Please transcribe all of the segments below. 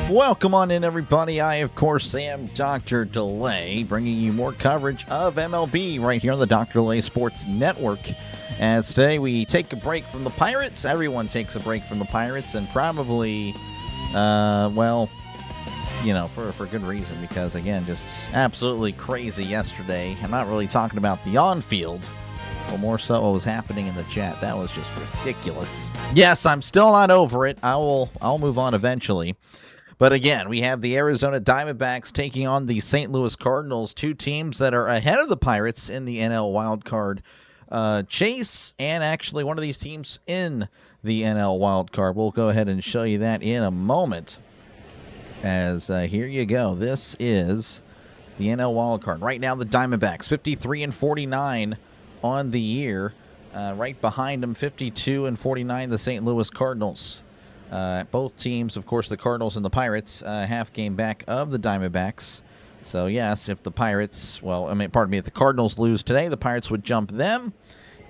Welcome on in, everybody. I, of course, am Dr. Delay, bringing you more coverage of MLB right here on the Dr. Delay Sports Network. As today we take a break from the Pirates. Everyone takes a break from the Pirates, and probably, well, you know, for good reason, because, again, just absolutely crazy yesterday. I'm not really talking about the on-field, but more so what was happening in the chat. That was just ridiculous. Yes, I'm still not over it. I'll move on eventually. But again, we have the Arizona Diamondbacks taking on the St. Louis Cardinals, two teams that are ahead of the Pirates in the NL wildcard chase, and actually one of these teams in the NL wildcard. We'll go ahead and show you that in a moment. As here you go. This is the NL wildcard. Right now, the Diamondbacks, 53-49 on the year. Right behind them, 52-49, the St. Louis Cardinals. Both teams, of course, the Cardinals and the Pirates, half game back of the Diamondbacks. So, yes, if the Pirates, well, I mean, pardon me, if the Cardinals lose today, the Pirates would jump them.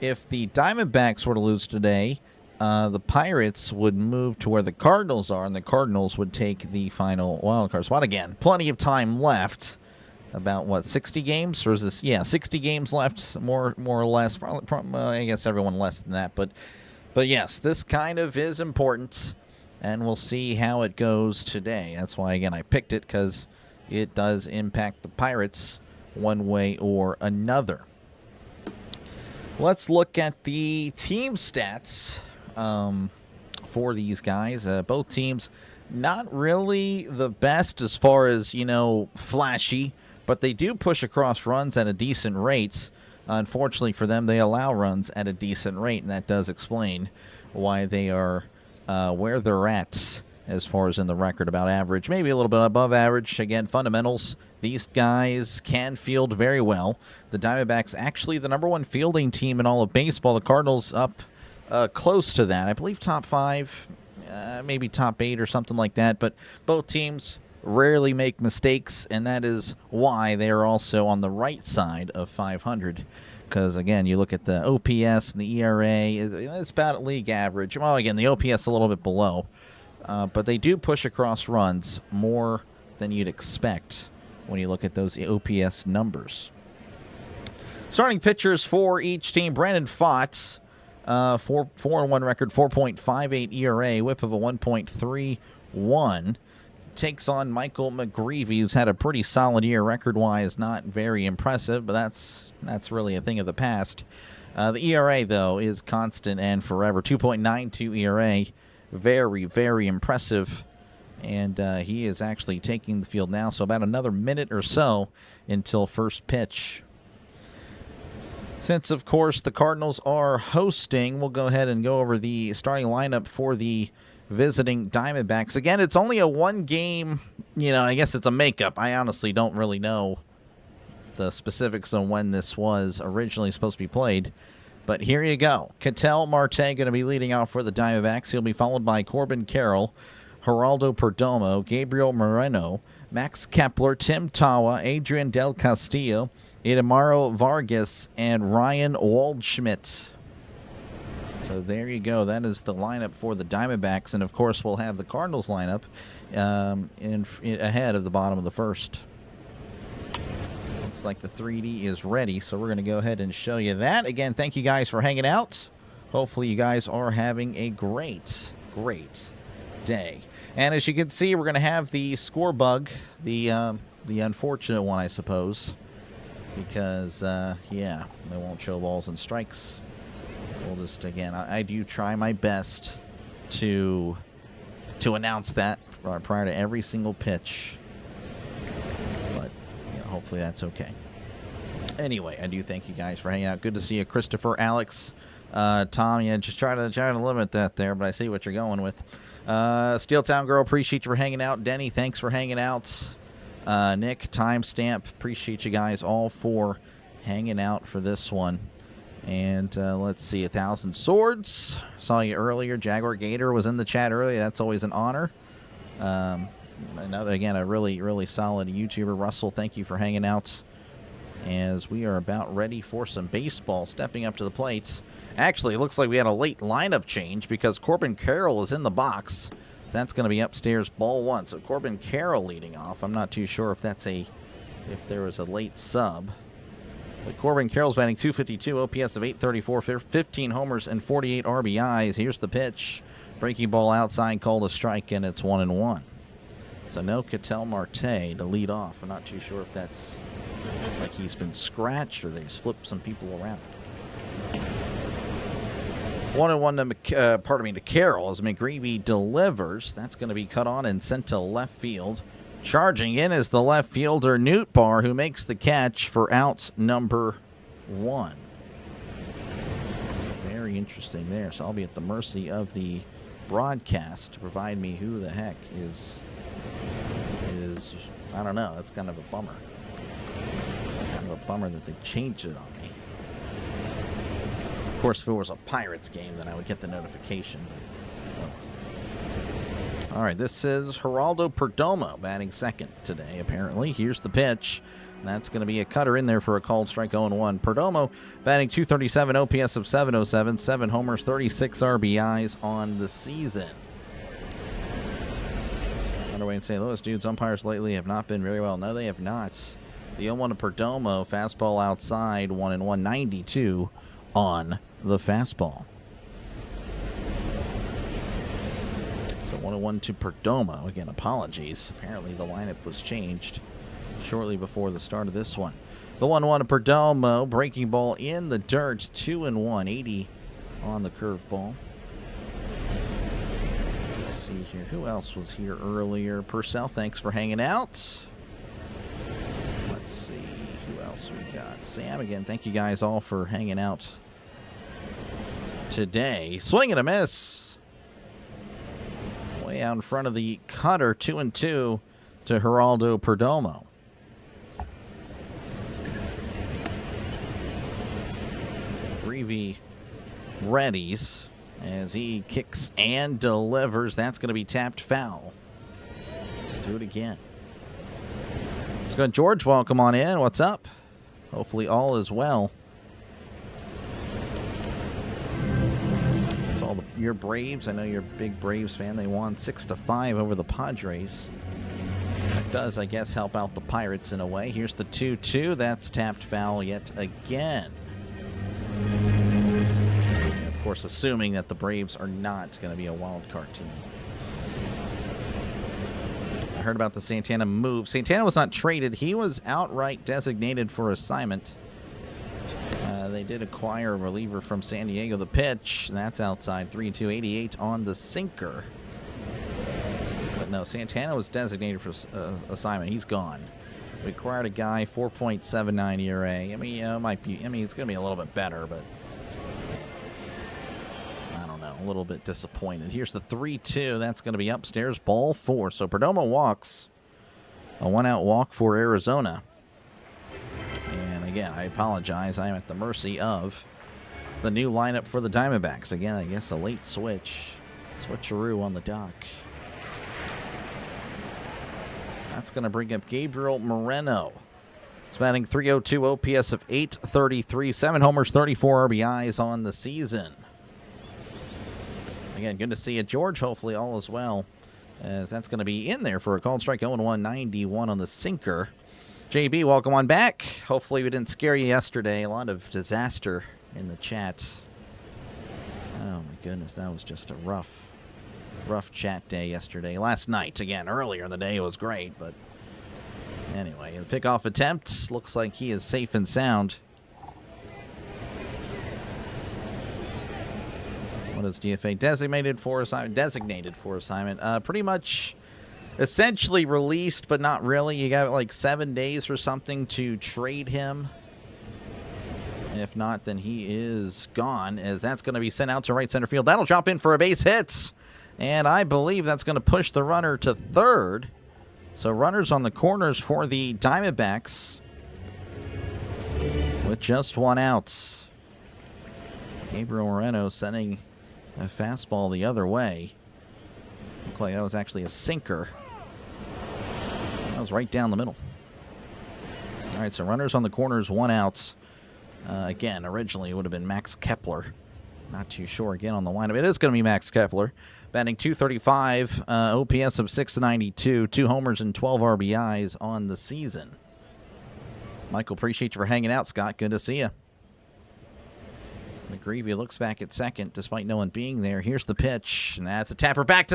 If the Diamondbacks were to lose today, the Pirates would move to where the Cardinals are, and the Cardinals would take the final wildcard spot. Again, plenty of time left. About, what, 60 games? Or is this, yeah, 60 games left, more or less. Probably, I guess everyone less than that. But yes, this kind of is important. And we'll see how it goes today. That's why, again, I picked it, because it does impact the Pirates one way or another. Let's look at the team stats for these guys. Both teams not really the best as far as, you know, flashy, but they do push across runs at a decent rate. Unfortunately for them, they allow runs at a decent rate, and that does explain why they are where they're at as far as in the record, about average, maybe a little bit above average. Again, fundamentals, these guys can field very well. The Diamondbacks actually the #1 fielding team in all of baseball. The Cardinals up close to that. I believe top 5, maybe top 8 or something like that. But both teams rarely make mistakes, and that is why they are also on the right side of 500. Because, again, you look at the OPS and the ERA, it's about league average. Well, again, the OPS a little bit below. But they do push across runs more than you'd expect when you look at those OPS numbers. Starting pitchers for each team: Brandon Pfaadt, 4-1 record, 4.58 ERA, whip of a 1.31. Takes on Michael McGreevy, who's had a pretty solid year record-wise. Not very impressive, but that's really a thing of the past. The ERA, though, is constant and forever. 2.92 ERA. Very, very impressive. And he is actually taking the field now, so about another minute or so until first pitch. Since, of course, the Cardinals are hosting, we'll go ahead and go over the starting lineup for the visiting Diamondbacks. Again, it's only a one-game, you know, I guess it's a makeup. I honestly don't really know the specifics on when this was originally supposed to be played. But here you go. Ketel Marte going to be leading off for the Diamondbacks. He'll be followed by Corbin Carroll, Geraldo Perdomo, Gabriel Moreno, Max Kepler, Tim Tawa, Adrian Del Castillo, Edamaro Vargas, and Ryan Waldschmidt. So there you go. That is the lineup for the Diamondbacks. And, of course, we'll have the Cardinals lineup ahead of the bottom of the first. Looks like the 3D is ready, so we're going to go ahead and show you that. Again, thank you guys for hanging out. Hopefully you guys are having a great day. And as you can see, we're going to have the score bug, the unfortunate one, I suppose, because, yeah, they won't show balls and strikes. We'll just, again, I do try my best to announce that prior to every single pitch. But, you know, hopefully that's okay. Anyway, I do thank you guys for hanging out. Good to see you, Christopher, Alex, Tom. Yeah, just try to limit that there, but I see what you're going with. Steel Town Girl, appreciate you for hanging out. Denny, thanks for hanging out. Nick, Timestamp, appreciate you guys all for hanging out for this one. And let's see, 1,000 Swords. Saw you earlier. Jaguar Gator was in the chat earlier. That's always an honor. Another, again, a really, really solid YouTuber. Russell, thank you for hanging out. As we are about ready for some baseball. Stepping up to the plates. Actually, it looks like we had a late lineup change because Corbin Carroll is in the box. So that's going to be upstairs, ball one. So Corbin Carroll leading off. I'm not too sure if there was a late sub. But Corbin Carroll's batting .252, OPS of .834, 15 homers and 48 RBIs. Here's the pitch. Breaking ball outside, called a strike, and it's 1-1. So no Ketel Marte to lead off. I'm not too sure if that's like he's been scratched or they just flipped some people around. 1-1 to Carroll as McGreevy delivers. That's going to be cut on and sent to left field. Charging in is the left fielder, Newt Barr, who makes the catch for out number 1. So very interesting there. So I'll be at the mercy of the broadcast to provide me who the heck is I don't know. That's kind of a bummer. Kind of a bummer that they changed it on me. Of course, if it was a Pirates game, then I would get the notification. But, all right, this is Geraldo Perdomo batting second today, apparently. Here's the pitch. That's going to be a cutter in there for a called strike 0-1. Perdomo batting .237, OPS of .707, 7 homers, 36 RBIs on the season. Underway in St. Louis, dudes. Umpires lately have not been very well. No, they have not. The 0-1 to Perdomo, fastball outside, 1-1, 92 on the fastball. So 1-1 to Perdomo. Again, apologies. Apparently the lineup was changed shortly before the start of this one. The 1-1 to Perdomo, breaking ball in the dirt, 2-1, 80 on the curveball. Let's see here. Who else was here earlier? Purcell, thanks for hanging out. Let's see who else we got. Sam, again, thank you guys all for hanging out today. Swing and a miss. Way out in front of the cutter, 2-2 to Geraldo Perdomo. Greavy readies as he kicks and delivers. That's going to be tapped foul. Do it again. Let's go, George. Welcome on in. What's up? Hopefully all is well. Saw your Braves. I know you're a big Braves fan. They won 6-5 over the Padres. That does, I guess, help out the Pirates in a way. Here's the 2-2. That's tapped foul yet again. And of course, assuming that the Braves are not going to be a wild card team. I heard about the Santana move. Santana was not traded. He was outright designated for assignment. They did acquire a reliever from San Diego. The pitch, and that's outside, 3-2, 88 on the sinker. But no, Santana was designated for assignment. He's gone. We acquired a guy, 4.79 ERA. I mean, you know, it might be. I mean, it's going to be a little bit better, but I don't know. A little bit disappointed. Here's the 3-2. That's going to be upstairs, ball 4. So Perdomo walks. A one-out walk for Arizona. And again, I apologize. I am at the mercy of the new lineup for the Diamondbacks. Again, I guess a late switcheroo on the dock. That's going to bring up Gabriel Moreno. He's batting .302, OPS of .833, 7 homers, 34 RBIs on the season. Again, good to see you, George. Hopefully all is well, as that's going to be in there for a called strike. 0-1, 91 on the sinker. JB, welcome on back. Hopefully we didn't scare you yesterday. A lot of disaster in the chat. Oh my goodness, that was just a rough chat day yesterday. Last night, again, earlier in the day, it was great, but anyway, the pickoff attempt looks like he is safe and sound. What is DFA designated for assignment? Pretty much essentially released, but not really. You got like 7 days or something to trade him. If not, then he is gone, as that's going to be sent out to right center field. That'll drop in for a base hit. And I believe that's going to push the runner to third. So runners on the corners for the Diamondbacks with just one out. Gabriel Moreno sending a fastball the other way. Looked like that was actually a sinker. That was right down the middle. All right, so runners on the corners, one out. Again, originally it would have been Max Kepler Not too sure again on the lineup. It is going to be Max Kepler, batting .235, OPS of 692, 2 homers and 12 RBIs on the season. Michael, appreciate you for hanging out. Scott, good to see you. McGreevy looks back at second despite no one being there. Here's the pitch, and that's a tapper back to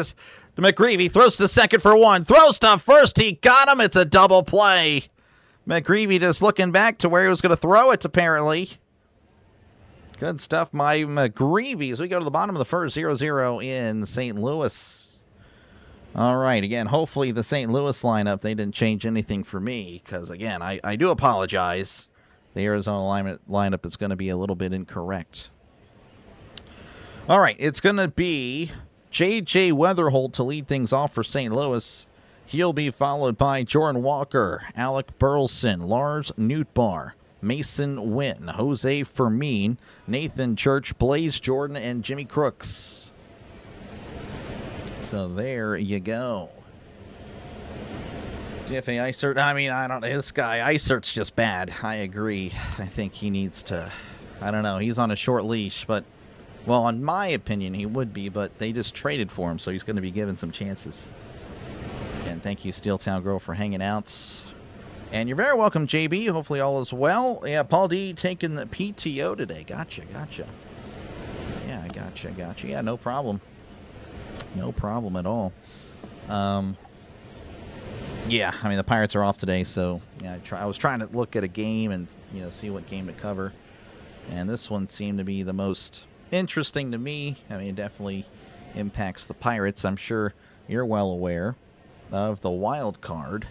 McGreevy. Throws to second for one. Throws to first. He got him. It's a double play. McGreevy just looking back to where he was going to throw it, apparently. Good stuff by McGreevy as we go to the bottom of the first, 0-0 in St. Louis. All right, again, hopefully the St. Louis lineup, they didn't change anything for me because, again, I do apologize. The Arizona lineup is going to be a little bit incorrect. All right, it's going to be J.J. Weatherholt to lead things off for St. Louis. He'll be followed by Jordan Walker, Alec Burleson, Lars Nootbaar, Mason Wynn, Jose Fermin, Nathan Church, Blaze Jordan, and Jimmy Crooks. So there you go. DFA Isert, I mean, I don't know. This guy, Isert's just bad. I agree. I think he needs to, I don't know. He's on a short leash, but, well, in my opinion, he would be, but they just traded for him, so he's going to be given some chances. And thank you, Steeltown Girl, for hanging out. And you're very welcome, JB. Hopefully all is well. Yeah, Paul D taking the PTO today. Gotcha. Yeah, gotcha. Yeah, no problem. No problem at all. Yeah, I mean, the Pirates are off today, so yeah, I was trying to look at a game and, see what game to cover. And this one seemed to be the most interesting to me. I mean, it definitely impacts the Pirates. I'm sure you're well aware of the wild card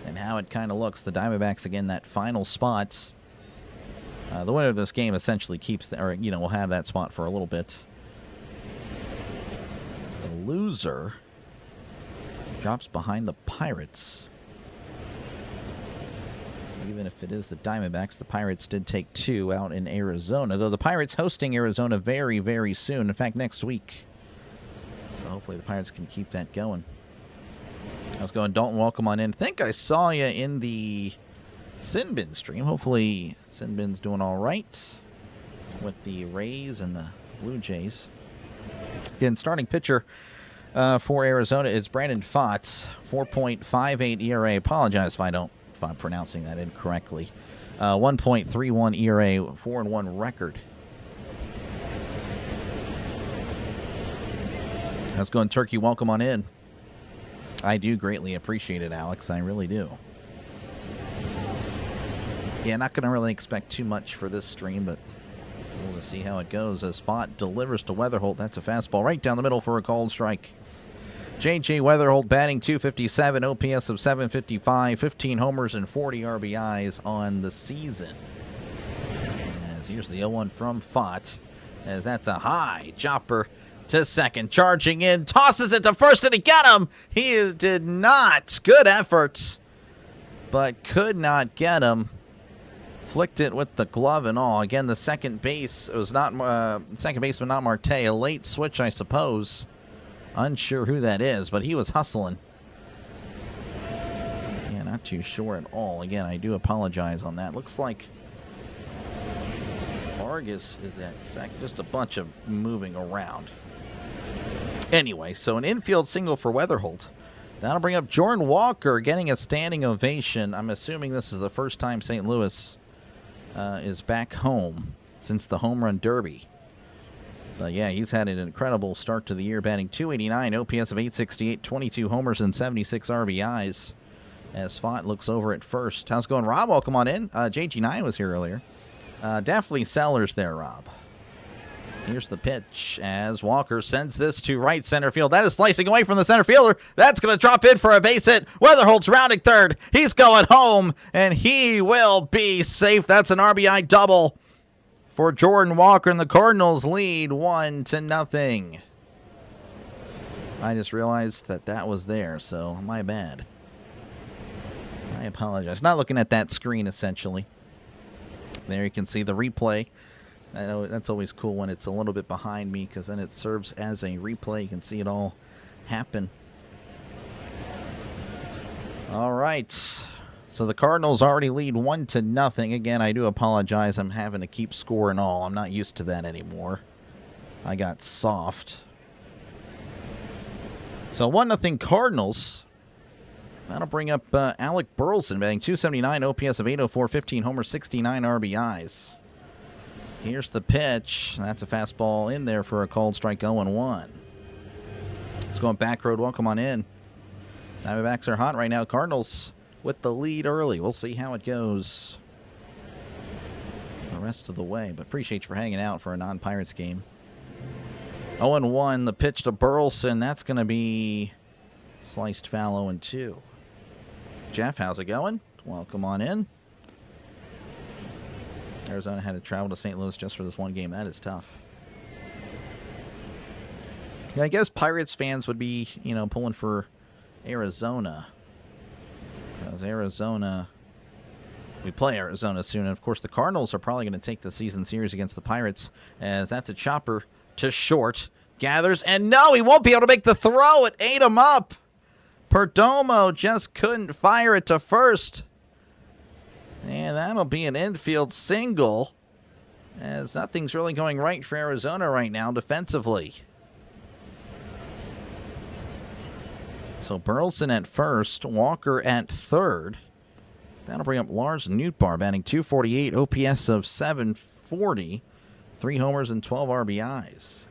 and how it kind of looks. The Diamondbacks, again, that final spot. The winner of this game essentially keeps, will have that spot for a little bit. The loser drops behind the Pirates. Even if it is the Diamondbacks, the Pirates did take 2 out in Arizona, though the Pirates hosting Arizona very, very soon. In fact, next week. So hopefully the Pirates can keep that going. How's it going, Dalton? Welcome on in. I think I saw you in the Sinbin stream. Hopefully Sinbin's doing all right with the Rays and the Blue Jays. Again, starting pitcher for Arizona is Brandon Pfaadt, 4.58 ERA. Apologize if I'm pronouncing that incorrectly. 1.31 ERA, 4-1 record. How's it going, Turkey? Welcome on in. I do greatly appreciate it, Alex. I really do. Yeah, not going to really expect too much for this stream, but we'll just see how it goes. As Pfaadt delivers to Weatherholt. That's a fastball right down the middle for a called strike. J.J. Weatherholt batting .257, OPS of 755, 15 homers and 40 RBIs on the season. As here's the 0-1 from Pfaadt, as that's a high chopper to second, charging in, tosses it to first, and he got him. He did not. Good effort, but could not get him. Flicked it with the glove and all. Again, the second base, it was not second baseman, not Marte. A late switch, I suppose. Unsure who that is, but he was hustling. Yeah, not too sure at all. Again, I do apologize on that. Looks like Vargas is at second. Just a bunch of moving around. Anyway, so an infield single for Weatherholt. That'll bring up Jordan Walker getting a standing ovation. I'm assuming this is the first time St. Louis is back home since the home run derby. But yeah, he's had an incredible start to the year, batting .289, OPS of 868, 22 homers and 76 RBIs. As Pfaadt looks over at first. How's it going, Rob? Welcome on in. JG9 was here earlier. Definitely sellers there, Rob. Here's the pitch as Walker sends this to right center field. That is slicing away from the center fielder. That's going to drop in for a base hit. Weatherholt's rounding third. He's going home, and he will be safe. That's an RBI double for Jordan Walker, and the Cardinals lead 1-0. I just realized that was there, so my bad. I apologize. Not looking at that screen, essentially. There you can see the replay. I know that's always cool when it's a little bit behind me, because then it serves as a replay. You can see it all happen. All right. So the Cardinals already lead 1-0. Again, I do apologize. I'm having to keep score and all. I'm not used to that anymore. I got soft. So 1-0 Cardinals. That'll bring up Alec Burleson, batting .279, OPS of .804, 15 homers, 69 RBIs. Here's the pitch. That's a fastball in there for a called strike 0-1. It's going back road. Welcome on in. Diamondbacks are hot right now. Cardinals with the lead early. We'll see how it goes the rest of the way. But appreciate you for hanging out for a non-Pirates game. 0-1. The pitch to Burleson. That's going to be sliced foul 0-2. Jeff, how's it going? Welcome on in. Arizona had to travel to St. Louis just for this one game. That is tough. Yeah, I guess Pirates fans would be, pulling for Arizona. Because Arizona, we play Arizona soon. And, of course, the Cardinals are probably going to take the season series against the Pirates, as that's a chopper to short. Gathers, and no, he won't be able to make the throw. It ate him up. Perdomo just couldn't fire it to first. And that'll be an infield single, as nothing's really going right for Arizona right now defensively. So Burleson at first, Walker at third. That'll bring up Lars Nootbaar, batting .248, OPS of .740, 3 homers and 12 RBIs.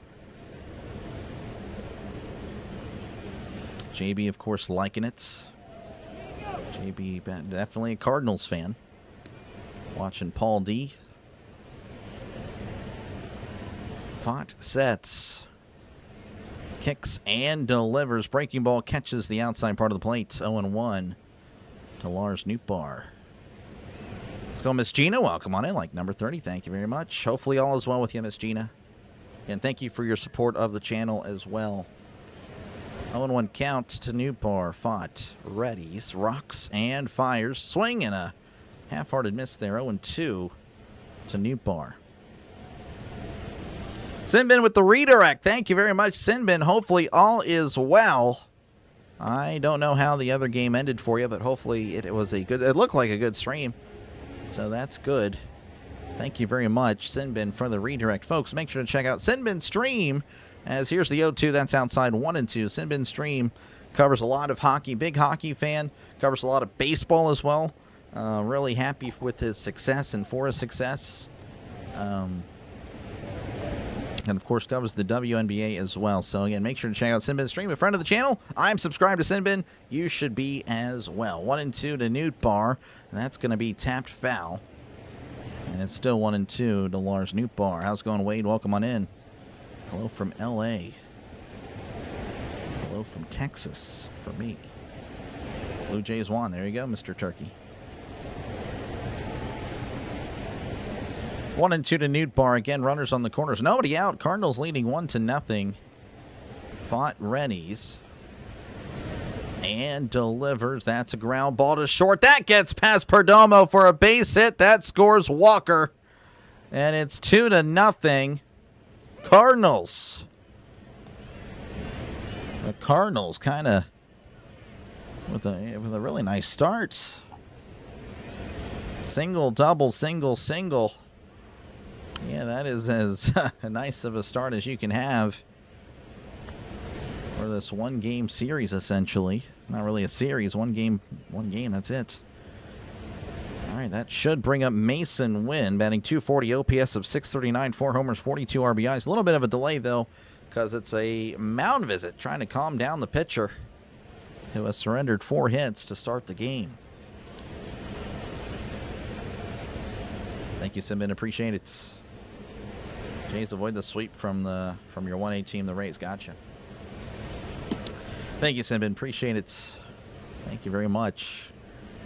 JB, of course, liking it. JB, definitely a Cardinals fan. Watching Paul D. Fott sets. Kicks and delivers. Breaking ball catches the outside part of the plate. 0-1 to Lars Nootbaar. Let's go, Miss Gina. Welcome on in, like number 30. Thank you very much. Hopefully all is well with you, Miss Gina. And thank you for your support of the channel as well. 0-1 count to Nootbaar. Fott readies, rocks, and fires. Swing and a half-hearted miss there. 0-2 to Nootbaar. Sinbin with the redirect. Thank you very much, Sinbin. Hopefully all is well. I don't know how the other game ended for you, but hopefully it was a good... It looked like a good stream, so that's good. Thank you very much, Sinbin, for the redirect. Folks, make sure to check out Sinbin's stream, as here's the 0-2. That's outside 1-2. Sinbin's stream covers a lot of hockey. Big hockey fan. Covers a lot of baseball as well. Really happy with his success and for his success. And, of course, covers the WNBA as well. So, again, make sure to check out Sinbin's stream. A friend of the channel, I'm subscribed to Sinbin. You should be as well. 1-2 to Nootbaar. And that's going to be tapped foul. And it's still 1-2 to Lars Nootbaar. How's it going, Wade? Welcome on in. Hello from L.A. Hello from Texas for me. Blue Jays won. There you go, Mr. Turkey. 1-2 to Nootbaar. Again, runners on the corners. Nobody out. Cardinals leading 1-0. Fott readies. And delivers. That's a ground ball to short. That gets past Perdomo for a base hit. That scores Walker. And it's 2-0. Cardinals. The Cardinals kind of with a really nice start. Single, double, single, single. Yeah, that is as nice of a start as you can have for this one-game series, essentially. Not really a series. One game, that's it. All right, that should bring up Mason Wynn, batting .240, OPS of .639, 4 homers, 42 RBIs. A little bit of a delay, though, because it's a mound visit, trying to calm down the pitcher, who has surrendered 4 hits to start the game. Thank you, Simbin. Appreciate it. Jays avoid the sweep from your 1A team, the Rays. Gotcha. Thank you, Simbin. Appreciate it. Thank you very much.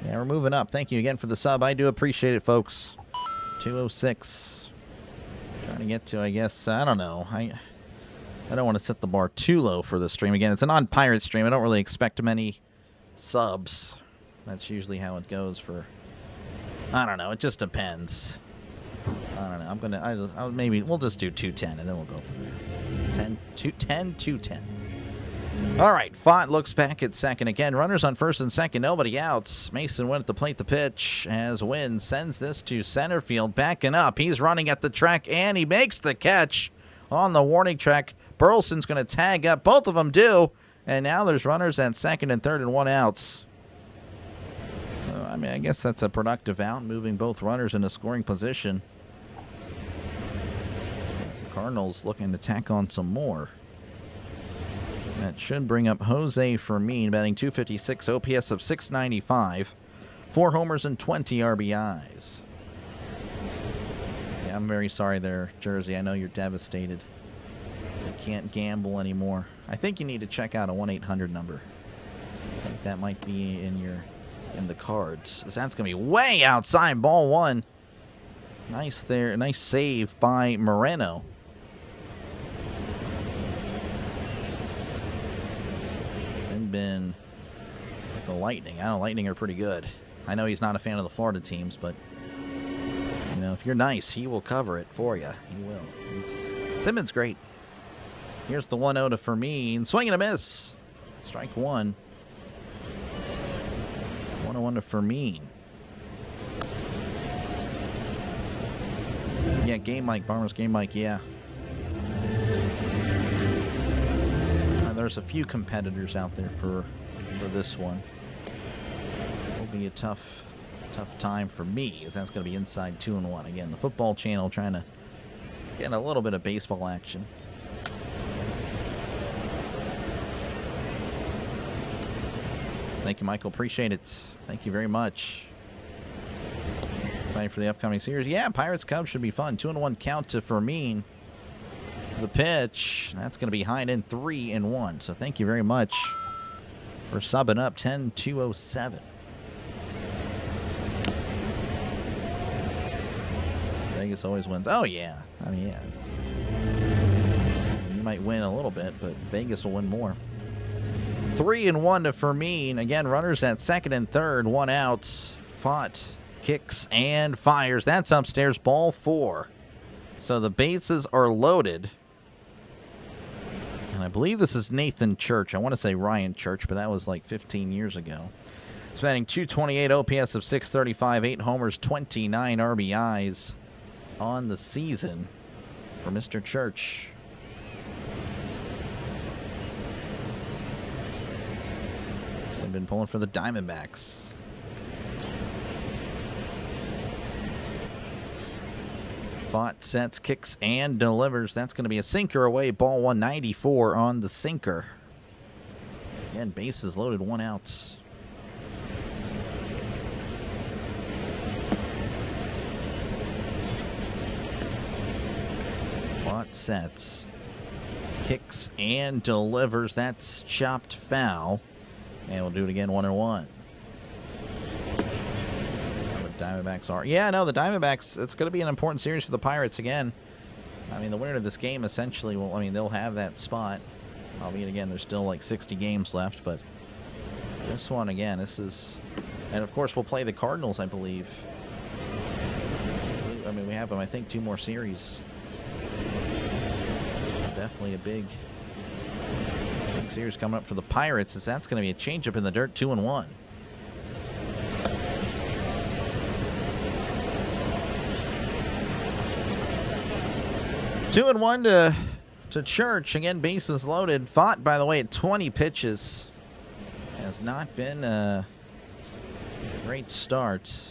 Yeah, we're moving up. Thank you again for the sub. I do appreciate it, folks. 206. Trying to get to, I guess, I don't know. I don't want to set the bar too low for this stream. Again, it's a non-pirate stream. I don't really expect many subs. That's usually how it goes for... I don't know. It just depends. I don't know. Maybe we'll just do 210 and then we'll go from there. 210. All right. Fott looks back at second again. Runners on first and second. Nobody out. Mason Wynn at the plate. The pitch as Wynn sends this to center field. Backing up. He's running at the track and he makes the catch on the warning track. Burleson's going to tag up. Both of them do. And now there's runners at second and third and one out. So, I mean, I guess that's a productive out, moving both runners into scoring position. As the Cardinals looking to tack on some more. That should bring up Jose Fermin, batting .256, OPS of .695, 4 homers and 20 RBIs. Yeah, I'm very sorry there, Jersey. I know you're devastated. You can't gamble anymore. I think you need to check out a 1-800 number. I think that might be in the cards. That's going to be way outside, ball one. Nice there, nice save by Moreno. Been like the Lightning. I know Lightning are pretty good. I know he's not a fan of the Florida teams, but you know, if you're nice, he will cover it for you. He will. Simmons great. Here's the 1-0 to Fermin. Swing and a miss. Strike one. 1-1 to Fermin. Yeah, game mic, Barmer's game mic, yeah. There's a few competitors out there for this one. It'll be a tough time for me, as that's going to be inside 2-1. Again, the football channel trying to get a little bit of baseball action. Thank you, Michael. Appreciate it. Thank you very much. Excited for the upcoming series. Yeah, Pirates Cubs should be fun. 2-1 count to Fermin. The pitch, that's going to be high and in 3-1. So thank you very much for subbing up. 10-207. Vegas always wins. Oh yeah, I mean yeah, you might win a little bit, but Vegas will win more. 3-1 to Fermin. Again, runners at second and third, one out. Fought, kicks and fires. That's upstairs, ball 4. So the bases are loaded. And I believe this is Nathan Church. I want to say Ryan Church, but that was like 15 years ago. He's batting .228, OPS of .635, 8 homers, 29 RBIs on the season for Mr. Church. So I've been pulling for the Diamondbacks. Fought, sets, kicks, and delivers. That's going to be a sinker away. Ball 194 on the sinker. Again, bases loaded, one out. Fought, sets, kicks, and delivers. That's chopped foul. And we'll do it again, 1-1. Diamondbacks are. Yeah, no, the Diamondbacks, it's going to be an important series for the Pirates again. I mean, the winner of this game essentially will, I mean, they'll have that spot. Albeit, again, there's still like 60 games left, but this one, again, this is, and of course, we'll play the Cardinals, I believe. I mean, we have them, I think, 2 more series. So definitely a big series coming up for the Pirates, as that's going to be a changeup in the dirt, 2-1. 2-1 to Church. Again, bases loaded. Fought, by the way, at 20 pitches. Has not been a great start.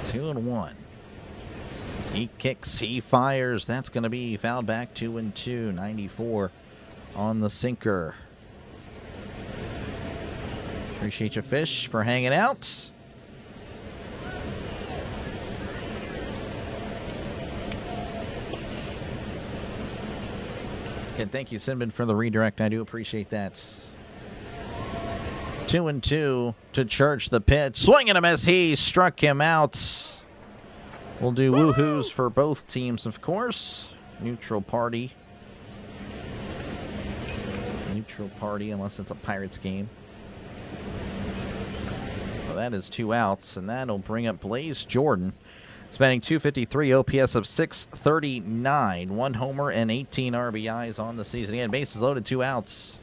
Two and one. He kicks, he fires. That's going to be fouled back. 2-2. 94 on the sinker. Appreciate you, Fish, for hanging out. And thank you, Sinbin, for the redirect. I do appreciate that. 2-2 to Church. The pitch. Swing and a miss. He struck him out. We'll do woohoos for both teams, of course. Neutral party. Neutral party, unless it's a Pirates game. Well, that is 2 outs, and that'll bring up Blaze Jordan. He's batting .253, OPS of .639, 1 homer and 18 RBIs on the season. Again, bases loaded, 2 outs.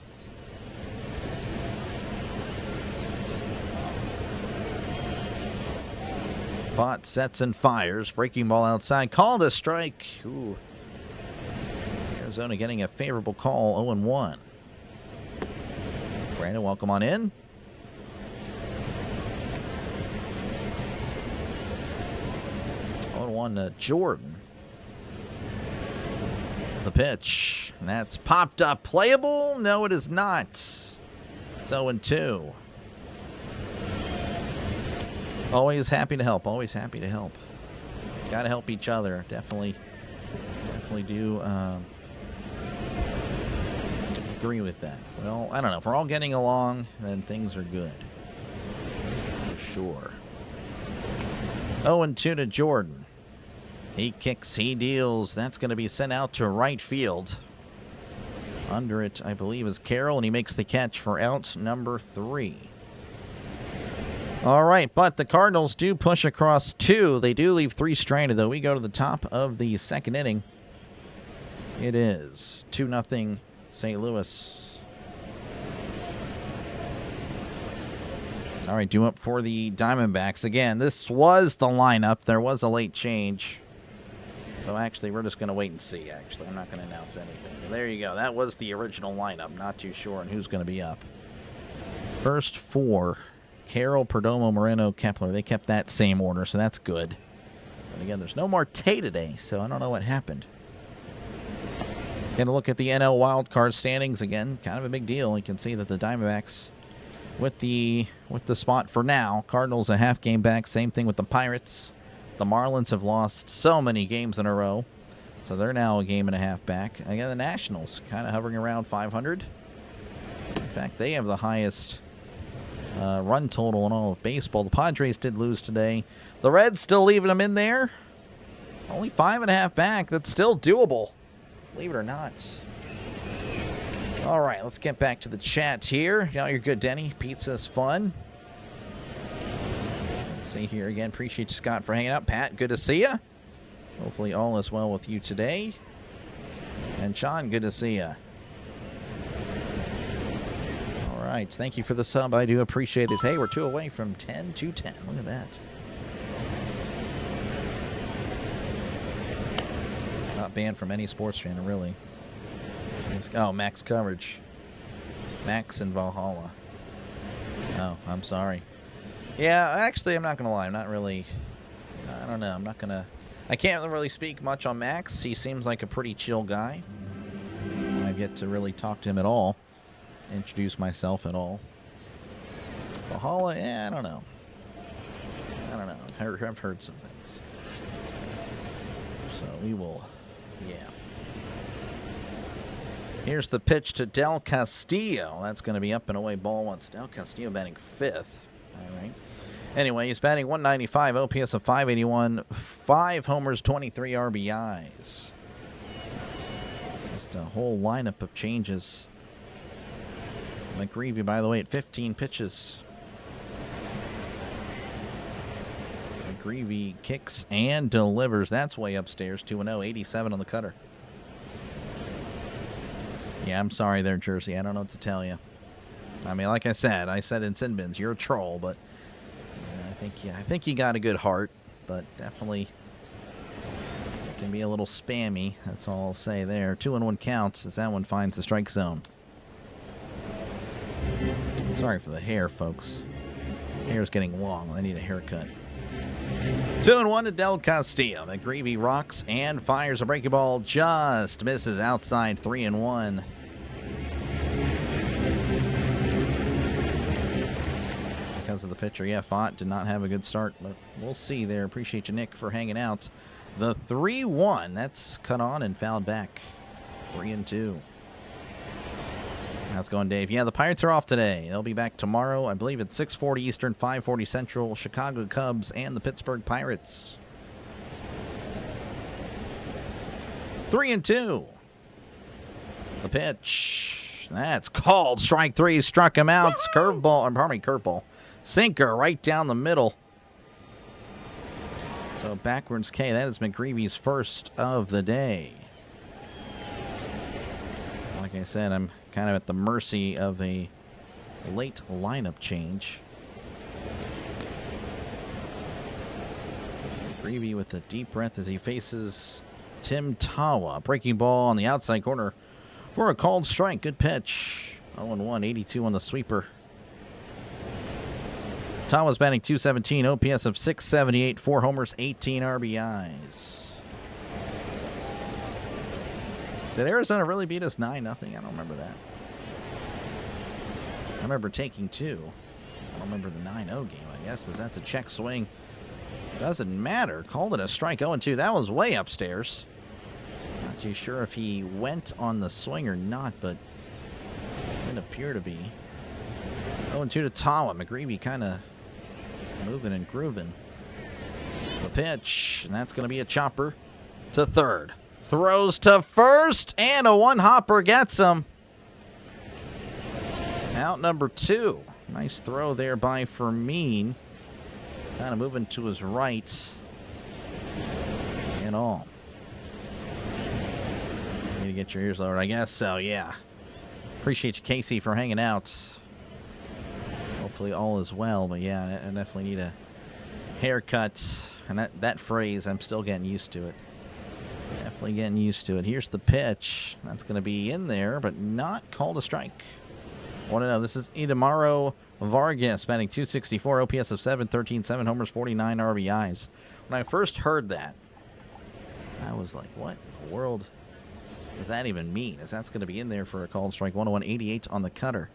Fought, sets, and fires. Breaking ball outside. Called a strike. Ooh. Arizona getting a favorable call. 0-1. Brandon, welcome on in. One to Jordan. The pitch. And that's popped up. Playable? No, it is not. It's 0-2. Always happy to help. Always happy to help. Got to help each other. Definitely do agree with that. Well, I don't know. If we're all getting along, then things are good. For sure. 0-2 to Jordan. He kicks, he deals. That's going to be sent out to right field. Under it, I believe, is Carroll, and he makes the catch for out number 3. All right, but the Cardinals do push across 2. They do leave 3 stranded, though. We go to the top of the second inning. It is 2-0 St. Louis. All right, due up for the Diamondbacks. Again, this was the lineup. There was a late change. So actually, we're just going to wait and see, actually. I'm not going to announce anything. But there you go. That was the original lineup. Not too sure on who's going to be up. First 4, Carroll, Perdomo, Moreno, Kepler. They kept that same order, so that's good. But again, there's no Marte today, so I don't know what happened. Going to look at the NL wildcard standings again. Kind of a big deal. You can see that the Diamondbacks with the spot for now. Cardinals a half game back. Same thing with the Pirates. The Marlins have lost so many games in a row, so they're now a game and a half back. Again, the Nationals kind of hovering around 500. In fact, they have the highest run total in all of baseball. The Padres did lose today. The Reds still leaving them in there. Only 5.5 back. That's still doable, believe it or not. All right, let's get back to the chat here. Now you're good, Denny. Pizza's fun. See here again. Appreciate you, Scott, for hanging out. Pat, good to see you. Hopefully all is well with you today. And Sean, good to see you. All right. Thank you for the sub. I do appreciate it. Hey, we're 2 away from 10 to 10. Look at that. Not banned from any sports channel, really. Oh, Max coverage. Max and Valhalla. Oh, I'm sorry. Yeah, actually, I'm not going to lie. I'm not really, I don't know. I can't really speak much on Max. He seems like a pretty chill guy. I've yet to really talk to him at all, introduce myself at all. Valhalla, I don't know. I've heard some things. So we will, yeah. Here's the pitch to Del Castillo. That's going to be up and away ball once. Del Castillo batting 5th. All right. Anyway, he's batting 195, OPS of 581, 5 homers, 23 RBIs. Just a whole lineup of changes. McGreevy, by the way, at 15 pitches. McGreevy kicks and delivers. That's way upstairs, 2-0, 87 on the cutter. Yeah, I'm sorry there, Jersey. I don't know what to tell you. I mean, like I said in Sin Bins, you're a troll, but I think you got a good heart, but definitely it can be a little spammy. That's all I'll say there. 2-1 counts as that one finds the strike zone. Sorry for the hair, folks. Hair's getting long. I need a haircut. 2-1 to Del Castillo. McGreevy rocks and fires a breaking ball. Just misses outside. 3-1. Because of the pitcher. Yeah, Font did not have a good start, but we'll see there. Appreciate you, Nick, for hanging out. The 3-1. That's cut on and fouled back. 3-2. How's it going, Dave? Yeah, the Pirates are off today. They'll be back tomorrow, I believe, at 6:40 Eastern, 5:40 Central. Chicago Cubs and the Pittsburgh Pirates. 3-2. The pitch. That's called. Strike 3. Struck him out. Curveball. Sinker right down the middle. So backwards K. That is McGreevy's first of the day. Like I said, I'm kind of at the mercy of a late lineup change. McGreevy with a deep breath as he faces Tim Tawa. Breaking ball on the outside corner for a called strike. Good pitch. 0-1, 82 on the sweeper. Tawa's batting .217, OPS of .678, 4 homers, 18 RBIs. Did Arizona really beat us 9-0? I don't remember that. I remember taking 2. I don't remember the 9-0 game, I guess, as that's a check swing. Doesn't matter. Called it a strike. 0-2. That was way upstairs. Not too sure if he went on the swing or not, but didn't appear to be. 0-2 to Tawa. McGreevy kind of moving and grooving. The pitch, and that's going to be a chopper to third. Throws to first, and a one-hopper gets him. Out number 2. Nice throw there by Fermin. Kind of moving to his right. And all. Need to get your ears lowered, I guess so, yeah. Appreciate you, Casey, for hanging out. Hopefully all is well, but yeah, I definitely need a haircut. And that phrase, I'm still getting used to it. Definitely getting used to it. Here's the pitch. That's going to be in there, but not called a strike. 1-0. This is Idamaro Vargas, batting .264, OPS of .713, 7 homers, 49 RBIs. When I first heard that, I was like, what in the world does that even mean? As that's going to be in there for a called strike. 101, 88 on the cutter.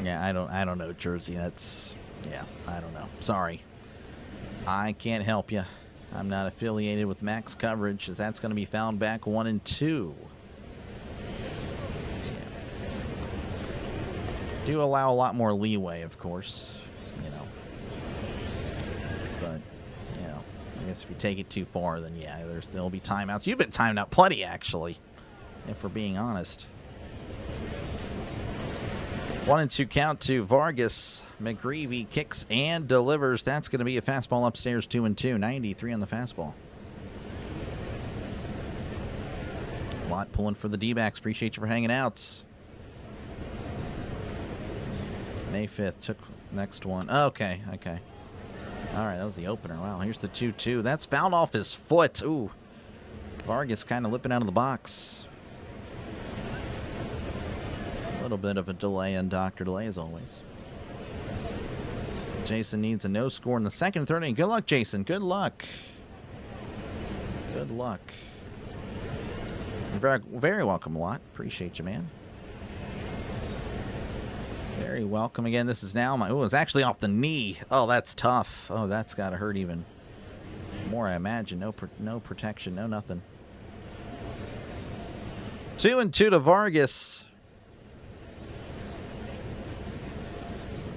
Yeah, I don't know, Jersey. That's, yeah, I don't know. Sorry. I can't help you. I'm not affiliated with Max Coverage, as that's going to be found back 1-2. Yeah. Do allow a lot more leeway, of course, you know. But, you know, I guess if you take it too far, then yeah, there'll be timeouts. You've been timed out plenty, actually, if we're being honest. 1-2 count to Vargas. McGreevy kicks and delivers. That's going to be a fastball upstairs, 2-2. 93 on the fastball. Lot pulling for the D-backs. Appreciate you for hanging out. May 5th took next one. Okay. All right, that was the opener. Wow, here's the 2-2. That's fouled off his foot. Ooh. Vargas kind of lipping out of the box. A little bit of a delay on Dr. Delay, as always. Jason needs a no score in the second and third inning. Good luck, Jason. Good luck. Good luck. You're very, very welcome, a lot. Appreciate you, man. Very welcome. Again, this is now my... Oh, it's actually off the knee. Oh, that's tough. Oh, that's got to hurt even more, I imagine. No protection, no nothing. 2-2 to Vargas.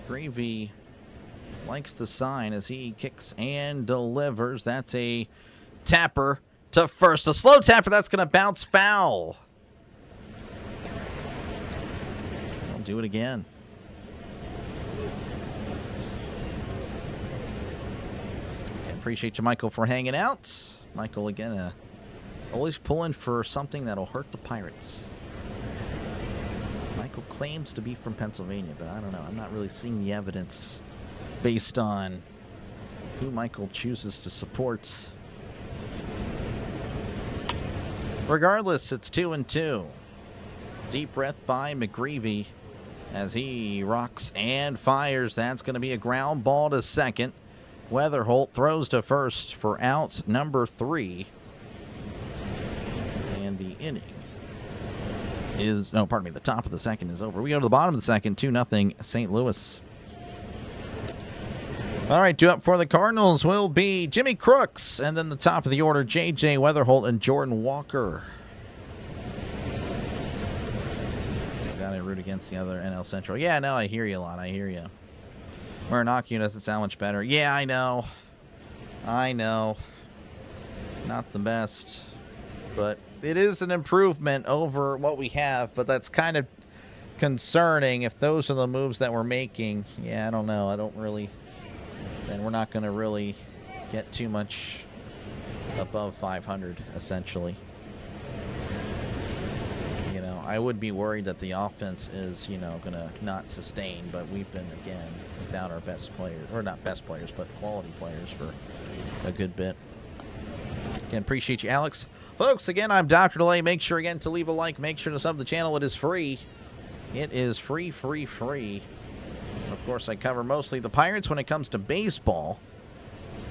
McGreevy likes the sign as he kicks and delivers. That's a tapper to first. A slow tapper. That's going to bounce foul. I'll do it again. Appreciate you, Michael, for hanging out. Michael, again, always pulling for something that'll hurt the Pirates. Michael claims to be from Pennsylvania, but I don't know. I'm not really seeing the evidence based on who Michael chooses to support. Regardless, it's 2-2. Deep breath by McGreevy as he rocks and fires. That's going to be a ground ball to second. Weatherholt throws to first for out number 3. And the inning is, no, pardon me, the top of the second is over. We go to the bottom of the second, 2-0 St. Louis. All right, 2 up for the Cardinals will be Jimmy Crooks, and then the top of the order, J.J. Weatherholt and Jordan Walker. So got to root against the other NL Central. Yeah, no, I hear you a lot. I hear you. Marinaccio doesn't sound much better. Yeah, I know. Not the best. But it is an improvement over what we have. But that's kind of concerning if those are the moves that we're making. Yeah, I don't know. I don't really... Then we're not going to really get too much above 500, essentially. You know, I would be worried that the offense is, you know, going to not sustain, but we've been, again, without our best players, or not best players, but quality players for a good bit. Again, appreciate you, Alex. Folks, again, I'm Dr. Delay. Make sure, again, to leave a like. Make sure to sub the channel. It is free. It is free. Of course, I cover mostly the Pirates when it comes to baseball.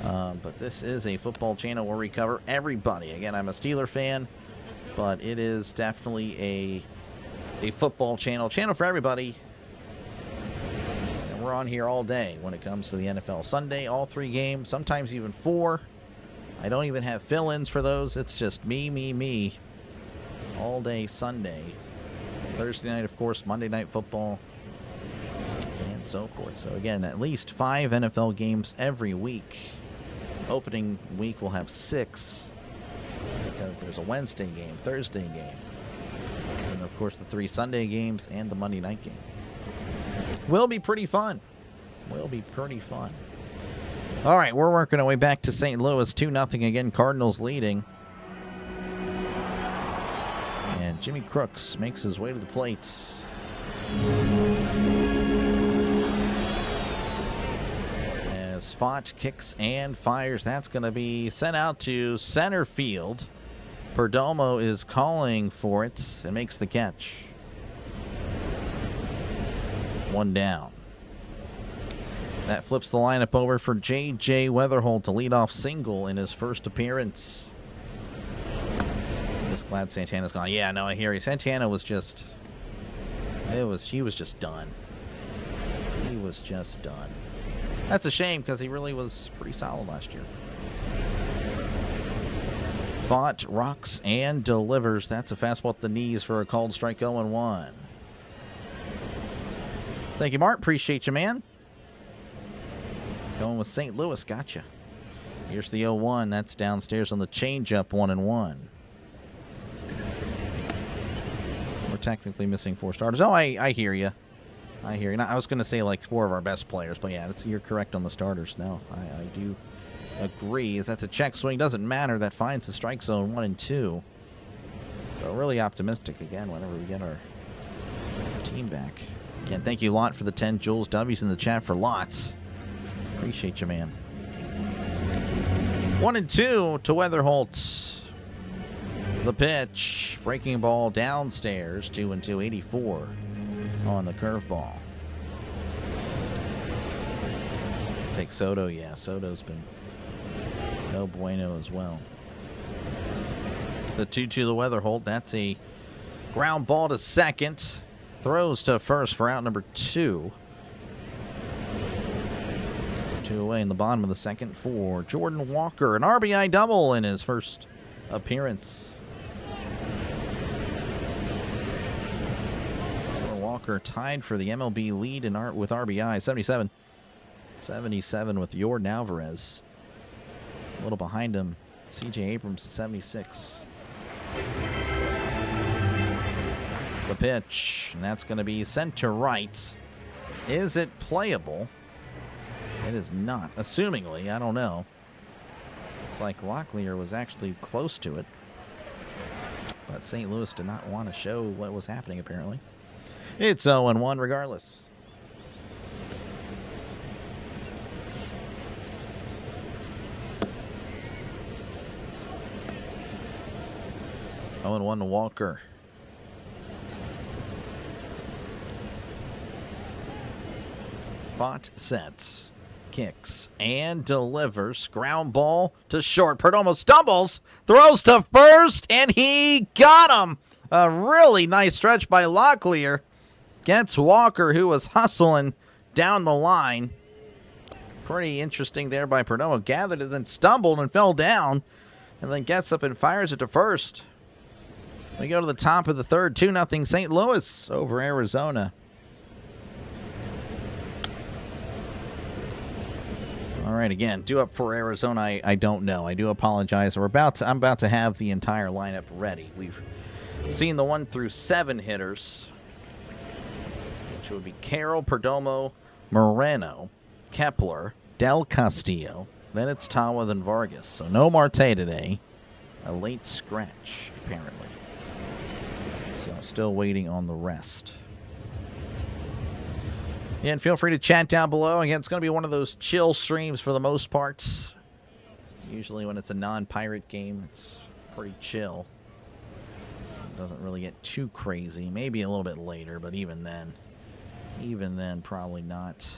But this is a football channel where we cover everybody. Again, I'm a Steeler fan, but it is definitely a football channel for everybody. And we're on here all day when it comes to the NFL. Sunday, all 3 games, sometimes even 4. I don't even have fill-ins for those. It's just me. All day Sunday. Thursday night, of course, Monday Night Football, and so forth. So, again, at least 5 NFL games every week. Opening week we'll have 6 because there's a Wednesday game, Thursday game, and of course the 3 Sunday games and the Monday night game. Will be pretty fun. All right, we're working our way back to St. Louis, 2-0 again. Cardinals leading, and Jimmy Crooks makes his way to the plate. Font kicks and fires. That's going to be sent out to center field. Perdomo is calling for it and makes the catch. 1 down. That flips the lineup over for J.J. Weatherholt to lead off single in his first appearance. Just glad Santana's gone. Yeah, no, I hear you. Santana was just... he was just done. That's a shame because he really was pretty solid last year. Font rocks and delivers. That's a fastball at the knees for a called strike. 0-1. Thank you, Mark. Appreciate you, man. Going with St. Louis. Gotcha. Here's the 0-1. That's downstairs on the changeup. 1-1. We're technically missing 4 starters. Oh, I hear you. Now, I was going to say like 4 of our best players, but yeah, you're correct on the starters. No, I do agree. As that's a check swing, doesn't matter. That finds the strike zone 1 and 2. So really optimistic again whenever we get our team back. Again, thank you a lot for the 10 Jules W's in the chat for lots. Appreciate you, man. 1 and 2 to Weatherholt. The pitch, breaking ball downstairs. 2-2, 84. On the curveball. Take Soto. Yeah, Soto's been no bueno as well. The 2-2 the Weatherholt. That's a ground ball to second. Throws to first for out number 2. 2 away in the bottom of the second for Jordan Walker. An RBI double in his first appearance. Walker tied for the MLB lead with RBI, 77 with Yordan Alvarez. A little behind him, C.J. Abrams, 76. The pitch, and that's going to be sent to right. Is it playable? It is not. Assumingly, I don't know. It's like Locklear was actually close to it. But St. Louis did not want to show what was happening, apparently. It's 0-1 regardless. Oh, and 1 to Walker. Font sets, kicks, and delivers. Ground ball to short. Perdomo stumbles, throws to first, and he got him. A really nice stretch by Locklear. Gets Walker, who was hustling down the line. Pretty interesting there by Perdomo. Gathered it, then stumbled and fell down. And then gets up and fires it to first. We go to the top of the third. 2-0 St. Louis over Arizona. All right, again, due up for Arizona, I don't know. I do apologize. I'm about to have the entire lineup ready. We've seen the 1 through 7 hitters, which would be Carroll, Perdomo, Moreno, Kepler, Del Castillo. Then it's Tawa, then Vargas. So no Marte today. A late scratch, apparently. So still waiting on the rest. Yeah, and feel free to chat down below. Again, it's going to be one of those chill streams for the most part. Usually when it's a non-pirate game, it's pretty chill. It doesn't really get too crazy. Maybe a little bit later, but even then, probably not.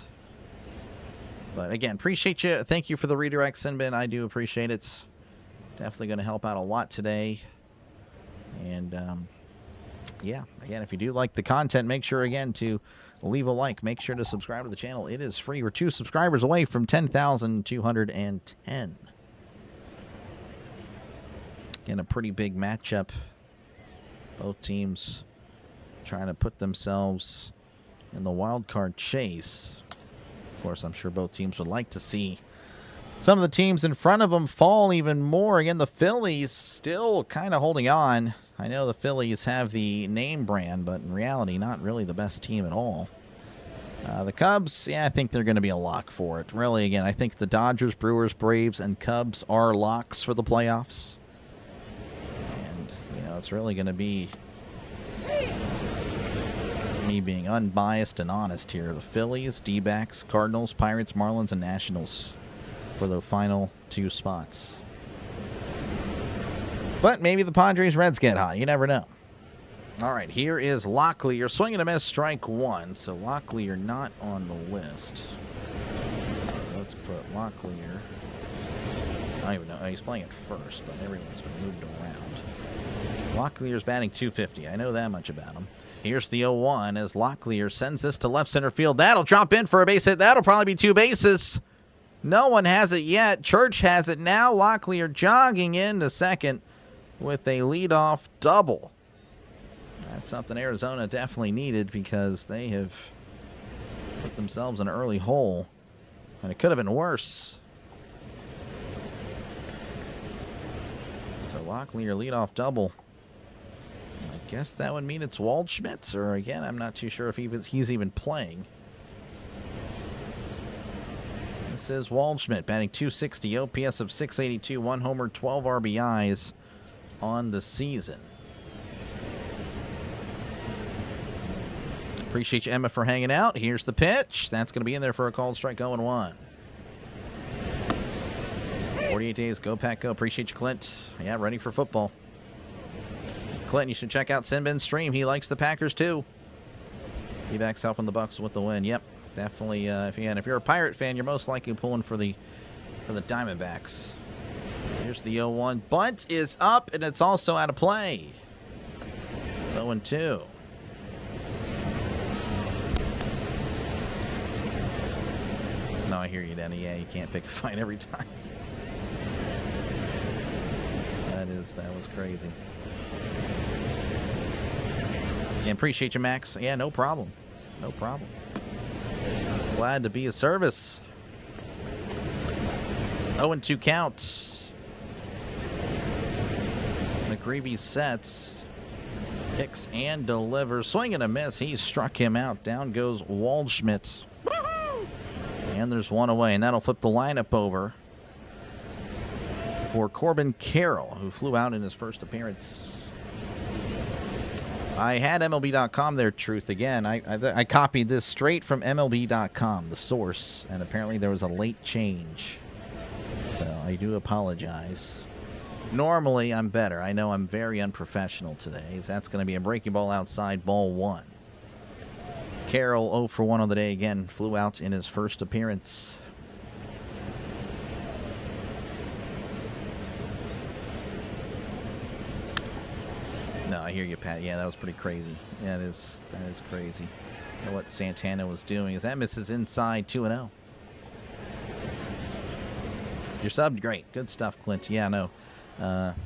But again, appreciate you. Thank you for the redirect, Sinbin. I do appreciate it. Definitely going to help out a lot today. And yeah, again, if you do like the content, make sure again to leave a like. Make sure to subscribe to the channel. It is free. We're 2 subscribers away from 10,210. Again, a pretty big matchup. Both teams trying to put themselves in the wild card chase. Of course, I'm sure both teams would like to see some of the teams in front of them fall even more. Again, the Phillies still kind of holding on. I know the Phillies have the name brand, but in reality, not really the best team at all. The Cubs, yeah, I think they're going to be a lock for it. Really, again, I think the Dodgers, Brewers, Braves, and Cubs are locks for the playoffs. And, you know, it's really going to be me being unbiased and honest here. The Phillies, D-backs, Cardinals, Pirates, Marlins, and Nationals for the final 2 spots. But maybe the Padres Reds get hot. You never know. All right, here is Lockley. You're swinging a miss, strike 1. So Lockley, you're not on the list. Let's put Lockley here. I don't even know. He's playing at first, but everyone's been moved around. Locklier's batting .250. I know that much about him. Here's the 0-1 as Locklear sends this to left center field. That'll drop in for a base hit. That'll probably be 2 bases. No one has it yet. Church has it now. Locklear jogging into second with a leadoff double. That's something Arizona definitely needed because they have put themselves in an early hole. And it could have been worse. So Locklear leadoff double. I guess that would mean it's Waldschmidt, or again, I'm not too sure if he's even playing. This is Waldschmidt, batting .260, OPS of .682, 1 homer, 12 RBIs on the season. Appreciate you, Emma, for hanging out. Here's the pitch. That's going to be in there for a called strike, 0-1. 48 days, go Pack go. Appreciate you, Clint. Yeah, ready for football. Clint, you should check out Sinbin's stream. He likes the Packers too. D-backs helping the Bucks with the win. Yep, definitely. If you're a Pirate fan, you're most likely pulling for the Diamondbacks. Here's the 0-1. Bunt is up, and it's also out of play. It's 0-2. No, I hear you, Danny. Yeah, you can't pick a fight every time. That was crazy. Yeah, appreciate you, Max. Yeah, no problem. No problem. Glad to be of service. 0-2 counts. McGreevy sets. Kicks and delivers. Swing and a miss. He struck him out. Down goes Waldschmidt. And there's one away. And that'll flip the lineup over for Corbin Carroll, who flew out in his first appearance. I had MLB.com there, Truth, again. I copied this straight from MLB.com, the source, and apparently there was a late change. So I do apologize. Normally, I'm better. I know I'm very unprofessional today. That's going to be a breaking ball outside, ball 1. Carroll 0 for 1 on the day again. Flew out in his first appearance. No, I hear you, Pat. Yeah, that was pretty crazy. Yeah, that is crazy. You know what Santana was doing is that misses inside 2-0. You're subbed? Great. Good stuff, Clint. Yeah, no.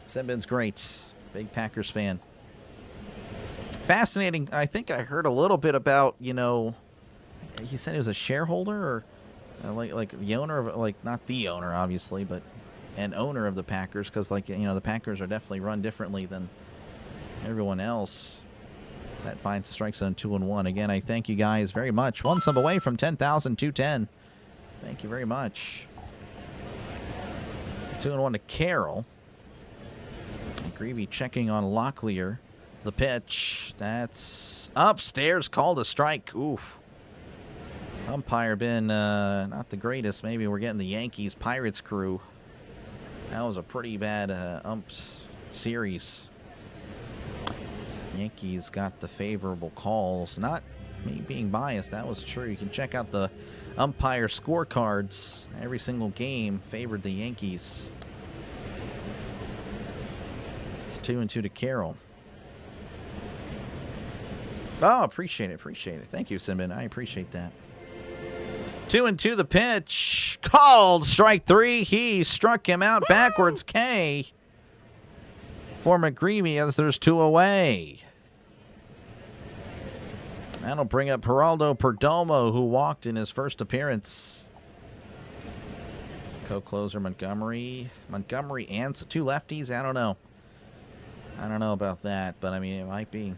Sinbin's great. Big Packers fan. Fascinating. I think I heard a little bit about, you know, he said he was a shareholder or like the owner of, like, not the owner, obviously, but an owner of the Packers, because, like, you know, the Packers are definitely run differently than everyone else. That finds the strike zone 2-1. Again, I thank you guys very much. 1 sub away from 10,210. Thank you very much. 2-1 to Carroll. McGreevy checking on Locklear. The pitch. That's upstairs. Called a strike. Oof. Umpire been not the greatest. Maybe we're getting the Yankees Pirates crew. That was a pretty bad umps series. Yankees got the favorable calls. Not me being biased. That was true. You can check out the umpire scorecards. Every single game favored the Yankees. It's 2-2 to Carroll. Oh, appreciate it. Thank you, Simbin. I appreciate that. 2-2 the pitch. Called strike 3. He struck him out backwards. K for McGreevy as there's 2 away. That'll bring up Geraldo Perdomo, who walked in his first appearance. Co-closer Montgomery. Montgomery and 2 lefties? I don't know. I don't know about that, but I mean, it might be.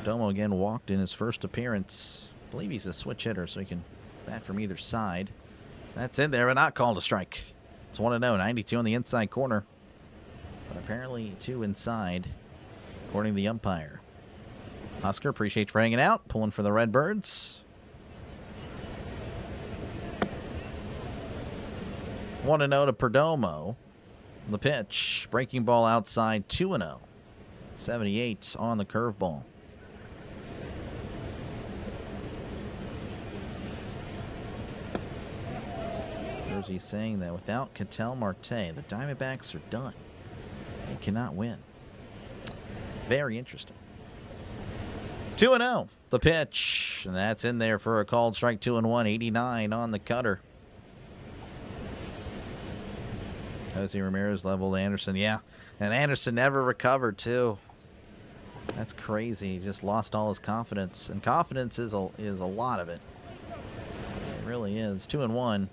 Perdomo again walked in his first appearance. I believe he's a switch hitter, so he can bat from either side. That's in there, but not called a strike. It's 1-0, 92 on the inside corner. But apparently 2 inside, according to the umpire. Oscar, appreciate you hanging out, pulling for the Redbirds. 1-0 to Perdomo. The pitch, breaking ball outside, 2-0. 78 on the curveball. He's saying that without Ketel Marte, the Diamondbacks are done. They cannot win. Very interesting. 2-0, the pitch. And that's in there for a called strike. 2-1, 89 on the cutter. Jose Ramirez leveled Anderson. Yeah, and Anderson never recovered, too. That's crazy. He just lost all his confidence. And confidence is a lot of it. It really is. 2-1.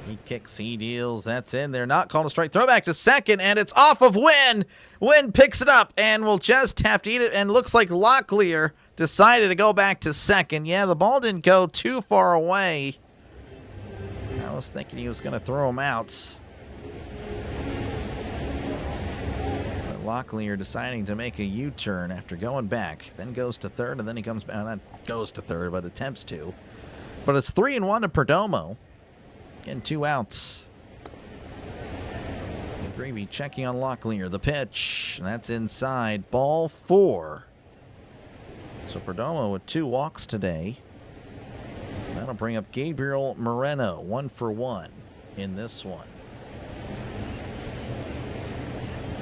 He kicks, he deals. That's in there. Not called a strike. Throwback to second, and it's off of Wynn. Wynn picks it up and will just have to eat it. And looks like Locklear decided to go back to second. Yeah, the ball didn't go too far away. I was thinking he was going to throw him out. But Locklear deciding to make a U-turn after going back. Then goes to third, and then he comes back. Not goes to third, but attempts to. But it's 3-1 to Perdomo. And 2 outs. McGreevy checking on Locklear. The pitch. And that's inside. Ball 4. So Perdomo with 2 walks today. That'll bring up Gabriel Moreno. 1 for 1 in this one.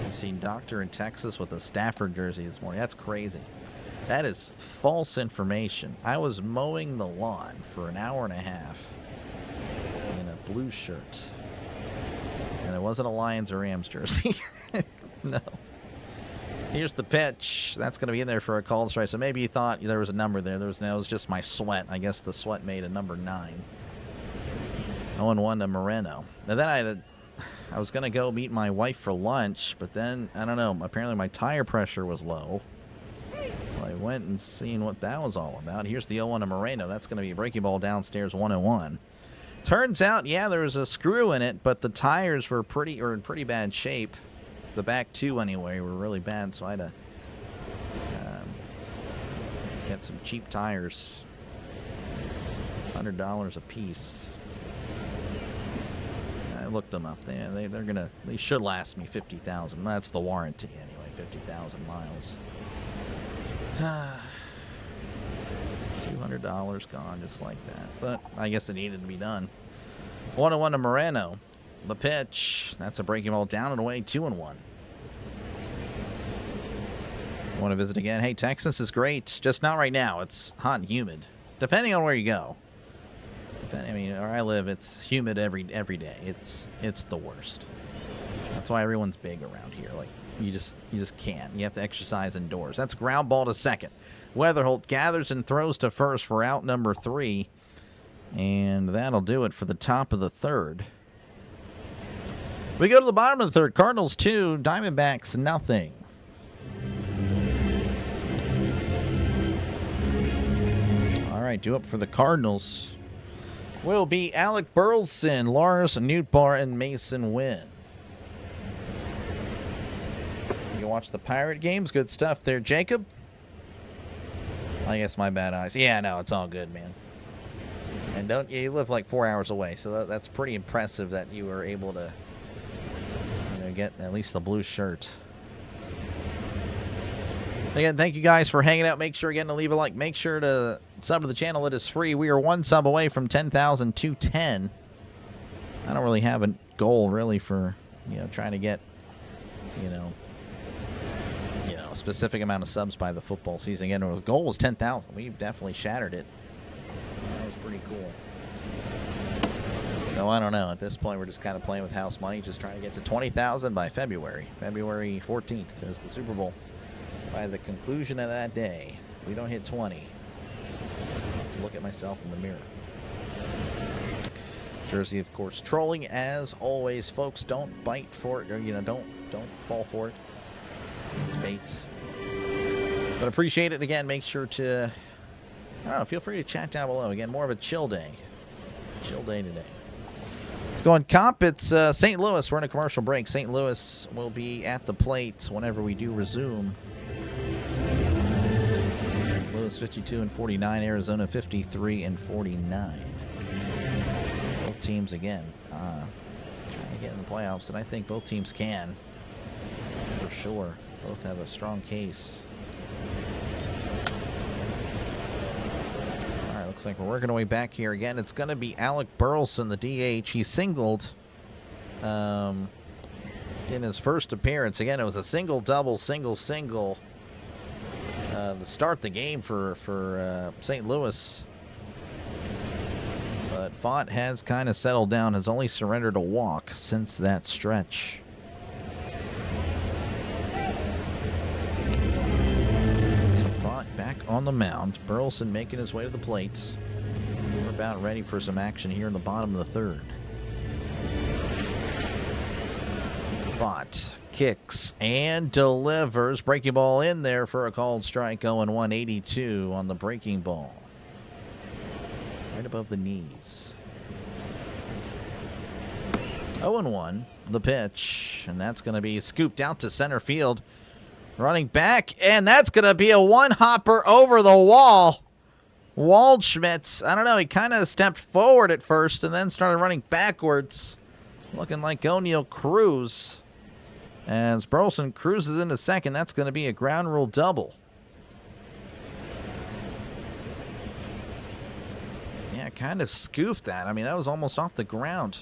I've seen Doctor in Texas with a Stafford jersey this morning. That's crazy. That is false information. I was mowing the lawn for an hour and a half. In a blue shirt. And it wasn't a Lions or Rams jersey. No. Here's the pitch. That's going to be in there for a called strike. So maybe you thought there was a number there. No, it was just my sweat. I guess the sweat made a number 9. 0-1 to Moreno. And then I was going to go meet my wife for lunch, but then, I don't know, apparently my tire pressure was low. So I went and seen what that was all about. Here's the 0-1 to Moreno. That's going to be a breaking ball downstairs, 1-1. Turns out, yeah, there was a screw in it, but the tires were in pretty bad shape. The back 2, anyway, were really bad, so I had to get some cheap tires. $100 a piece. I looked them up. They should last me 50,000. That's the warranty, anyway. 50,000 miles. $200 gone just like that. But I guess it needed to be done. 1-1 to Moreno. The pitch. That's a breaking ball down and away. 2-1. Want to visit again? Hey, Texas is great. Just not right now. It's hot and humid. Depending on where you go. I mean, where I live, it's humid every day. It's the worst. That's why everyone's big around here. Like, you just can't. You have to exercise indoors. That's ground ball to second. Weatherholt gathers and throws to first for out number 3. And that'll do it for the top of the third. We go to the bottom of the third. Cardinals 2, Diamondbacks nothing. All right, due up for the Cardinals will be Alec Burleson, Lars Nootbaar, and Mason Wynn. can watch the Pirate games. Good stuff there, Jacob. I guess my bad eyes. Yeah, no, it's all good, man. And you live like 4 hours away, so that's pretty impressive that you were able to, get at least the blue shirt. Again, thank you guys for hanging out. Make sure again to leave a like. Make sure to sub to the channel. It is free. We are one sub away from 10,210. I don't really have a goal really for trying to get a specific amount of subs by the football season. Again, the goal was 10,000. We definitely shattered it. That was pretty cool. So I don't know. At this point, we're just kind of playing with house money, just trying to get to 20,000 by February. February 14th is the Super Bowl. By the conclusion of that day, if we don't hit 20, I'll look at myself in the mirror. Jersey, of course, trolling as always, folks. Don't bite for it, or don't fall for it. It's bait. But appreciate it again. Make sure to, feel free to chat down below. Again, more of a chill day. Chill day today. Let's go on comp. It's St. Louis. We're in a commercial break. St. Louis will be at the plate whenever we do resume. St. Louis 52-49, Arizona 53-49. Both teams again trying to get in the playoffs, and I think both teams can for sure. Both have a strong case. All right, looks like we're working our way back here again. It's going to be Alec Burleson, the DH. He singled in his first appearance. Again, it was a single, double, single to start the game for St. Louis. But Font has kind of settled down, has only surrendered a walk since that stretch. So Font back on the mound. Burleson making his way to the plate. We're about ready for some action here in the bottom of the third. Font kicks and delivers. Breaking ball in there for a called strike. Going 182 on the breaking ball. Right above the knees. 0-1, the pitch. And that's going to be scooped out to center field. Running back, and that's going to be a one-hopper over the wall. Waldschmidt, I don't know, he kind of stepped forward at first and then started running backwards. Looking like O'Neal Cruz. As Burleson cruises into second, that's going to be a ground rule double. Yeah, kind of scooped that. I mean, that was almost off the ground.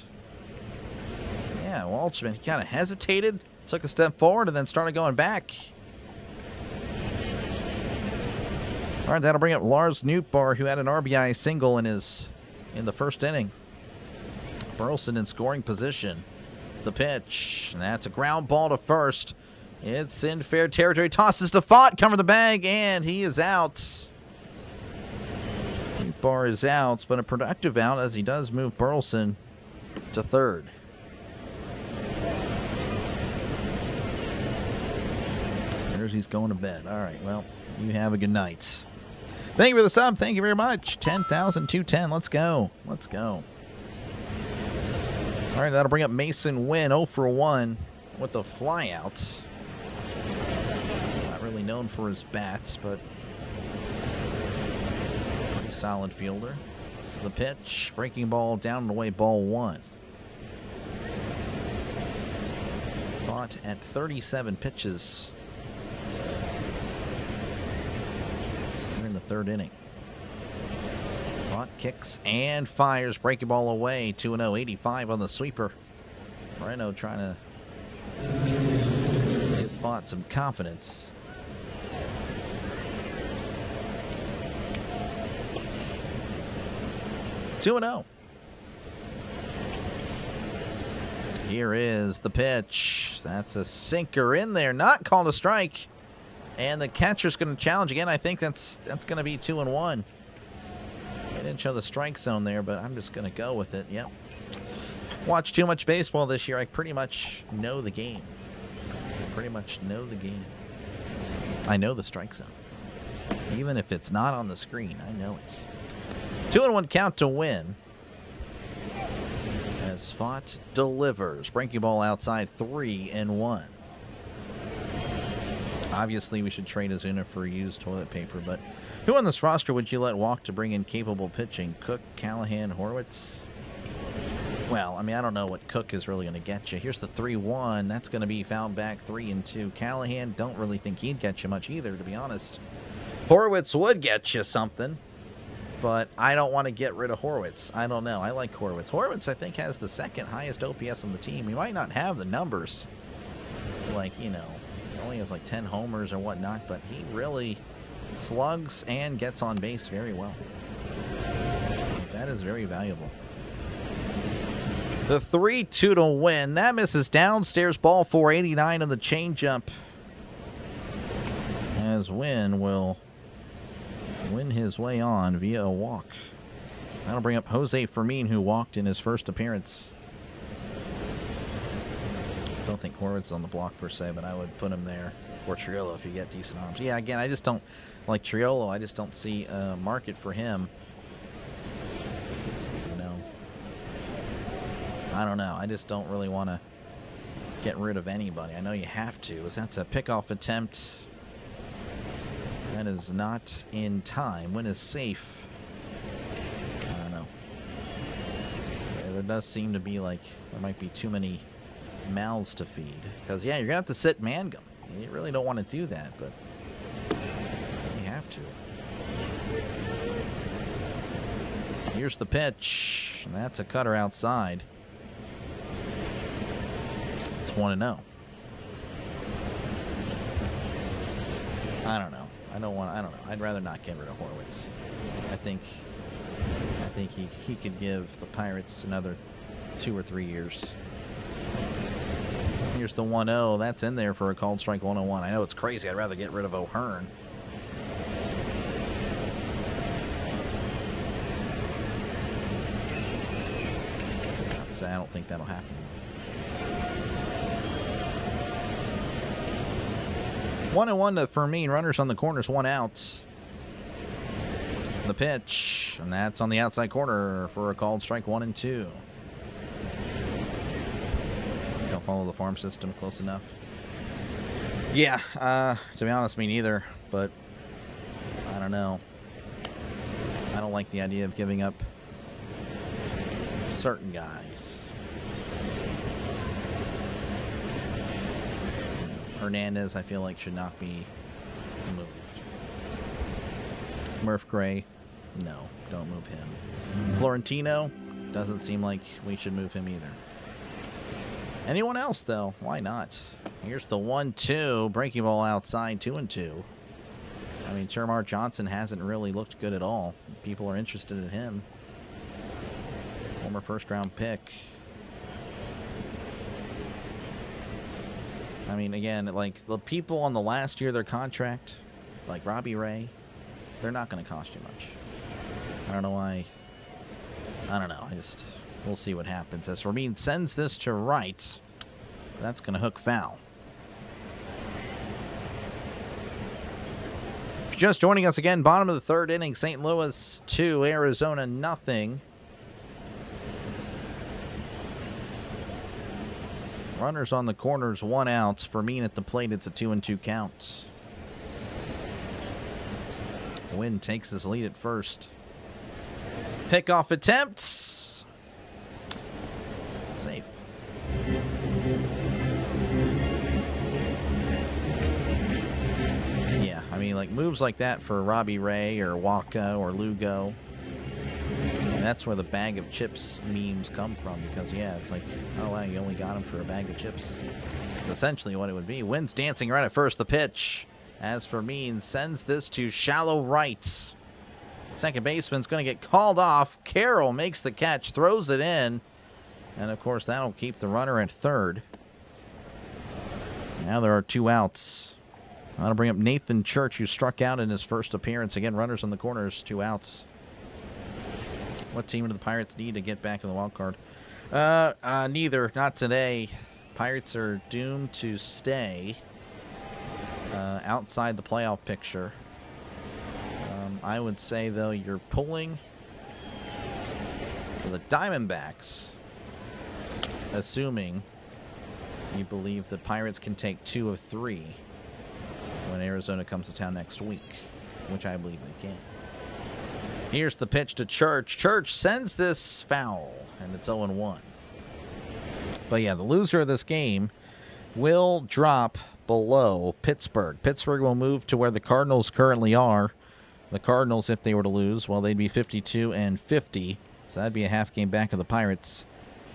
Yeah, Waldschmidt, he kind of hesitated, took a step forward, and then started going back. All right, that'll bring up Lars Nootbaar, who had an RBI single in the first inning. Burleson in scoring position. The pitch, and that's a ground ball to first. It's in fair territory. Tosses to Font, cover the bag, and he is out. Nootbaar is out. It's been a productive out as he does move Burleson to third. Jersey's going to bed. All right, well, you have a good night. Thank you for the sub. Thank you very much. 10,210. Let's go. Let's go. All right, that'll bring up Mason Wynn, 0-for-1 with the flyout. Not really known for his bats, but pretty solid fielder. The pitch, breaking ball down and away, ball one. Fought at 37 pitches here in the third inning. Font kicks and fires. Breaking ball away. 2-0. 85 on the sweeper. Rhino trying to give Font some confidence. Two and 0. Here is the pitch. That's a sinker in there. Not called a strike. And the catcher's going to challenge again. I think that's going to be 2-1. They didn't show the strike zone there, but I'm just going to go with it. Yep. Watched too much baseball this year. I pretty much know the game. I know the strike zone. Even if it's not on the screen, I know it. 2-1 count to Win. As Font delivers. Breaking ball outside, 3-1. Obviously, we should trade Azuna for used toilet paper, but who on this roster would you let walk to bring in capable pitching? Cook, Callahan, Horwitz? Well, I mean, I don't know what Cook is really going to get you. Here's the 3-1. That's going to be fouled back 3-2. Callahan, don't really think he'd get you much either, to be honest. Horwitz would get you something, but I don't want to get rid of Horwitz. I don't know. I like Horwitz. Horwitz, I think, has the second highest OPS on the team. He might not have the numbers, like, you know, he only has like 10 homers or whatnot, but he really slugs and gets on base very well. That is very valuable. The 3-2 to win. That misses downstairs, ball 489 on the changeup. As Wynn will win his way on via a walk. That'll bring up Jose Fermin, who walked in his first appearance. Don't think Horwitz is on the block per se, but I would put him there. Or Triolo if you get decent arms. Yeah, again, I just don't like Triolo. I just don't see a market for him. You know, I don't know. I just don't really want to get rid of anybody. I know you have to, as that's a pickoff attempt. That is not in time. Win is safe. I don't know. There does seem to be like there might be too many mouths to feed. Because, yeah, you're going to have to sit Mangum. You really don't want to do that, but you have to. Here's the pitch. And that's a cutter outside. It's 1-0. I don't know. I don't know. I'd rather not get rid of Horwitz. I think he could give the Pirates another 2 or 3 years. Here's the 1-0. That's in there for a called strike 101. I know it's crazy. I'd rather get rid of O'Hearn. I don't think that'll happen. 1-1 to Fermin. Runners on the corners, 1 out. The pitch, and that's on the outside corner for a called strike 1-2. Don't follow the farm system close enough. Yeah, to be honest, me neither, but I don't know. I don't like the idea of giving up certain guys. Hernandez, I feel like, should not be moved. Murph Gray, no, don't move him. Florentino, doesn't seem like we should move him either. Anyone else, though? Why not? Here's the 1-2. Breaking ball outside, 2-2. I mean, Termarr Johnson hasn't really looked good at all. People are interested in him. Former first-round pick. I mean, again, like, the people on the last year of their contract, like Robbie Ray, they're not going to cost you much. I don't know why. I don't know. We'll see what happens. As Fermin sends this to right, that's going to hook foul. If you're just joining us again, bottom of the third inning, St. Louis 2, Arizona nothing. Runners on the corners, 1 out. Fermin at the plate, it's a 2-2 count. Wynn takes his lead at first. Pickoff attempts. Safe. Yeah, I mean, like, moves like that for Robbie Ray or Waka or Lugo. And that's where the bag of chips memes come from, because, yeah, it's like, oh, wow, you only got him for a bag of chips. It's essentially what it would be. Wynn's dancing right at first. The pitch, as Fermin sends this to shallow right. Second baseman's going to get called off. Carroll makes the catch, throws it in. And, of course, that'll keep the runner at third. Now there are 2 outs. That'll bring up Nathan Church, who struck out in his first appearance. Again, runners on the corners, 2 outs. What team do the Pirates need to get back in the wild card? Neither. Not today. Pirates are doomed to stay outside the playoff picture. I would say, though, you're pulling for the Diamondbacks, assuming you believe the Pirates can take 2 of 3. when Arizona comes to town next week, which I believe they can. Here's the pitch to Church. Church sends this foul, and it's 0-1. But yeah, the loser of this game will drop below Pittsburgh. Pittsburgh will move to where the Cardinals currently are. The Cardinals, if they were to lose, well, they'd be 52-50. So that'd be a half game back of the Pirates.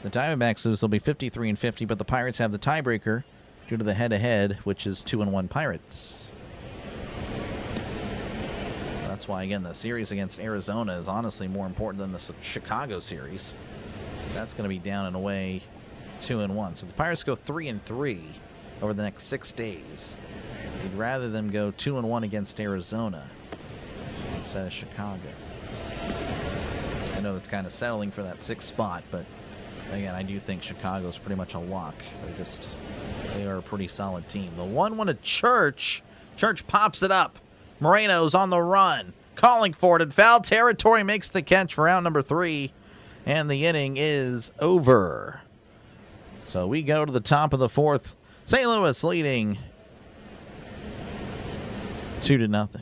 The Diamondbacks lose, they'll be 53-50, but the Pirates have the tiebreaker due to the head-to-head, which is 2-1 Pirates. So that's why, again, the series against Arizona is honestly more important than the Chicago series. That's going to be down and away 2-1. So the Pirates go 3-3 over the next 6 days. You'd rather them go 2-1 against Arizona instead of Chicago. I know that's kind of settling for that 6th spot, but again, I do think Chicago's pretty much a lock. They are a pretty solid team. The 1-1 to Church. Church pops it up. Moreno's on the run, calling for it in foul territory, makes the catch for round number 3, and the inning is over. So we go to the top of the 4th. St. Louis leading 2-0.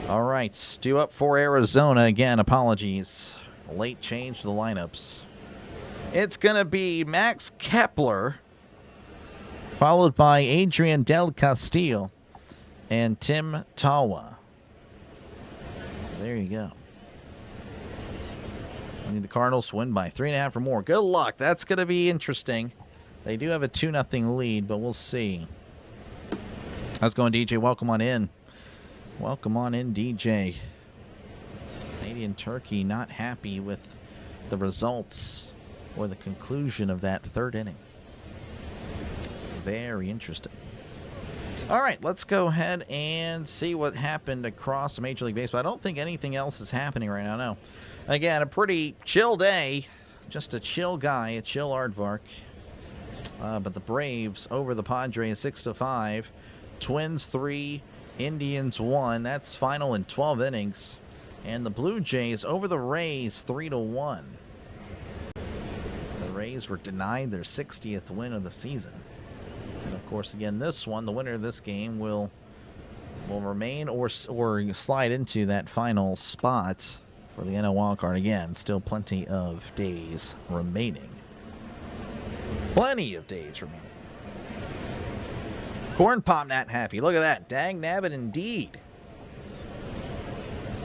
All right, due up for Arizona. Again, apologies. Late change to the lineups. It's going to be Max Kepler, followed by Adrian Del Castillo and Tim Tawa. So there you go. I need the Cardinals to win by 3.5 or more. Good luck. That's going to be interesting. They do have a 2-0 lead, but we'll see. How's it going, DJ? Welcome on in. Welcome on in, DJ. Canadian Turkey not happy with the results or the conclusion of that 3rd inning. Very interesting. All right, let's go ahead and see what happened across Major League Baseball. I don't think anything else is happening right now, no. Again, a pretty chill day. Just a chill guy, a chill aardvark. But the Braves over the Padres 6-5. Twins 3, Indians 1. That's final in 12 innings. And the Blue Jays over the Rays 3-1. The Rays were denied their 60th win of the season. And of course, again, this one, the winner of this game will remain or slide into that final spot for the NL wildcard. Again, still plenty of days remaining. Plenty of days remaining. Corn Pop not happy. Look at that. Dang nabbit indeed.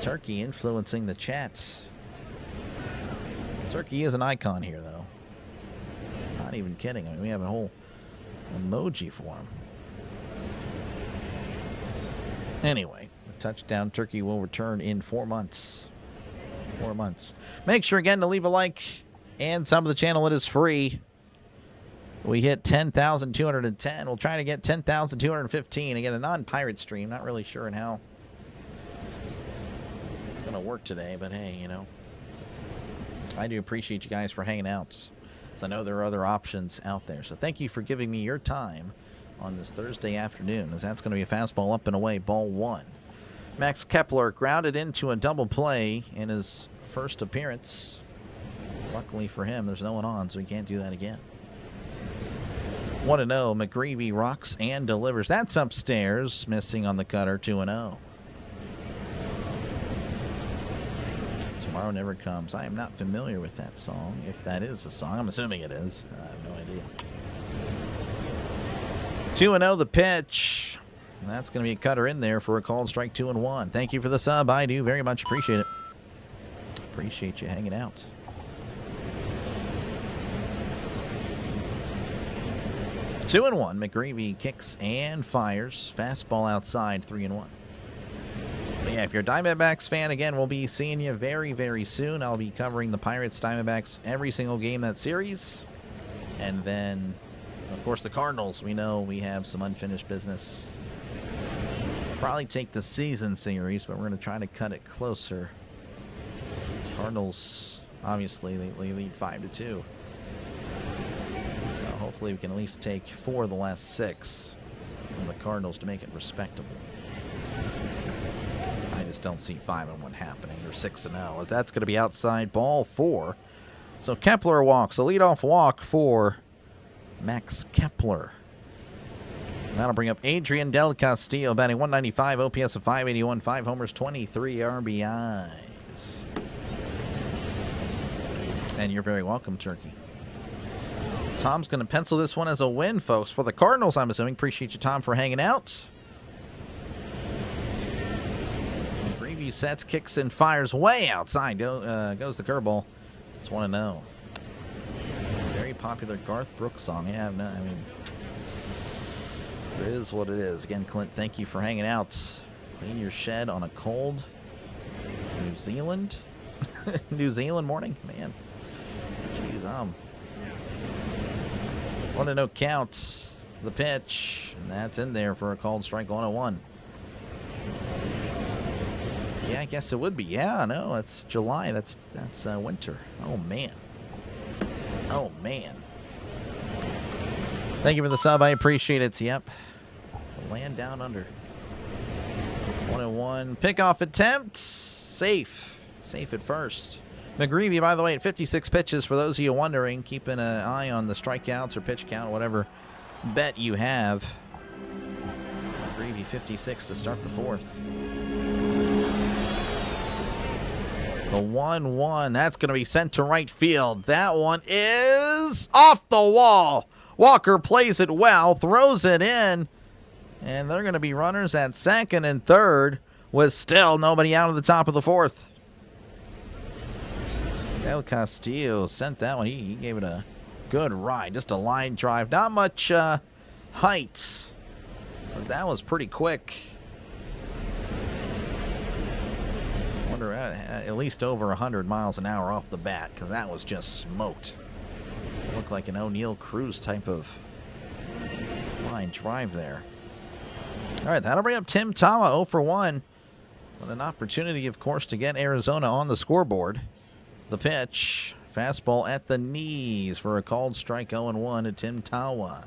Turkey influencing the chats. Turkey is an icon here, though. Not even kidding. I mean, we have a whole emoji for him. Anyway, the touchdown Turkey will return in 4 months. 4 months. Make sure, again, to leave a like and sub to the channel. It is free. We hit 10,210. We'll try to get 10,215. Again, a non-pirate stream. Not really sure how it's going to work today, but hey, you know, I do appreciate you guys for hanging out. So I know there are other options out there. So thank you for giving me your time on this Thursday afternoon, as that's going to be a fastball up and away, ball 1. Max Kepler grounded into a double play in his first appearance. Luckily for him, there's no one on, so he can't do that again. 1-0, McGreevy rocks and delivers. That's upstairs, missing on the cutter, 2-0. Tomorrow Never Comes. I am not familiar with that song, if that is a song. I'm assuming it is. I have no idea. 2-0 the pitch. That's going to be a cutter in there for a called strike, 2-1. Thank you for the sub. I do very much appreciate it. Appreciate you hanging out. 2-1. McGreevy kicks and fires. Fastball outside, 3-1. But yeah, if you're a Diamondbacks fan, again, we'll be seeing you very, very soon. I'll be covering the Pirates, Diamondbacks, every single game that series. And then, of course, the Cardinals. We know we have some unfinished business. Probably take the season series, but we're going to try to cut it closer. These Cardinals, obviously, they lead 5-2. So hopefully we can at least take 4 of the last 6 from the Cardinals to make it respectable. I just don't see 5-1 happening, or 6-0, as that's going to be outside, ball 4. So Kepler walks, a leadoff walk for Max Kepler. That'll bring up Adrian Del Castillo, batting 195, OPS of 581, 5 homers, 23 RBIs. And you're very welcome, Turkey. Tom's going to pencil this one as a win, folks, for the Cardinals, I'm assuming. Appreciate you, Tom, for hanging out. Greavy sets, kicks, and fires way outside. Goes the curveball. It's 1-0. Very popular Garth Brooks song. Yeah, no, I mean, it is what it is. Again, Clint, thank you for hanging out. Clean your shed on a cold New Zealand morning. Man, jeez, 1-0 count. The pitch, and that's in there for a called strike. 1-1. Yeah, I guess it would be. Yeah, no, it's July. That's winter. Oh man. Oh man. Thank you for the sub. I appreciate it. Yep. Land down under. 1-1. Pickoff attempt. Safe. Safe at first. McGreevy, by the way, at 56 pitches, for those of you wondering, keeping an eye on the strikeouts or pitch count, whatever bet you have. McGreevy, 56 to start the fourth. The 1-1. That's going to be sent to right field. That one is off the wall. Walker plays it well, throws it in, and they're going to be runners at second and third with still nobody out of the top of the fourth. Del Castillo sent that one. He gave it a good ride. Just a line drive. Not much height. But that was pretty quick. Wonder at least over 100 miles an hour off the bat, because that was just smoked. Looked like an O'Neal Cruz type of line drive there. All right, that'll bring up Tim Tawa, 0 for 1. With an opportunity, of course, to get Arizona on the scoreboard. The pitch, fastball at the knees for a called strike. 0-1 to Tim Tawa.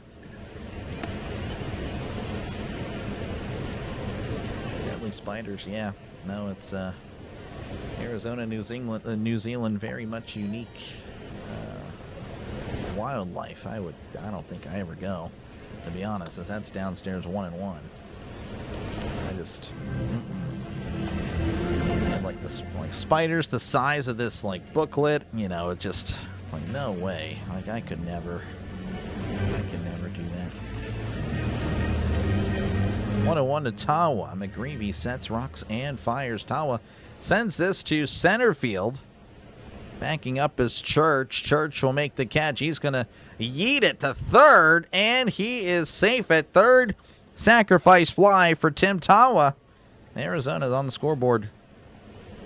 Deadly spiders, yeah. No, it's Arizona, New Zealand, very much unique wildlife. I don't think I ever go, to be honest, as that's downstairs 1-1. I just like spiders the size of this like booklet, you know, it just like no way. Like I could never do that. 1-1 to Tawa. McGreevy sets, rocks, and fires. Tawa sends this to center field. Backing up is Church. Church will make the catch. He's going to yeet it to third, and he is safe at third. Sacrifice fly for Tim Tawa. Arizona's on the scoreboard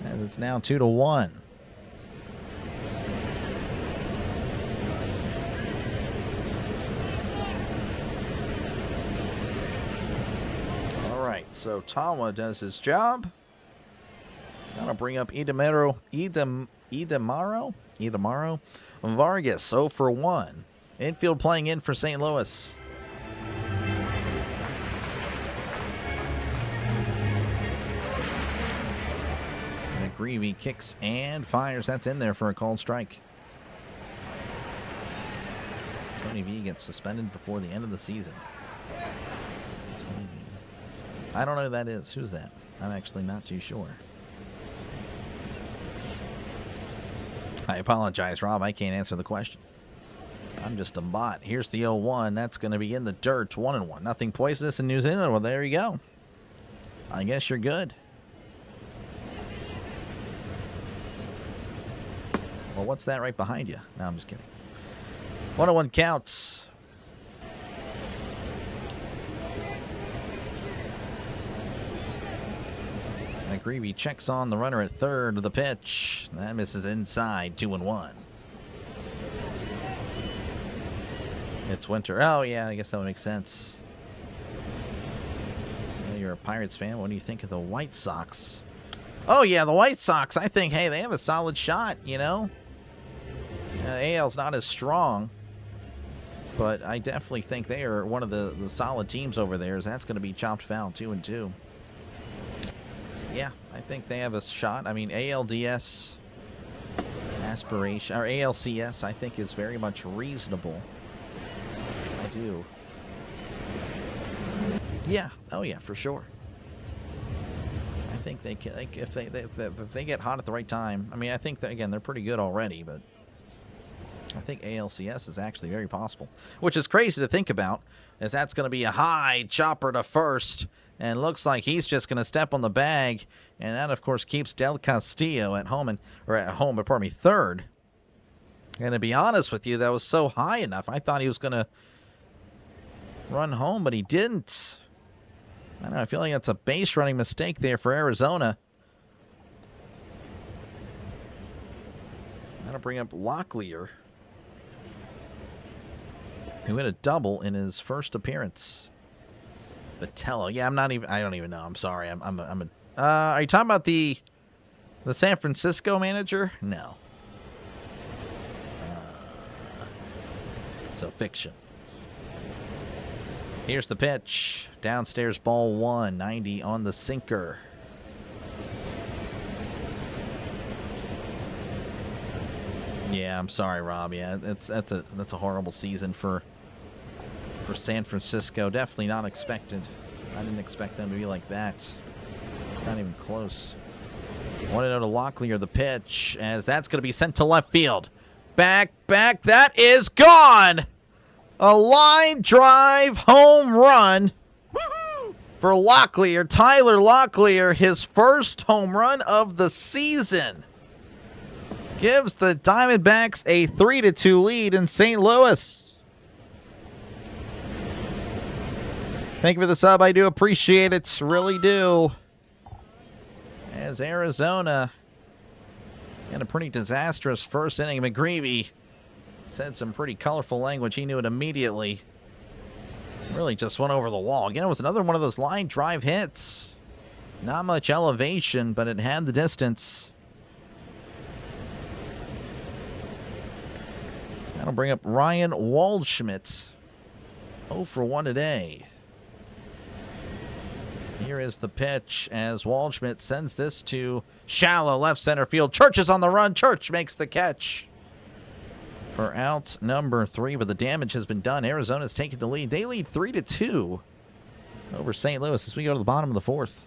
as it's now 2-1. All right, so Tawa does his job. That'll bring up Idamaro Vargas, 0 for 1. Infield playing in for St. Louis. McGreevy kicks and fires. That's in there for a called strike. Tony V gets suspended before the end of the season. Tony V. I don't know who that is. Who's that? I'm actually not too sure. I apologize, Rob. I can't answer the question. I'm just a bot. Here's the 0-1. That's going to be in the dirt. 1-1. Nothing poisonous in New Zealand. Well, there you go. I guess you're good. Well, what's that right behind you? No, I'm just kidding. 1-1 counts. McGreevy checks on the runner at third of the pitch. That misses inside. 2-1. It's winter. Oh, yeah, I guess that would make sense. Yeah, you're a Pirates fan. What do you think of the White Sox? Oh, yeah, the White Sox. I think, hey, they have a solid shot, you know? AL's not as strong, but I definitely think they are one of the solid teams over there. That's going to be chopped foul, 2-2. Yeah, I think they have a shot. I mean, ALDS aspiration, or ALCS, I think is very much reasonable. I do. Yeah. Oh, yeah, for sure. I think they can, like, if they get hot at the right time. I mean, I think that, again, they're pretty good already, but I think ALCS is actually very possible, which is crazy to think about, as that's going to be a high chopper to first, and looks like he's just going to step on the bag, and that, of course, keeps Del Castillo at home, but pardon me, third. And to be honest with you, that was so high enough. I thought he was going to run home, but he didn't. I don't know. I feel like that's a base running mistake there for Arizona. That'll bring up Locklear, who hit a double in his first appearance. Vitello. Yeah, I don't even know. I'm sorry. Are you talking about the San Francisco manager? No. So fiction. Here's the pitch. Downstairs, ball 1, 90 on the sinker. Yeah, I'm sorry, Rob. Yeah, that's a horrible season for San Francisco. Definitely not expected. I didn't expect them to be like that. Not even close. 1-0 to Locklear, the pitch, as that's going to be sent to left field. Back. That is gone. A line drive home run for Locklear. Tyler Locklear, his first home run of the season, gives the Diamondbacks a 3-2 lead in St. Louis. Thank you for the sub. I do appreciate it. Really do. As Arizona had a pretty disastrous first inning. McGreevy said some pretty colorful language. He knew it immediately. Really just went over the wall. Again, it was another one of those line drive hits. Not much elevation, but it had the distance. That'll bring up Ryan Waldschmidt. 0 for 1 today. Here is the pitch as Waldschmidt sends this to shallow left center field. Church is on the run. Church makes the catch for out number 3, but the damage has been done. Arizona's taking the lead. They lead 3-2 over St. Louis as we go to the bottom of the 4th.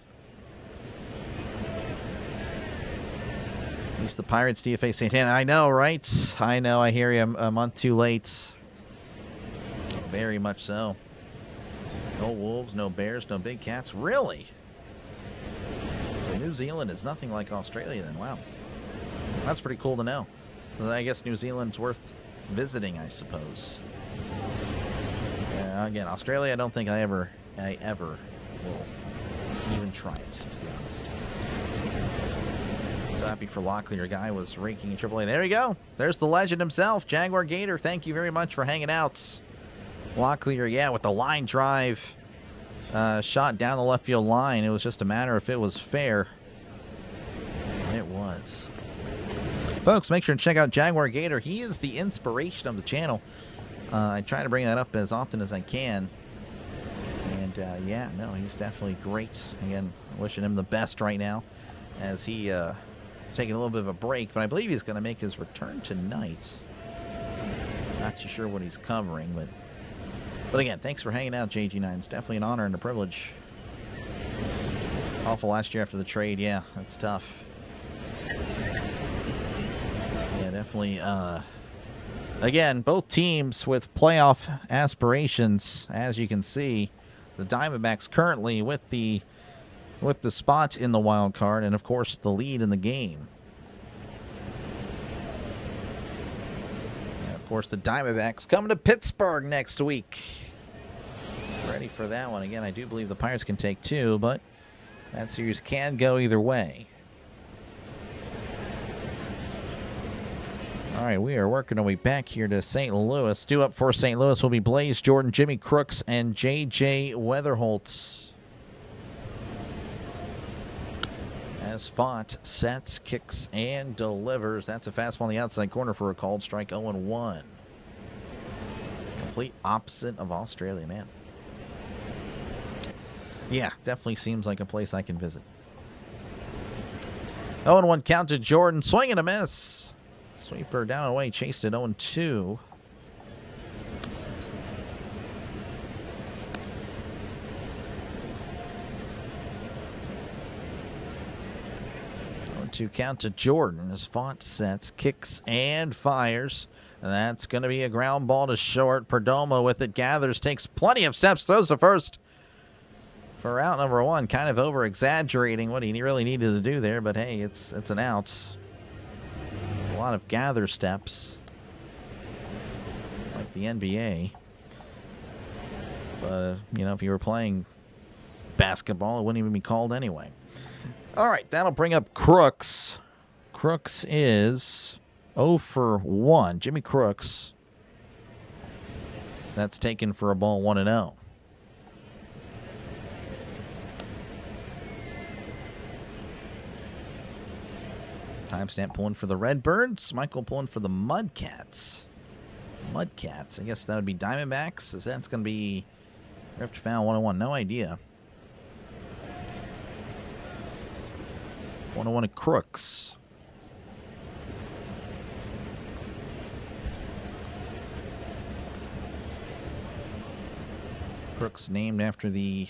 At least the Pirates DFA Santana. I know, right? I know. I hear you. A month too late. Very much so. No Wolves, no Bears, no Big Cats. Really? So New Zealand is nothing like Australia then. Wow. That's pretty cool to know. So I guess New Zealand's worth visiting, I suppose. Again, Australia, I don't think I ever will even try it, to be honest. So happy for Locklear. Guy was raking in AAA. There you go. There's the legend himself, Jaguar Gator. Thank you very much for hanging out. Locklear, yeah, with the line drive shot down the left field line. It was just a matter if it was fair. And it was. Folks, make sure to check out Jaguar Gator. He is the inspiration of the channel. I try to bring that up as often as I can. And, yeah, no, he's definitely great. Again, wishing him the best right now as he is taking a little bit of a break. But I believe he's going to make his return tonight. Not too sure what he's covering, but again, thanks for hanging out, JG9. It's definitely an honor and a privilege. Awful last year after the trade. Yeah, that's tough. Yeah, definitely. Again, both teams with playoff aspirations, as you can see. The Diamondbacks currently with the spot in the wild card, and of course the lead in the game. Of course, the Diamondbacks coming to Pittsburgh next week. Ready for that one. Again, I do believe the Pirates can take 2, but that series can go either way. All right, we are working our way back here to St. Louis. Due up for St. Louis will be Blaze Jordan, Jimmy Crooks, and J.J. Weatherholtz. As Font sets, kicks, and delivers. That's a fastball on the outside corner for a called strike. 0-1. Complete opposite of Australia, man. Yeah, definitely seems like a place I can visit. 0-1 count to Jordan. Swing and a miss. Sweeper down and away. Chased it 0-2. 2 count to Jordan as Font sets, kicks, and fires. And that's going to be a ground ball to short. Perdomo with it, gathers, takes plenty of steps, throws to first for out number 1. Kind of over-exaggerating what he really needed to do there, but hey, it's an out. A lot of gather steps. It's like the NBA. But, you know, if you were playing basketball, it wouldn't even be called anyway. All right, that'll bring up Crooks. Crooks is 0 for 1. Jimmy Crooks. That's taken for a ball 1-0. Timestamp pulling for the Redbirds. Michael pulling for the Mudcats. Mudcats. I guess that would be Diamondbacks. Is that's going to be ripped foul 101? No idea. 101 at Crooks. Crooks named after the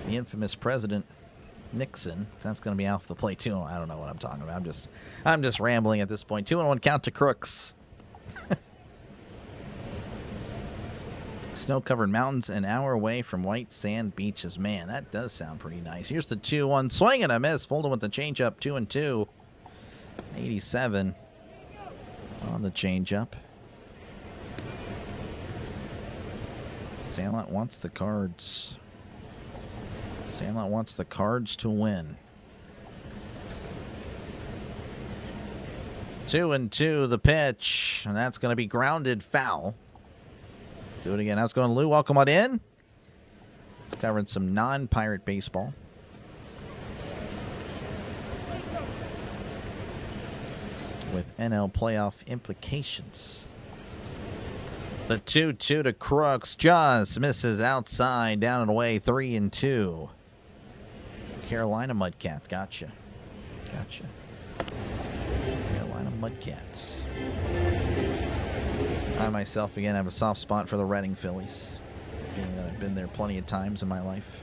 infamous president Nixon. So that's going to be off the plate too. I don't know what I'm talking about. I'm just rambling at this point. 2-1 count to Crooks. Snow-covered mountains an hour away from white sand beaches. Man, that does sound pretty nice. Here's the 2-1 swing and a miss. Folded with the changeup. 2-2. 87 on the changeup. Sandlot wants the Cards. Sandlot wants the Cards to win. 2-2 the pitch, and that's going to be grounded foul. Do it again. How's it going, Lou? Welcome on in. It's covering some non-Pirate baseball. With NL playoff implications. The 2-2 to Crooks. Just misses outside, down and away, 3-2. Carolina Mudcats. Gotcha. Carolina Mudcats. I myself, again, have a soft spot for the Reading Phillies, being that I've been there plenty of times in my life.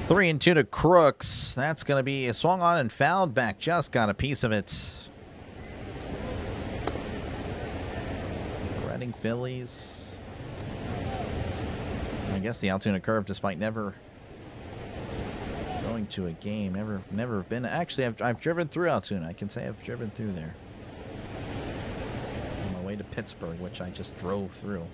3-2 to Crooks. That's going to be a swung on and fouled back. Just got a piece of it. The Reading Phillies. I guess the Altoona Curve, despite never going to a game, never been. Actually, I've driven through Altoona. I can say I've driven through there. To Pittsburgh, which I just drove through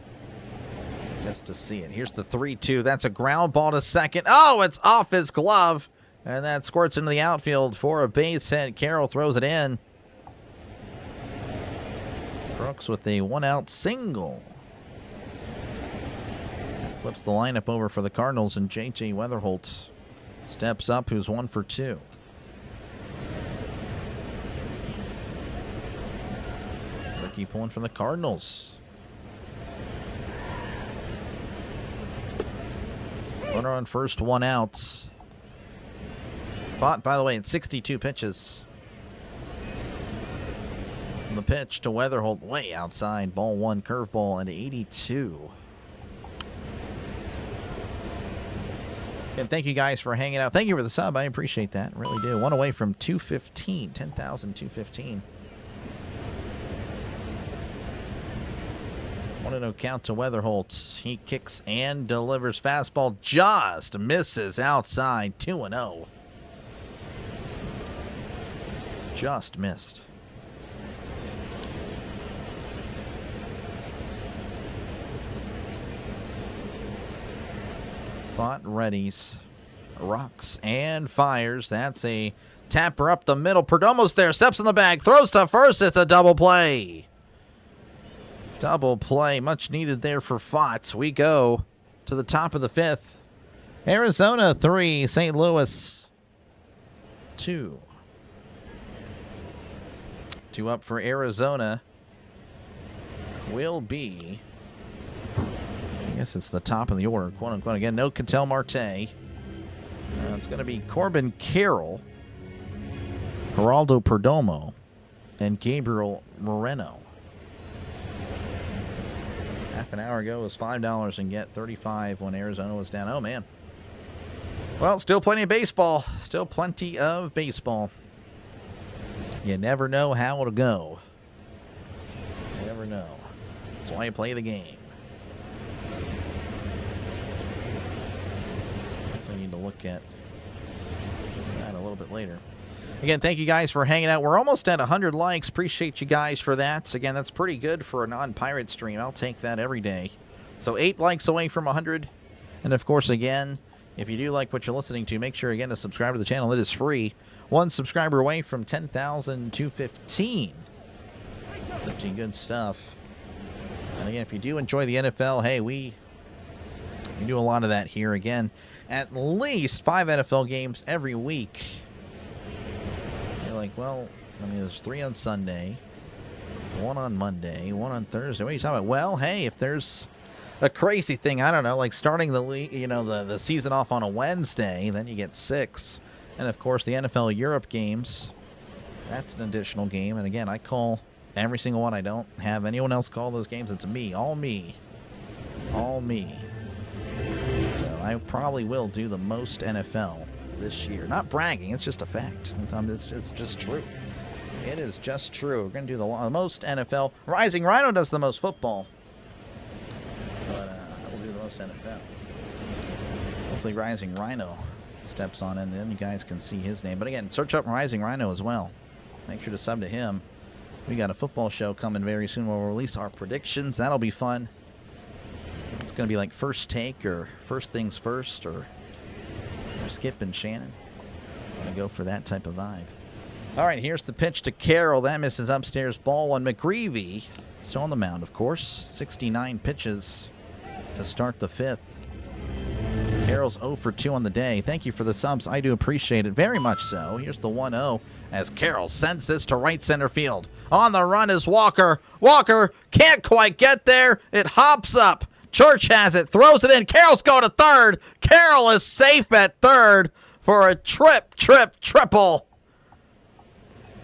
just to see it. Here's the 3-2. That's a ground ball to second. Oh, it's off his glove, and that squirts into the outfield for a base hit. Carroll throws it in. Crooks with a 1-out single. That flips the lineup over for the Cardinals, and J.J. Weatherholt steps up, who's 1 for 2. Keep pulling for the Cardinals. Runner on first, 1 out. Fought, by the way, in 62 pitches. The pitch to Weatherholt, way outside. Ball 1, curveball, and 82. And thank you guys for hanging out. Thank you for the sub. I appreciate that. Really do. 1 away from 215. 10,215. 1-0 count to Weatherholt. He kicks and delivers. Fastball just misses outside. 2-0. Just missed. Font readies. Rocks and fires. That's a tapper up the middle. Perdomo's there. Steps in the bag. Throws to first. It's a double play. Double play, much needed there for Fott. We go to the top of the 5th. Arizona 3, St. Louis 2. 2 up for Arizona will be, I guess it's the top of the order, quote unquote. Again, no Ketel Marte. It's going to be Corbin Carroll, Geraldo Perdomo, and Gabriel Moreno. Half an hour ago was $5 and get 35 when Arizona was down. Oh, man. Well, still plenty of baseball. Still plenty of baseball. You never know how it'll go. You never know. That's why you play the game. I need to look at that a little bit later. Again, thank you guys for hanging out. We're almost at 100 likes. Appreciate you guys for that. Again, that's pretty good for a non-pirate stream. I'll take that every day. So 8 likes away from 100. And, of course, again, if you do like what you're listening to, make sure, again, to subscribe to the channel. It is free. 1 subscriber away from 10,215. Pretty good stuff. And, again, if you do enjoy the NFL, hey, we do a lot of that here. Again, at least 5 NFL games every week. You're like, well, I mean, there's 3 on Sunday, 1 on Monday, 1 on Thursday. What are you talking about? Well, hey, if there's a crazy thing, I don't know, like starting the season off on a Wednesday, then you get 6. And, of course, the NFL Europe games, that's an additional game. And, again, I call every single one. I don't have anyone else call those games. It's me. All me. All me. So I probably will do the most NFL this year. Not bragging. It's just a fact. It's just true. It is just true. We're going to do the most NFL. Rising Rhino does the most football. But I will do the most NFL. Hopefully Rising Rhino steps on it, and then you guys can see his name. But again, search up Rising Rhino as well. Make sure to sub to him. We got a football show coming very soon. We'll release our predictions. That'll be fun. It's going to be like First Take or First Things First or Skip and Shannon. I'm going to go for that type of vibe. All right, here's the pitch to Carroll. That misses upstairs. Ball 1. McGreevy still on the mound, of course. 69 pitches to start the 5th. Carroll's 0 for 2 on the day. Thank you for the subs. I do appreciate it very much so. Here's the 1-0 as Carroll sends this to right center field. On the run is Walker. Walker can't quite get there. It hops up. Church has it. Throws it in. Carroll's going to third. Carroll is safe at third for a triple.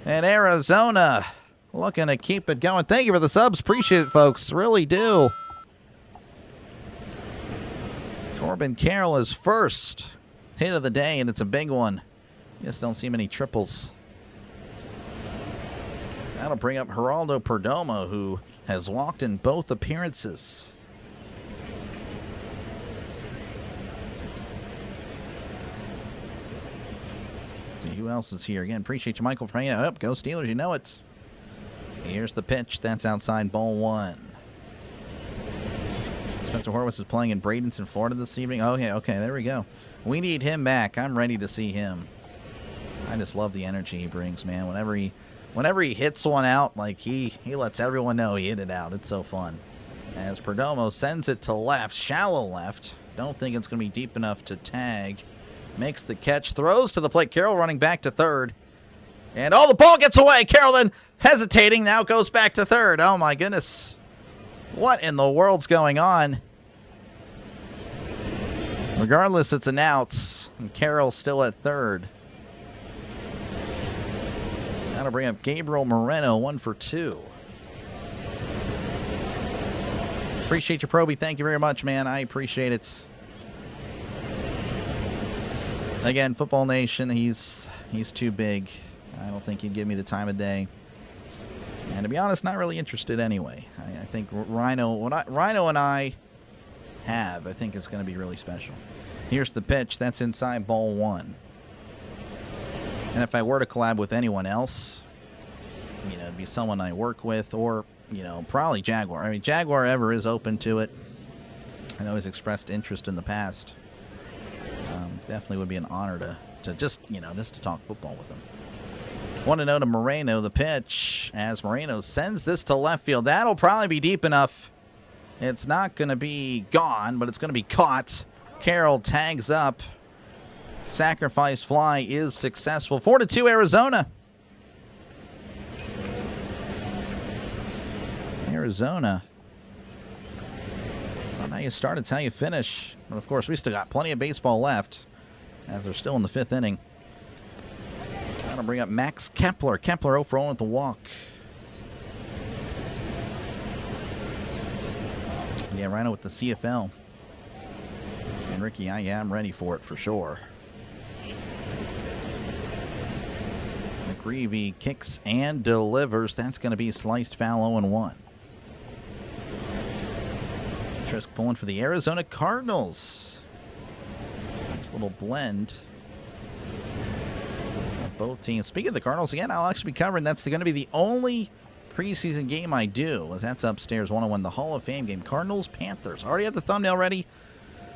And Arizona looking to keep it going. Thank you for the subs. Appreciate it, folks. Really do. Corbin Carroll is first hit of the day, and it's a big one. Just don't see many triples. That'll bring up Geraldo Perdomo, who has walked in both appearances. Let's see who else is here. Again, appreciate you, Michael, for hanging out. Up, go Steelers, you know it. Here's the pitch. That's outside, ball 1. Spencer Horwitz is playing in Bradenton, Florida this evening. Okay, there we go. We need him back. I'm ready to see him. I just love the energy he brings, man. Whenever he hits one out, like he lets everyone know he hit it out. It's so fun. As Perdomo sends it to left, shallow left. Don't think it's going to be deep enough to tag. Makes the catch, throws to the plate. Carroll running back to third. And the ball gets away. Carroll then hesitating, now goes back to third. Oh my goodness. What in the world's going on? Regardless, it's an out. And Carroll still at third. That'll bring up Gabriel Moreno, 1 for 2. Appreciate you, Proby. Thank you very much, man. I appreciate it. Again, Football Nation, he's too big. I don't think he'd give me the time of day. And to be honest, not really interested anyway. I think Rhino and I have, I think it's going to be really special. Here's the pitch. That's inside, ball 1. And if I were to collab with anyone else, it'd be someone I work with or, probably Jaguar. I mean, Jaguar ever is open to it. I know he's expressed interest in the past. Definitely would be an honor to just to talk football with him. 1-0 to Moreno, the pitch, as Moreno sends this to left field. That'll probably be deep enough. It's not going to be gone, but it's going to be caught. Carroll tags up. Sacrifice fly is successful. 4-2 Arizona. Arizona. It's not how you start, it's how you finish. But, of course, we still got plenty of baseball left, as they're still in the 5th inning. That'll bring up Max Kepler. Kepler 0 for 0 at the walk. Yeah, Rhino with the CFL. And Ricky, I'm ready for it for sure. McGreevy kicks and delivers. That's going to be sliced foul 0-1. Trisk pulling for the Arizona Cardinals. Nice little blend. Both teams. Speaking of the Cardinals, again, I'll actually be covering. That's going to be the only preseason game I do, as that's upstairs 101, the Hall of Fame game. Cardinals, Panthers. I already have the thumbnail ready.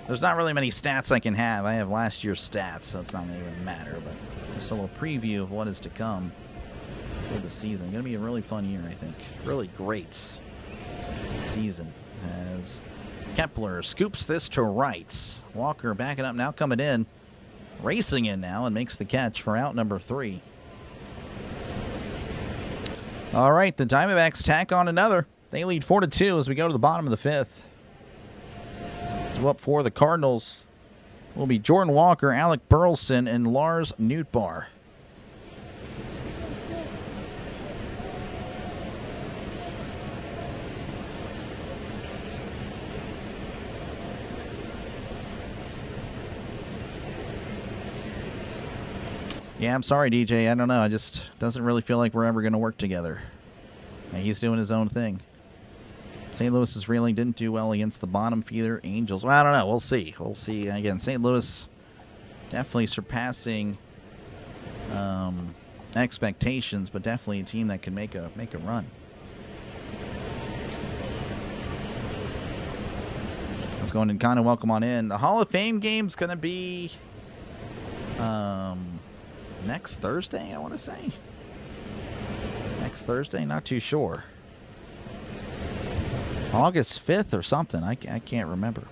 There's not really many stats I can have. I have last year's stats, so it's not going to even matter, but just a little preview of what is to come for the season. Going to be a really fun year, I think. Really great season as Kepler scoops this to right. Walker backing up now, coming in. Racing in now and makes the catch for out number 3. All right, the Diamondbacks tack on another. They lead 4-2 as we go to the bottom of the 5th. So up for the Cardinals will be Jordan Walker, Alec Burleson, and Lars Nootbaar. Yeah, I'm sorry, DJ. I don't know. I just doesn't really feel like we're ever going to work together. And he's doing his own thing. St. Louis's reeling didn't do well against the bottom feeder Angels. Well, I don't know. We'll see. We'll see. Again, St. Louis definitely surpassing expectations, but definitely a team that can make a run. Let's go in and kind of welcome on in. The Hall of Fame game's going to be next Thursday, I want to say. Next Thursday, not too sure. August 5th or something. I can't remember.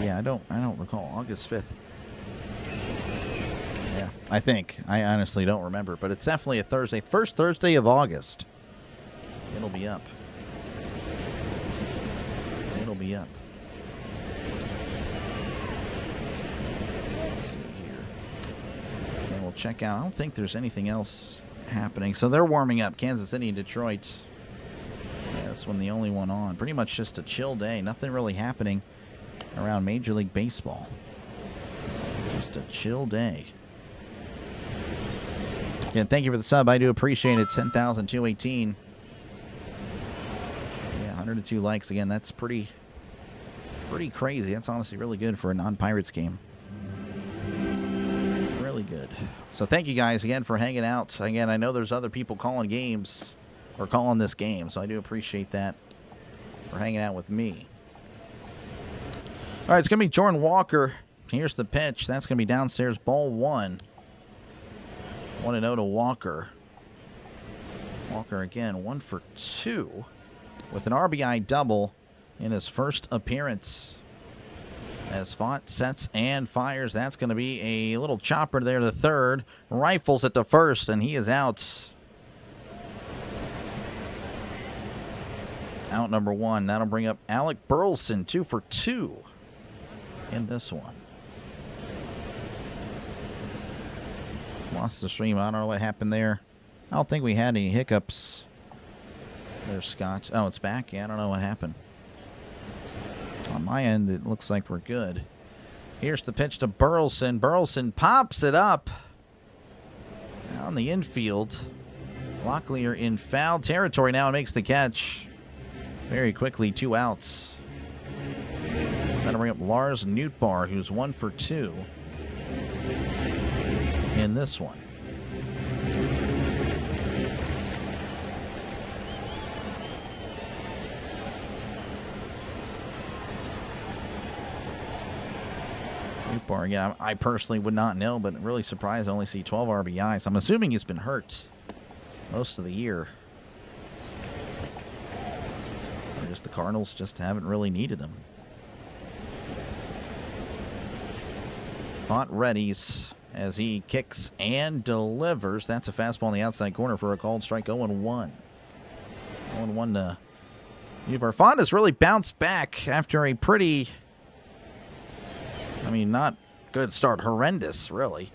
Yeah, I don't recall. August 5th. Yeah, I think. I honestly don't remember, but it's definitely a Thursday. First Thursday of August. It'll be up. It'll be up. Let's see here. And we'll check out. I don't think there's anything else happening. So they're warming up. Kansas City and Detroit. Yeah, this one the only one on. Pretty much just a chill day. Nothing really happening around Major League Baseball. Just a chill day. Again, thank you for the sub. I do appreciate it. 10,218. Yeah, 102 likes. Again, that's pretty crazy. That's honestly really good for a non-Pirates game. Really good. So thank you guys again for hanging out. Again, I know there's other people calling games or calling this game, so I do appreciate that for hanging out with me. All right, it's going to be Jordan Walker. Here's the pitch. That's going to be downstairs, ball 1. 1-0 to Walker. Walker again, 1 for 2 with an RBI double in his first appearance. As Font sets and fires. That's going to be a little chopper there to the third. Rifles at the first, and he is out. Out number 1. That'll bring up Alec Burleson, 2 for 2 in this one. Lost the stream. I don't know what happened there. I don't think we had any hiccups. There's Scott. Oh, it's back? Yeah, I don't know what happened. On my end, it looks like we're good. Here's the pitch to Burleson. Burleson pops it up. On the infield. Locklear in foul territory now and makes the catch. Very quickly, 2 outs. That'll bring up Lars Nootbaar, who's 1 for 2 in this one. Nootbaar, again, I personally would not know, but really surprised I only see 12 RBIs. I'm assuming he's been hurt most of the year. Or just the Cardinals just haven't really needed him. Font readies as he kicks and delivers. That's a fastball in the outside corner for a called strike. 0-1. 0-1 to Nootbaar. Font has really bounced back after a pretty, I mean, not good start. Horrendous, really.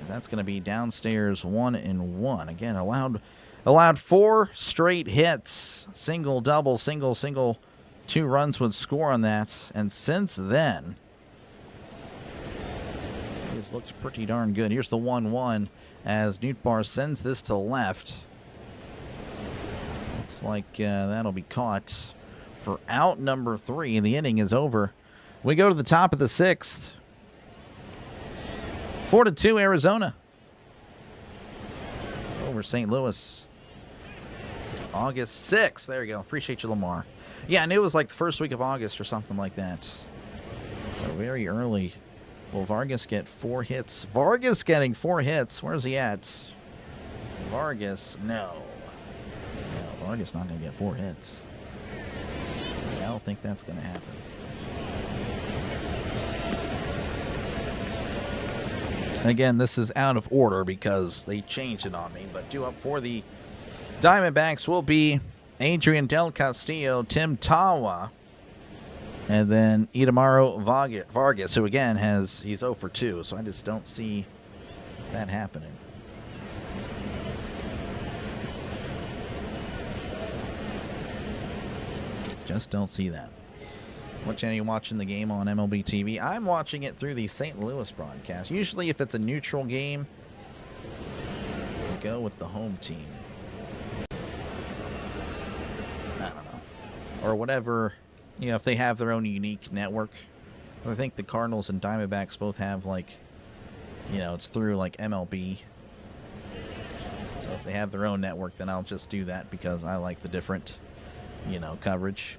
And that's going to be downstairs 1-1. Again, allowed 4 straight hits. Single, double, single, single. 2 runs would score on that. And since then, Always looks pretty darn good. Here's the 1-1 as Newtbar sends this to left. Looks like that'll be caught for out number 3, and the inning is over. We go to the top of the 6th. 4-2 Arizona over St. Louis. August 6th. There you go. Appreciate you, Lamar. Yeah, I knew it was like the first week of August or something like that. So very early. Will Vargas get 4 hits? Vargas getting 4 hits. Where's he at? Vargas, no. No, Vargas not going to get 4 hits. I don't think that's going to happen. Again, this is out of order because they changed it on me. But due up for the Diamondbacks will be Adrian Del Castillo, Tim Tawa, and then Idamaro Vargas, who again he's 0 for 2. So I just don't see that happening. Just don't see that. What channel are you watching the game on MLB TV? I'm watching it through the St. Louis broadcast. Usually if it's a neutral game, I go with the home team. I don't know. Or whatever, you know, if they have their own unique network. I think the Cardinals and Diamondbacks both have, like, you know, it's through, like, MLB. So if they have their own network, then I'll just do that because I like the different, you know, coverage.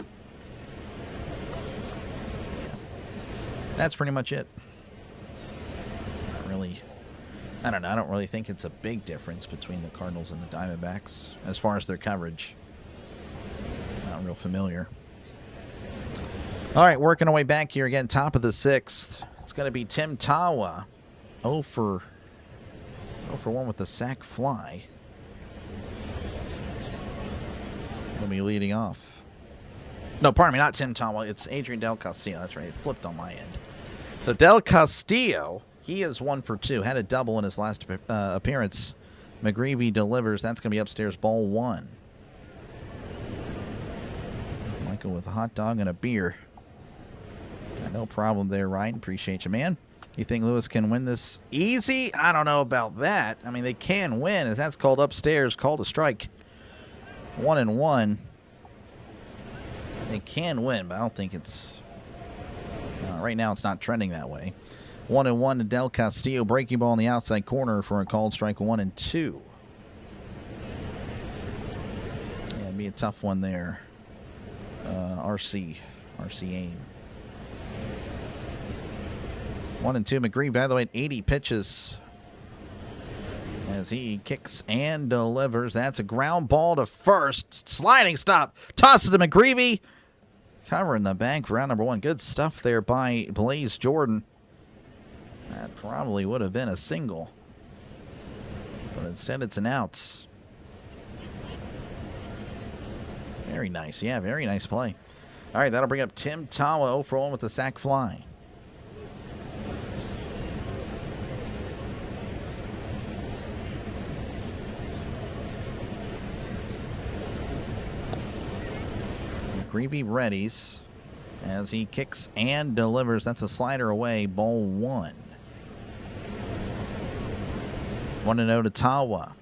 That's pretty much it. Not really, I don't know. I don't really think it's a big difference between the Cardinals and the Diamondbacks as far as their coverage. Not real familiar. All right, working our way back here again, top of the 6th. It's going to be Tim Tawa. 0 for 1 with the sac fly. Going to be leading off. No, pardon me, not Tim Tawa. It's Adrian Del Castillo. That's right. It flipped on my end. So Del Castillo, he is 1 for 2. Had a double in his last appearance. McGreevy delivers. That's going to be upstairs, ball 1. Michael with a hot dog and a beer. Got no problem there, Ryan. Appreciate you, man. You think Lewis can win this easy? I don't know about that. I mean, they can win, as that's called upstairs, called a strike. 1-1. They can win, but I don't think it's... right now, it's not trending that way. 1-1 to Del Castillo. Breaking ball in the outside corner for a called strike. 1-2. Yeah, it'd be a tough one there. RC aim. 1-2. McGree, by the way, 80 pitches as he kicks and delivers. That's a ground ball to first. Sliding stop. Tosses to McGreevy. Covering the bank for round number 1. Good stuff there by Blaze Jordan. That probably would have been a single. But instead it's an out. Very nice. Yeah, very nice play. All right, that'll bring up Tim Tawa 0 for 1 with the sac fly. McGreevy readies as he kicks and delivers. That's a slider away, ball 1. 1-0 to Tawa.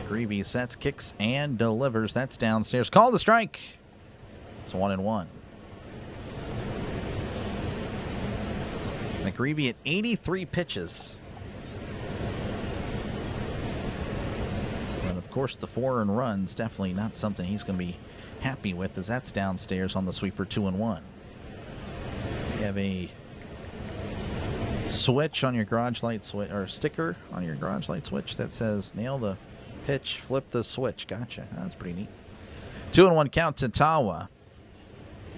McGreevy sets, kicks, and delivers. That's downstairs. Called a strike. It's 1-1. McGreevy at 83 pitches. But of course, the 4 earned runs definitely not something he's going to be happy with, as that's downstairs on the sweeper. 2-1. You have a switch on your garage light switch, or sticker on your garage light switch that says nail the pitch, flip the switch. Gotcha. That's pretty neat. 2-1 count to Tawa.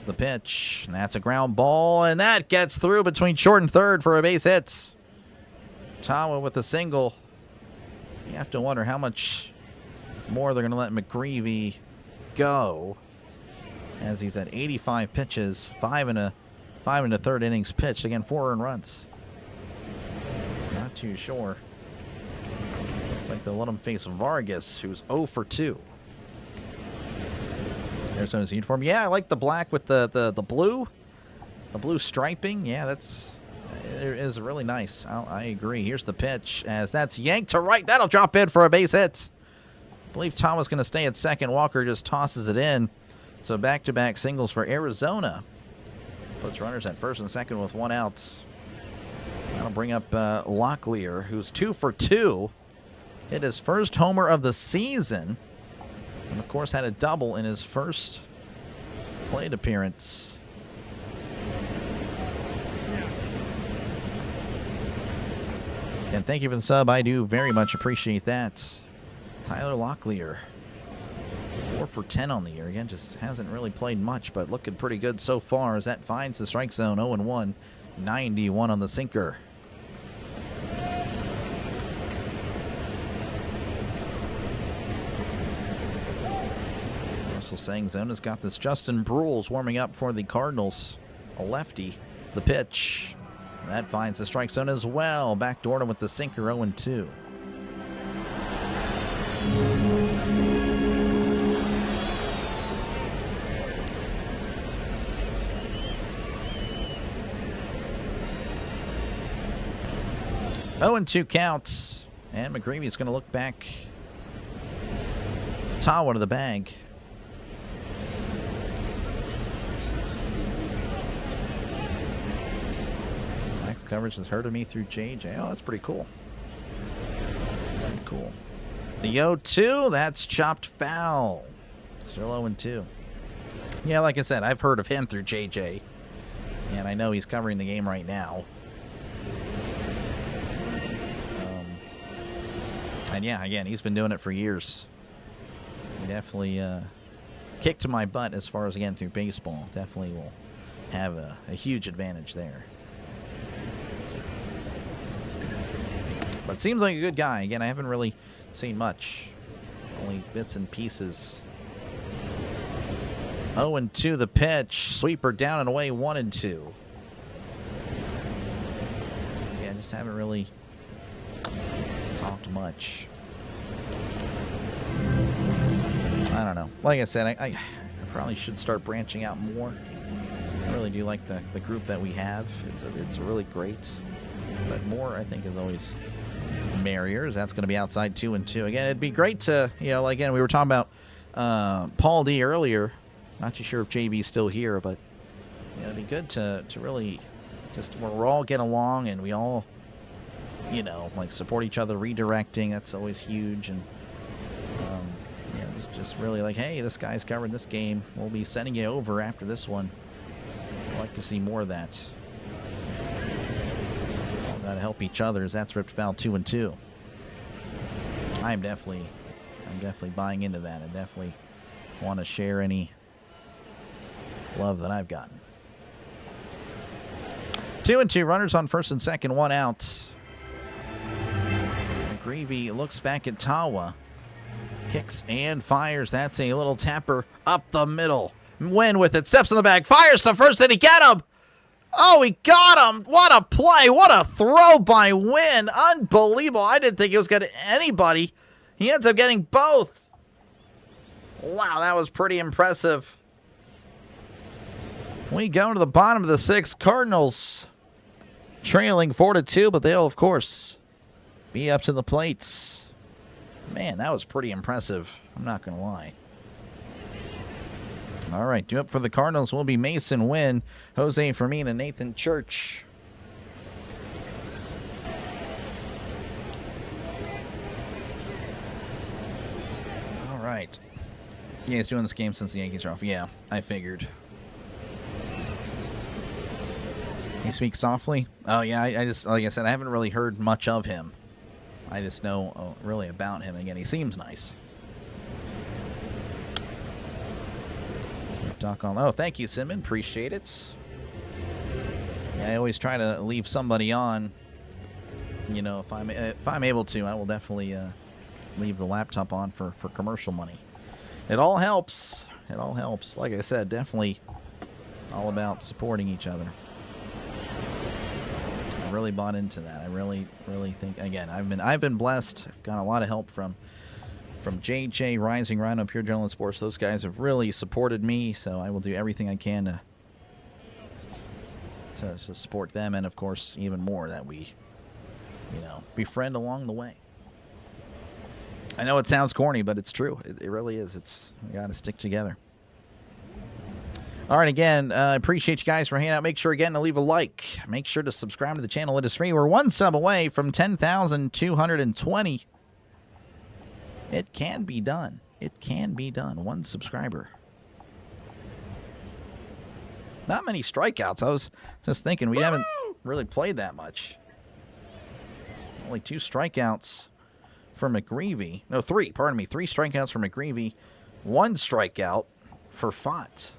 The pitch, and that's a ground ball, and that gets through between short and third for a base hit. Tawa with a single. You have to wonder how much more they're going to let McGreevy go, as he's at 85 pitches, 5 and a third innings pitched. Again, 4 earned runs. Not too sure. Looks like they'll let him face Vargas, who's 0 for 2. Arizona's uniform. Yeah, I like the black with the blue. The blue striping. Yeah, it is really nice. I agree. Here's the pitch as that's yanked to right. That'll drop in for a base hit. I believe Tom was going to stay at second. Walker just tosses it in. So back-to-back singles for Arizona. Puts runners at first and second with 1 out. That'll bring up Locklear, who's 2 for 2. Hit his first homer of the season. And, of course, had a double in his first plate appearance. And thank you for the sub. I do very much appreciate that. Tyler Locklear, 4 for 10 on the year. Again, just hasn't really played much, but looking pretty good so far as that finds the strike zone. 0-1, 91 on the sinker. Also saying Zona's got this. Justin Brules warming up for the Cardinals, a lefty. The pitch. That finds the strike zone as well. Backdoored him with the sinker, 0-2. Oh, and 2 counts. And McGreevy's going to look back. Tawa to the bag. Max coverage has hurted me through JJ. Oh, that's pretty cool. Pretty cool. The 0-2, that's chopped foul. Still 0-2. Yeah, like I said, I've heard of him through JJ. And I know he's covering the game right now. And yeah, again, he's been doing it for years. He definitely kicked my butt as far as, again, through baseball. Definitely will have a huge advantage there. But seems like a good guy. Again, I haven't really seen much. Only bits and pieces. 0-2 the pitch. Sweeper down and away, 1-2. Yeah, just haven't really talked much. I don't know. Like I said, I probably should start branching out more. I really do like the group that we have. It's really great. But more, I think, is always merrier. That's going to be outside 2-2. Again, it'd be great to, again, we were talking about Paul D earlier. Not too sure if JB's still here, but it'd be good to really just where we're all get along and we all, support each other, redirecting. That's always huge. And just really like, hey, this guy's covering this game. We'll be sending you over after this one. I'd like to see more of that. All got to help each other as that's ripped foul 2-2. I'm definitely buying into that. I definitely want to share any love that I've gotten. 2-2, runners on first and second, 1 out. McGreevy looks back at Tawa. Kicks and fires. That's a little tapper up the middle. Wynn with it. Steps in the bag. Fires to first. Did he get him? Oh, he got him. What a play. What a throw by Wynn. Unbelievable. I didn't think he was getting anybody. He ends up getting both. Wow, that was pretty impressive. We go to the bottom of the 6th. Cardinals trailing 4-2, but they'll, of course, be up to the plates. Man, that was pretty impressive. I'm not going to lie. All right, due up for the Cardinals will be Mason Wynn, Jose Fermin, and Nathan Church. All right. Yeah, he's doing this game since the Yankees are off. Yeah, I figured. He speaks softly? Oh, yeah, I just, like I said, I haven't really heard much of him. I just know really about him. Again, he seems nice. Doc on. Oh, thank you, Simon. Appreciate it. Yeah, I always try to leave somebody on. If I'm able to, I will definitely leave the laptop on for commercial money. It all helps. It all helps. Like I said, definitely all about supporting each other. I really bought into that. I really think, again, I've been blessed. I've got a lot of help from from JJ, Rising Rhino, Pure Gentleman Sports. Those guys have really supported me, so I will do everything I can to support them, and of course, even more that we, befriend along the way. I know it sounds corny, but it's true. It really is. We got to stick together. All right, again, appreciate you guys for hanging out. Make sure, again, to leave a like. Make sure to subscribe to the channel. It is free. We're one sub away from 10,220. It can be done. It can be done. One subscriber. Not many strikeouts. I was just thinking we haven't really played that much. Only 2 strikeouts for McGreevy. No, 3. Pardon me. 3 strikeouts for McGreevy. 1 strikeout for Fott.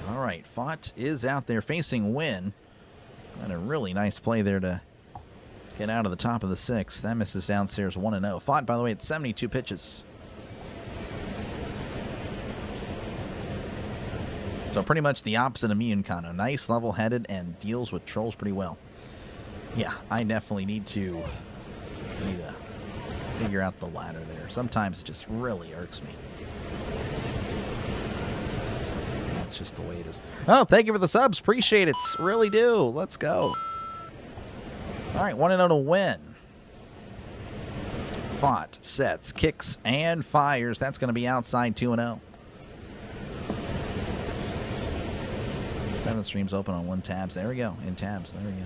All right, Fott is out there facing Wynn. And a really nice play there to get out of the top of the 6th. That misses downstairs 1-0. Fott, by the way, at 72 pitches. So pretty much the opposite of me and Kano. Nice, level-headed, and deals with trolls pretty well. Yeah, I definitely need to figure out the ladder there. Sometimes it just really irks me. That's just the way it is. Oh, thank you for the subs. Appreciate it. Really do. Let's go. All right, 1-0 to Win. Fott sets, kicks, and fires. That's going to be outside 2-0. 7 streams open on 1 tabs. There we go. In tabs. There we go.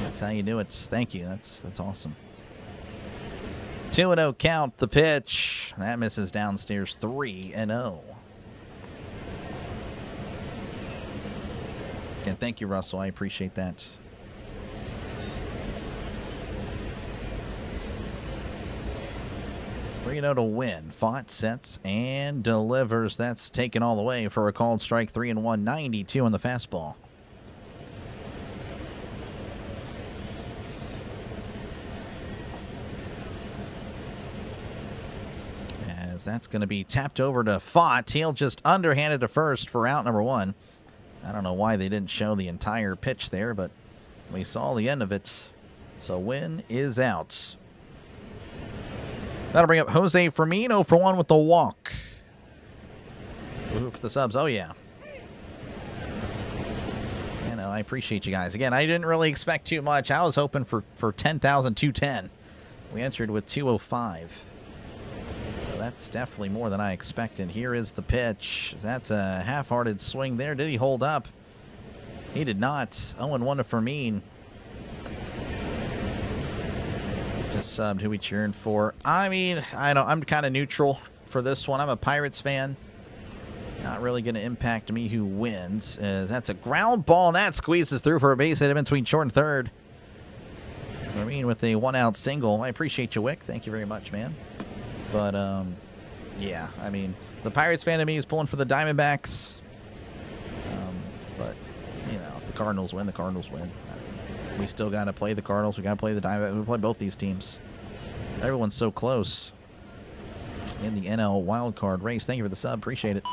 That's how you do it. Thank you. That's awesome. 2-0 count. The pitch. That misses downstairs 3-0. And thank you, Russell. I appreciate that. Three to Win. Fott sets and delivers. That's taken all the way for a called strike. 3-1, 92 on the fastball. As that's going to be tapped over to Fott. He'll just underhanded to first for out number 1. I don't know why they didn't show the entire pitch there, but we saw the end of it. So Win is out. That'll bring up Jose Firmino for 1 with the walk. Ooh, for the subs. Oh, yeah. I appreciate you guys. Again, I didn't really expect too much. I was hoping for 10,210. We entered with 205. So that's definitely more than I expected. Here is the pitch. That's a half-hearted swing there. Did he hold up? He did not. 0-1 to Fermin. Just subbed. Who we cheering for? I mean, I'm kind of neutral for this one. I'm a Pirates fan. Not really going to impact me who wins. That's a ground ball, and that squeezes through for a base hit in between short and third. Fermin with a 1-out single. I appreciate you, Wick. Thank you very much, man. But, yeah, I mean, the Pirates fan of me is pulling for the Diamondbacks. But, if the Cardinals win, the Cardinals win. We still got to play the Cardinals. We got to play the Diamondbacks. We play both these teams. Everyone's so close in the NL wildcard race. Thank you for the sub. Appreciate it.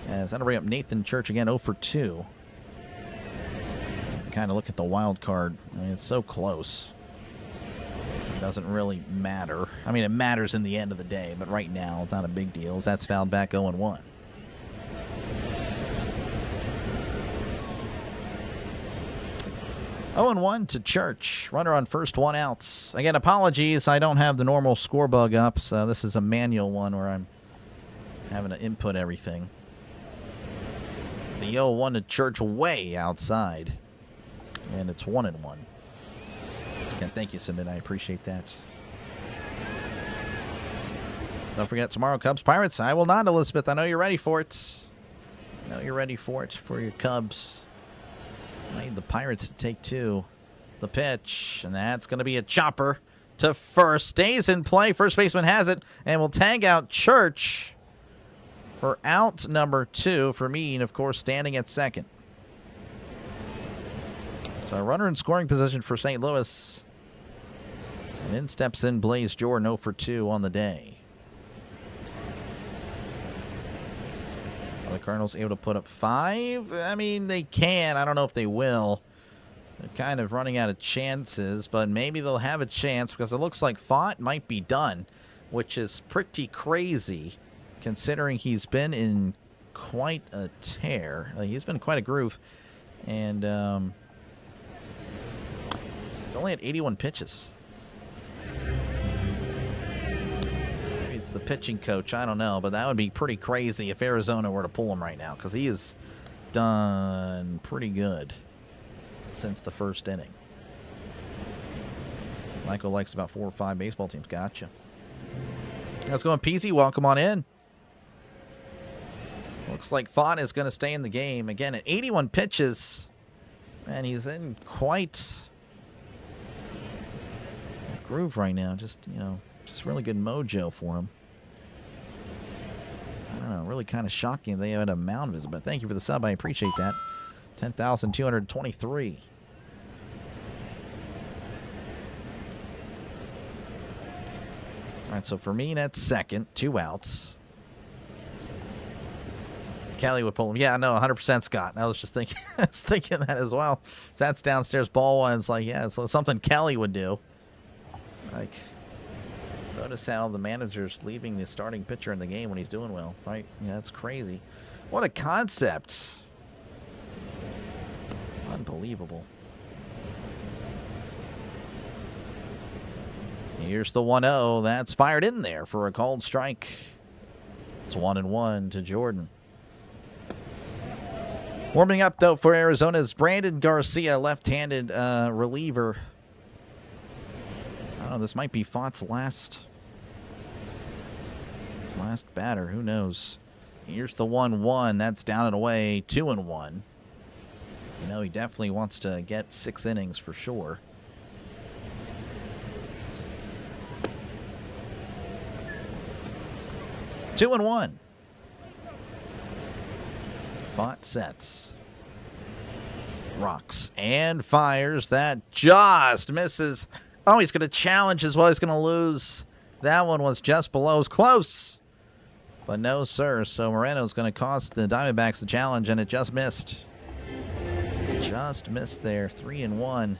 As that'll bring up Nathan Church again, 0 for 2. Kind of look at the wild card. I mean, it's so close. It doesn't really matter. I mean, it matters in the end of the day, but right now, it's not a big deal. That's fouled back 0-1. Oh, and 1 to Church. Runner on first, 1 out. Again, apologies. I don't have the normal score bug up, so this is a manual one where I'm having to input everything. The 0-1 to Church way outside. And it's 1-1. Again, thank you, Submit. I appreciate that. Don't forget, tomorrow, Cubs Pirates. I will not, Elizabeth. I know you're ready for it. I know you're ready for it for your Cubs. I need the Pirates to take 2. The pitch, and that's going to be a chopper to first. Stays in play. First baseman has it, and will tag out Church for out number 2. Fermin, of course, standing at second. So a runner in scoring position for St. Louis. And in steps in Blaze Jordan, 0 for 2 on the day. Are the Cardinals able to put up 5? I mean, they can. I don't know if they will. They're kind of running out of chances, but maybe they'll have a chance because it looks like Font might be done, which is pretty crazy considering he's been in quite a tear. He's been in quite a groove, and he's only at 81 pitches. Maybe it's the pitching coach. I don't know, but that would be pretty crazy if Arizona were to pull him right now because he has done pretty good since the first inning. Michael likes about 4 or 5 baseball teams. Gotcha. Let's go on, Peasy. Welcome on in. Looks like Font is going to stay in the game. Again, at 81 pitches, and he's in quite a groove right now. Just, just really good mojo for him. I don't know, really kind of shocking they had a mound visit, but thank you for the sub. I appreciate that. 10,223. All right, so for me, that's second. 2 outs. Kelly would pull him. Yeah, no, 100% Scott. I was just thinking, that as well. So that's downstairs ball one. It's like, yeah, it's something Kelly would do. Like, notice how the manager's leaving the starting pitcher in the game when he's doing well, right? Yeah, that's crazy. What a concept. Unbelievable. Here's the 1-0. That's fired in there for a called strike. It's 1-1 to Jordan. Warming up, though, for Arizona's Brandon Garcia, left-handed reliever. I don't know, this might be Font's last batter. Who knows? Here's the 1-1. That's down and away. 2-1. He definitely wants to get 6 innings for sure. Two and 1. Font sets. Rocks and fires. That just misses. Oh, he's going to challenge as well. He's going to lose. That one was just below. It was close. But no, sir. So Moreno's going to cost the Diamondbacks the challenge, and it just missed. Just missed there. 3-1.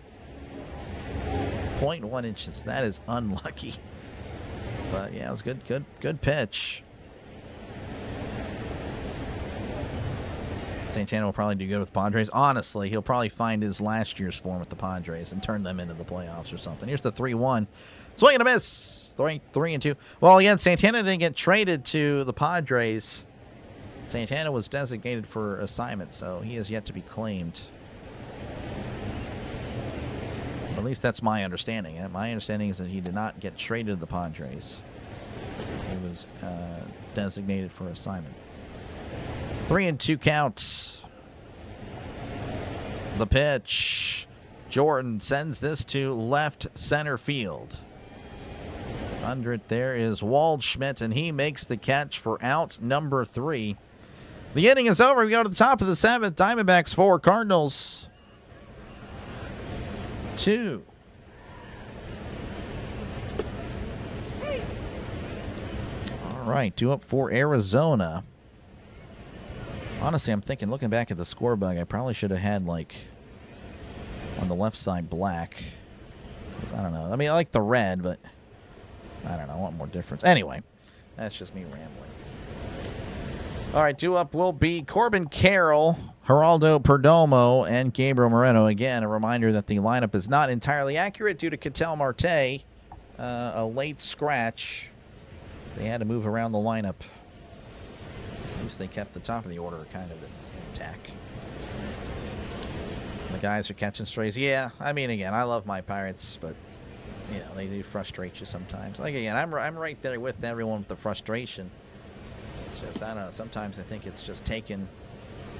0.1 inches. That is unlucky. But yeah, it was good pitch. Santana will probably do good with the Padres. Honestly, he'll probably find his last year's form with the Padres and turn them into the playoffs or something. Here's the 3-1. Swing and a miss. 3-2. Well, again, Santana didn't get traded to the Padres. Santana was designated for assignment, so he has yet to be claimed. At least that's my understanding. My understanding is that he did not get traded to the Padres. He was designated for assignment. 3-2 counts. The pitch. Jordan sends this to left center field. Under it there is Waldschmidt, and he makes the catch for out number 3. The inning is over. We go to the top of the 7th. Diamondbacks 4, Cardinals 2. All right, 2 up for Arizona. Honestly, I'm thinking, looking back at the score bug, I probably should have had, like, on the left side, black. I don't know. I mean, I like the red, but I don't know. I want more difference. Anyway, that's just me rambling. All right, 2 up will be Corbin Carroll, Geraldo Perdomo, and Gabriel Moreno. Again, a reminder that the lineup is not entirely accurate due to Ketel Marte, a late scratch. They had to move around the lineup. At least they kept the top of the order kind of intact. The guys are catching strays. Yeah, I mean, again, I love my Pirates, but, they do frustrate you sometimes. Like, again, I'm right there with everyone with the frustration. It's just, I don't know, sometimes I think it's just taken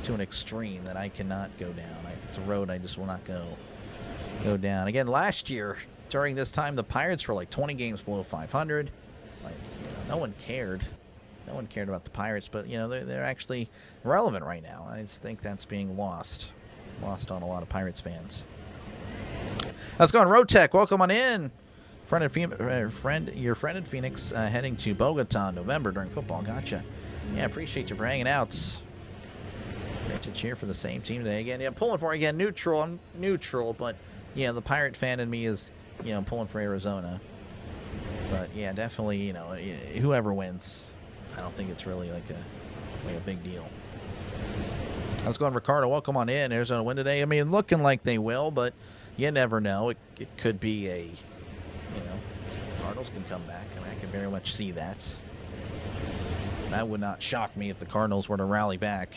to an extreme that I cannot go down. It's a road I just will not go down. Again, last year, during this time, the Pirates were like 20 games below 500. Like, no one cared. No one cared about the Pirates, but, they're actually relevant right now. I just think that's being lost on a lot of Pirates fans. Let's go on. Rotec, welcome on in. Your friend in Phoenix heading to Bogota in November during football. Gotcha. Yeah, appreciate you for hanging out. Great to cheer for the same team today. Again, yeah, pulling for, again, neutral. I'm neutral, but, yeah, the Pirate fan in me is, pulling for Arizona. But, yeah, definitely, whoever wins, I don't think it's really like a big deal. Let's go on, Ricardo. Welcome on in. Arizona win today. I mean, looking like they will, but you never know. It could be Cardinals can come back. I mean, I can very much see that. That would not shock me if the Cardinals were to rally back.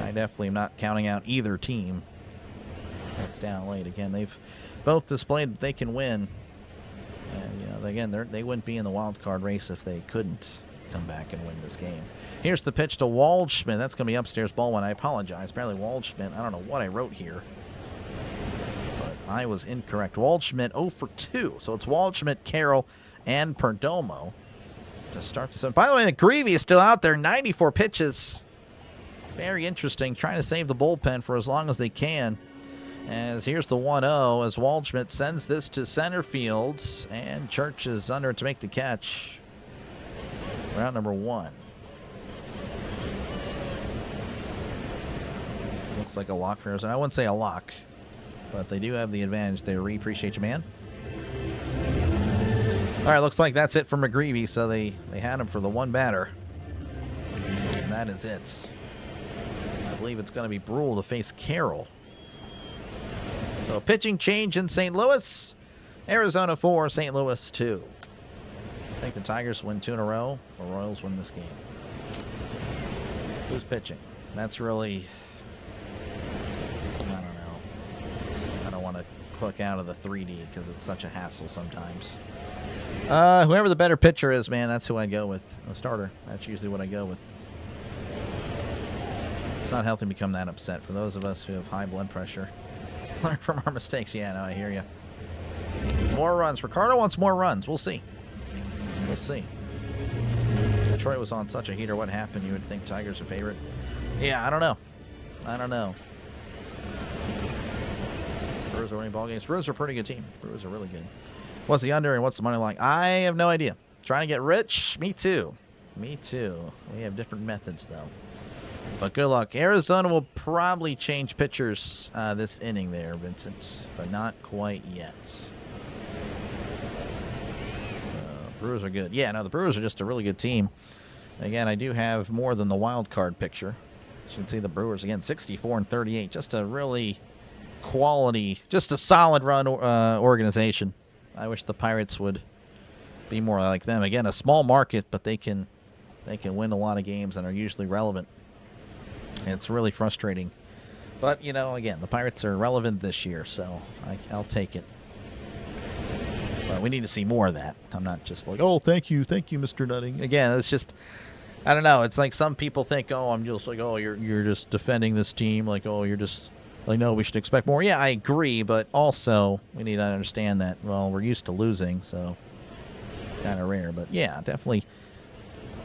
I definitely am not counting out either team that's down late. Again, they've both displayed that they can win. And, again, they wouldn't be in the wild card race if they couldn't come back and win this game. Here's the pitch to Waldschmidt. That's going to be upstairs ball one. I apologize. Apparently Waldschmidt, I don't know what I wrote here, but I was incorrect. Waldschmidt 0 for 2. So it's Waldschmidt, Carroll, and Perdomo to start the seventh. By the way, McGreevy is still out there. 94 pitches. Very interesting. Trying to save the bullpen for as long as they can. As here's the 1-0 as Waldschmidt sends this to center field. And Church is under to make the catch. Round number 1. Looks like a lock for Arizona. I wouldn't say a lock, but they do have the advantage there. We appreciate you, man. All right, looks like that's it for McGreevy. So they had him for the one batter. And that is it. I believe it's going to be Brule to face Carroll. So pitching change in St. Louis. Arizona 4, St. Louis 2. I think the Tigers win 2 in a row, or Royals win this game. Who's pitching? That's really, I don't know. I don't want to click out of the 3D because it's such a hassle sometimes. Whoever the better pitcher is, man, that's who I go with. A starter. That's usually what I go with. It's not healthy to become that upset. For those of us who have high blood pressure, learn from our mistakes. Yeah, no, I hear you. More runs. Ricardo wants more runs. We'll see. We'll see. Detroit was on such a heater. What happened? You would think Tigers are favorite. Yeah, I don't know. I don't know. Brewers are winning ball games. Brewers are a pretty good team. Brewers are really good. What's the under and what's the money line? I have no idea. Trying to get rich? Me too. Me too. We have different methods, though. But good luck. Arizona will probably change pitchers this inning there, Vincent. But not quite yet. Brewers are good. Yeah, no, the Brewers are just a really good team. Again, I do have more than the wild card picture. As you can see, the Brewers, again, 64 and 38. Just a really quality, just a solid run organization. I wish the Pirates would be more like them. Again, a small market, but they can win a lot of games and are usually relevant. And it's really frustrating. But, again, the Pirates are relevant this year, so I'll take it. But we need to see more of that. I'm not just like, oh, thank you, Mr. Nutting. Again, it's just, I don't know. It's like some people think, oh, I'm just like, oh, you're just defending this team. Like, oh, you're just like, no, we should expect more. Yeah, I agree, but also we need to understand that, well, we're used to losing, so it's kind of rare. But yeah, definitely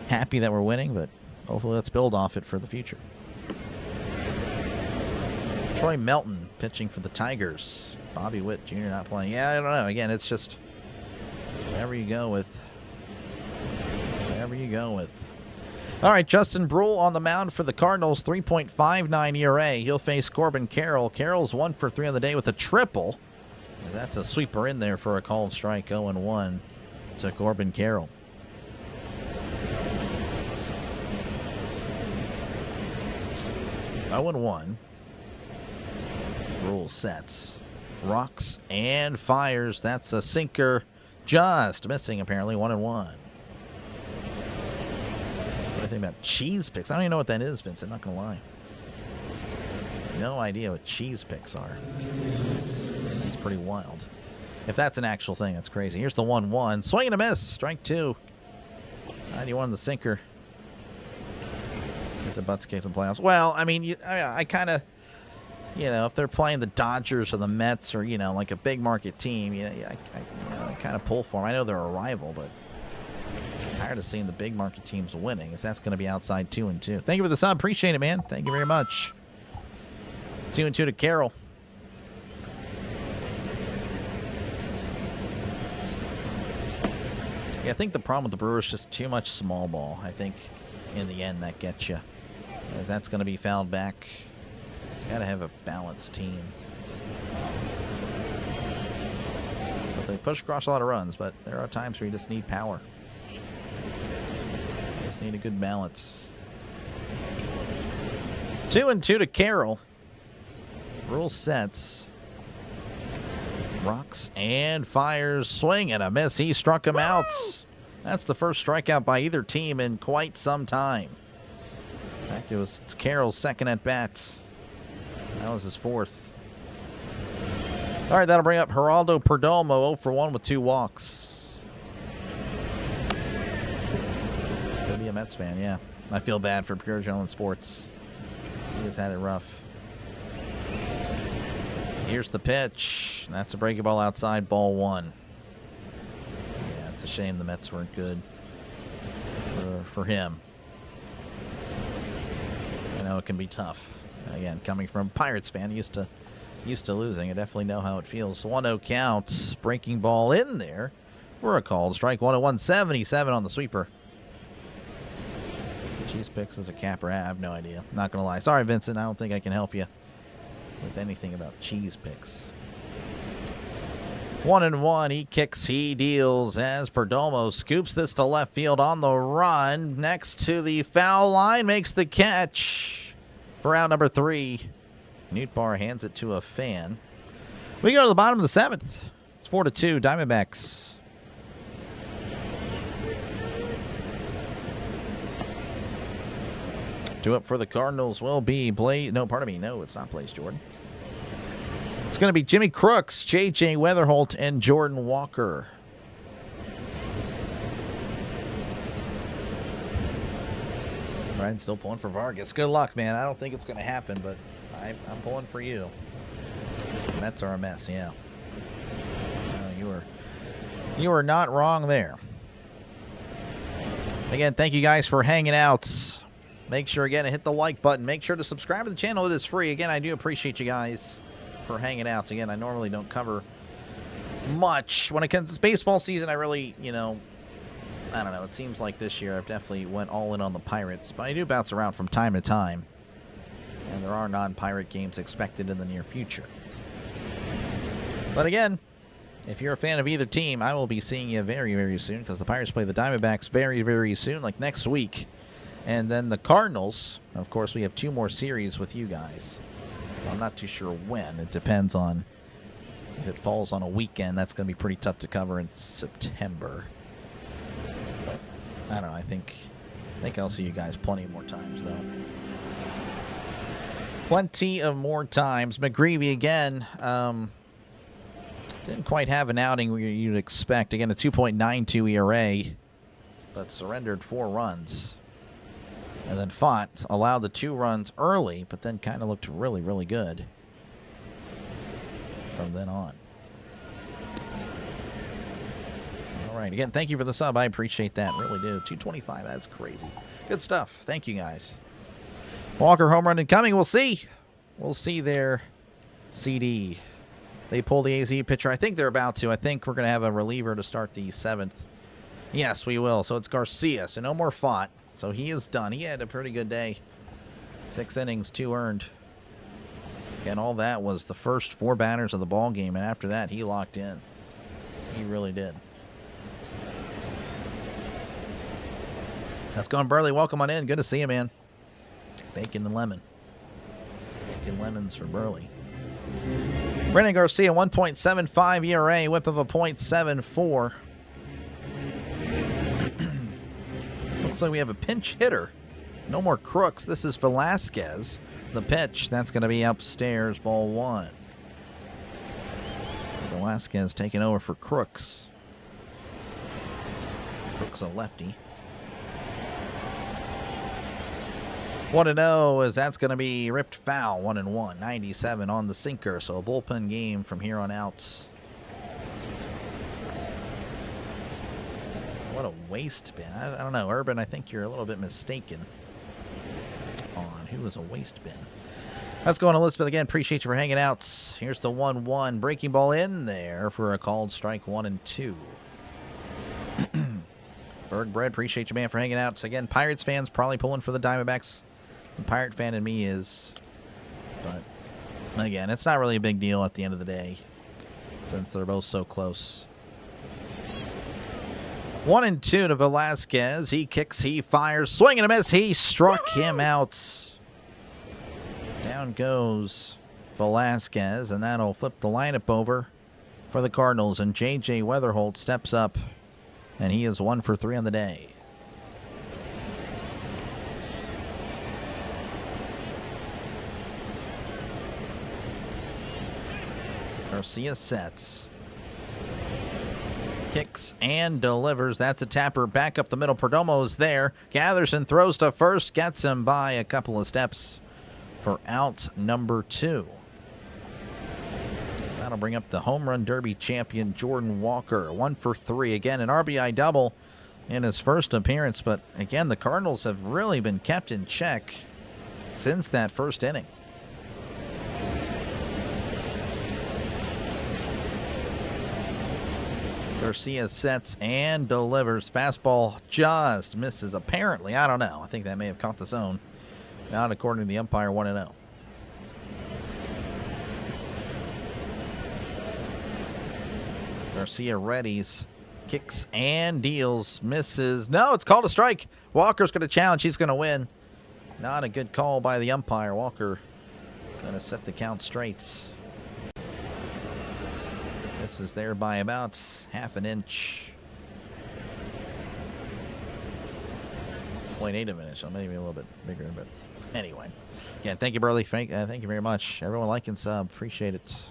happy that we're winning, but hopefully let's build off it for the future. Troy Melton pitching for the Tigers. Bobby Witt Jr. not playing. Yeah, I don't know. Again, it's just whatever you go with. Whatever you go with. All right, Justin Brule on the mound for the Cardinals, 3.59 ERA. He'll face Corbin Carroll. Carroll's 1 for 3 on the day with a triple. That's a sweeper in there for a called strike. 0-1 to Corbin Carroll. (0-1). Brule sets, rocks, and fires. That's a sinker, just missing apparently. 1-1. What do you think about cheese picks? I don't even know what that is, Vincent. Not gonna lie. No idea what cheese picks are. It's pretty wild. If that's an actual thing, that's crazy. Here's the 1-1. Swing and a miss. Strike 2. 91 the sinker. Get the butts kicked in the playoffs. Well, I mean, I kind of, if they're playing the Dodgers or the Mets or, like a big market team, I kind of pull for them. I know they're a rival, but I'm tired of seeing the big market teams winning. That's going to be outside 2-2. Thank you for the sub. Appreciate it, man. Thank you very much. 2-2 to Carroll. Yeah, I think the problem with the Brewers is just too much small ball. I think in the end that gets you. as that's going to be fouled back. Got to have a balanced team. But they push across a lot of runs, but there are times where you just need power. You just need a good balance. 2-2 to Carroll. Rule sets. Rocks and fires. Swing and a miss. He struck him out. That's the first strikeout by either team in quite some time. In fact, it's Carroll's second at bat. That was his fourth. All right, that'll bring up Geraldo Perdomo, 0 for 1 with 2 walks. Could be a Mets fan, yeah. I feel bad for Pure Gentleman Sports. He has had it rough. Here's the pitch. That's a breaking ball outside, ball 1. Yeah, it's a shame the Mets weren't good for him. I know it can be tough. Again, coming from a Pirates fan, used to losing. I definitely know how it feels. 1-0 count. Breaking ball in there for a called strike. 1-1-77 on the sweeper. Cheese picks as a capper. I have no idea. Not going to lie. Sorry, Vincent. I don't think I can help you with anything about cheese picks. 1-1. He kicks, he deals as Perdomo scoops this to left field on the run. Next to the foul line. Makes the catch for out number 3. Newtbar hands it to a fan. We go to the bottom of the 7th. It's 4-2. Diamondbacks. Two up for the Cardinals will be Blaze. No, pardon me. No, it's not Blaze Jordan. It's going to be Jimmy Crooks, J.J. Weatherholt, and Jordan Walker. Ryan still pulling for Vargas. Good luck, man. I don't think it's going to happen, but I'm pulling for you. The Mets are a mess, yeah. No, you were not wrong there. Again, thank you guys for hanging out. Make sure, again, to hit the like button. Make sure to subscribe to the channel. It is free. Again, I do appreciate you guys for hanging out. Again, I normally don't cover much. When it comes to baseball season, I really, I don't know. It seems like this year I've definitely went all in on the Pirates. But I do bounce around from time to time. And there are non-Pirate games expected in the near future. But again, if you're a fan of either team, I will be seeing you very, very soon. Because the Pirates play the Diamondbacks very, very soon. Like next week. And then the Cardinals, of course, we have 2 more series with you guys. I'm not too sure when. It depends on if it falls on a weekend. That's going to be pretty tough to cover in September. But I don't know. I think I'll see you guys plenty more times, though. Plenty of more times. McGreevy again. Didn't quite have an outing you'd expect. Again, a 2.92 ERA, but surrendered 4 runs. And then Font allowed the 2 runs early, but then kind of looked really, really good from then on. All right. Again, thank you for the sub. I appreciate that. Really do. 225. That's crazy. Good stuff. Thank you, guys. Walker home run incoming. We'll see. We'll see there. CD. They pull the AZ pitcher. I think they're about to. I think we're going to have a reliever to start the 7th. Yes, we will. So it's Garcia. So no more Font. So he is done. He had a pretty good day. 6 innings, 2 earned. Again, all that was the first 4 batters of the ball game, and after that, he locked in. He really did. That's going Burley. Welcome on in. Good to see you, man. Bacon and lemon. Bacon lemons for Burley. Brennan Garcia, 1.75 ERA, whip of a .74. Looks like we have a pinch hitter. No more Crooks. This is Velasquez. The pitch, that's going to be upstairs, ball 1. So Velasquez taking over for Crooks. Crooks a lefty. 1-0 as that's going to be ripped foul. 1-1. 97 on the sinker. So a bullpen game from here on out. What a waste bin. I don't know. Urban, I think you're a little bit mistaken on who was a waste bin. Let's go on, Elizabeth. Again, appreciate you for hanging out. Here's the 1-1. Breaking ball in there for a called strike 1 and 2. Berg Bread, appreciate you, man, for hanging out. So again, Pirates fans probably pulling for the Diamondbacks The Pirate fan in me is. But, again, it's not really a big deal at the end of the day, since they're both so close. 1-2 to Velasquez. He kicks, he fires. Swing and a miss. He struck him out. Down goes Velasquez, and that'll flip the lineup over for the Cardinals. And J.J. Weatherholt steps up, and he is 1 for 3 on the day. Garcia sets. Kicks and delivers. That's a tapper back up the middle. Perdomo's there. Gathers and throws to first. Gets him by a couple of steps for out number 2. That'll bring up the home run derby champion Jordan Walker. 1 for 3. Again, an RBI double in his first appearance. But again, the Cardinals have really been kept in check since that first inning. Garcia sets and delivers. Fastball just misses, apparently. I don't know. I think that may have caught the zone. Not according to the umpire, 1-0. Garcia readies. Kicks and deals. Misses. No, it's called a strike. Walker's going to challenge. He's going to win. Not a good call by the umpire. Walker going to set the count straight. This is there by about half an inch. 0.8 of an inch, so maybe a little bit bigger, but anyway. Again, thank you, Burley. Thank you very much. Everyone like and sub. Appreciate it.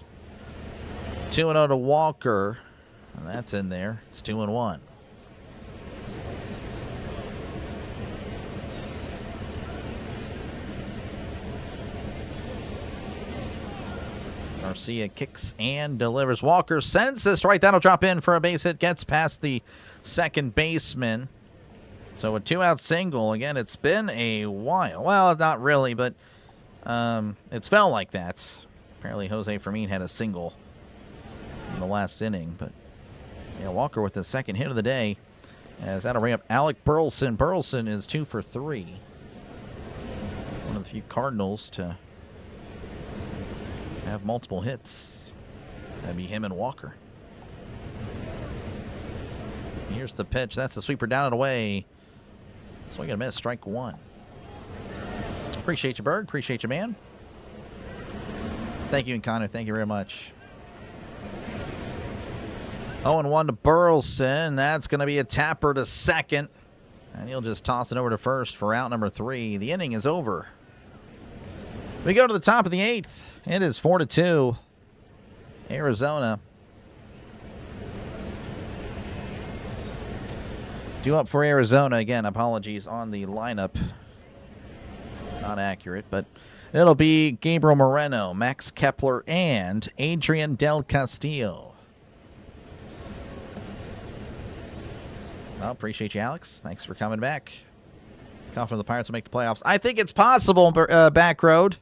2-0 to Walker. And that's in there. It's 2-1. Garcia kicks and delivers. Walker sends this right. That'll drop in for a base hit. Gets past the second baseman. So a 2-out single. Again, it's been a while. Well, not really, but it's felt like that. Apparently, Jose Fermin had a single in the last inning. But yeah, Walker with the second hit of the day. As that'll bring up Alec Burleson. Burleson is 2 for 3. One of the few Cardinals to have multiple hits. That'd be him and Walker. Here's the pitch. That's the sweeper down and away. Swing and a miss. Strike 1. Appreciate you, Berg. Appreciate you, man. Thank you, and Connor. Thank you very much. 0-1 to Burleson. That's going to be a tapper to second. And he'll just toss it over to first for out number 3. The inning is over. We go to the top of the 8th. It is 4-2. Arizona. Due up for Arizona. Again, apologies on the lineup. It's not accurate, but it'll be Gabriel Moreno, Max Kepler, and Adrian Del Castillo. Well, appreciate you, Alex. Thanks for coming back. Confident the Pirates will make the playoffs. I think it's possible, Back Road.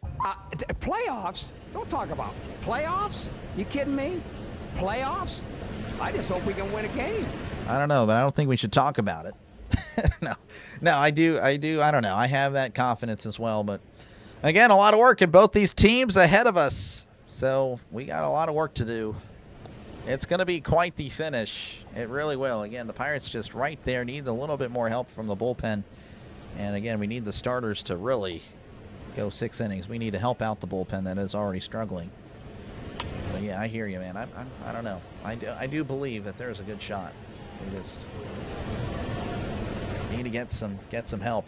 Playoffs? Don't talk about playoffs. You kidding me? Playoffs? I just hope we can win a game. I don't know, but I don't think we should talk about it. No, I do. I don't know. I have that confidence as well, but again, a lot of work in both these teams ahead of us. So we got a lot of work to do. It's going to be quite the finish. It really will. Again, the Pirates just right there need a little bit more help from the bullpen. And again, we need the starters to really go 6 innings. We need to help out the bullpen that is already struggling. But yeah, I hear you, man. I don't know. I do believe that there's a good shot. We just need to get some help.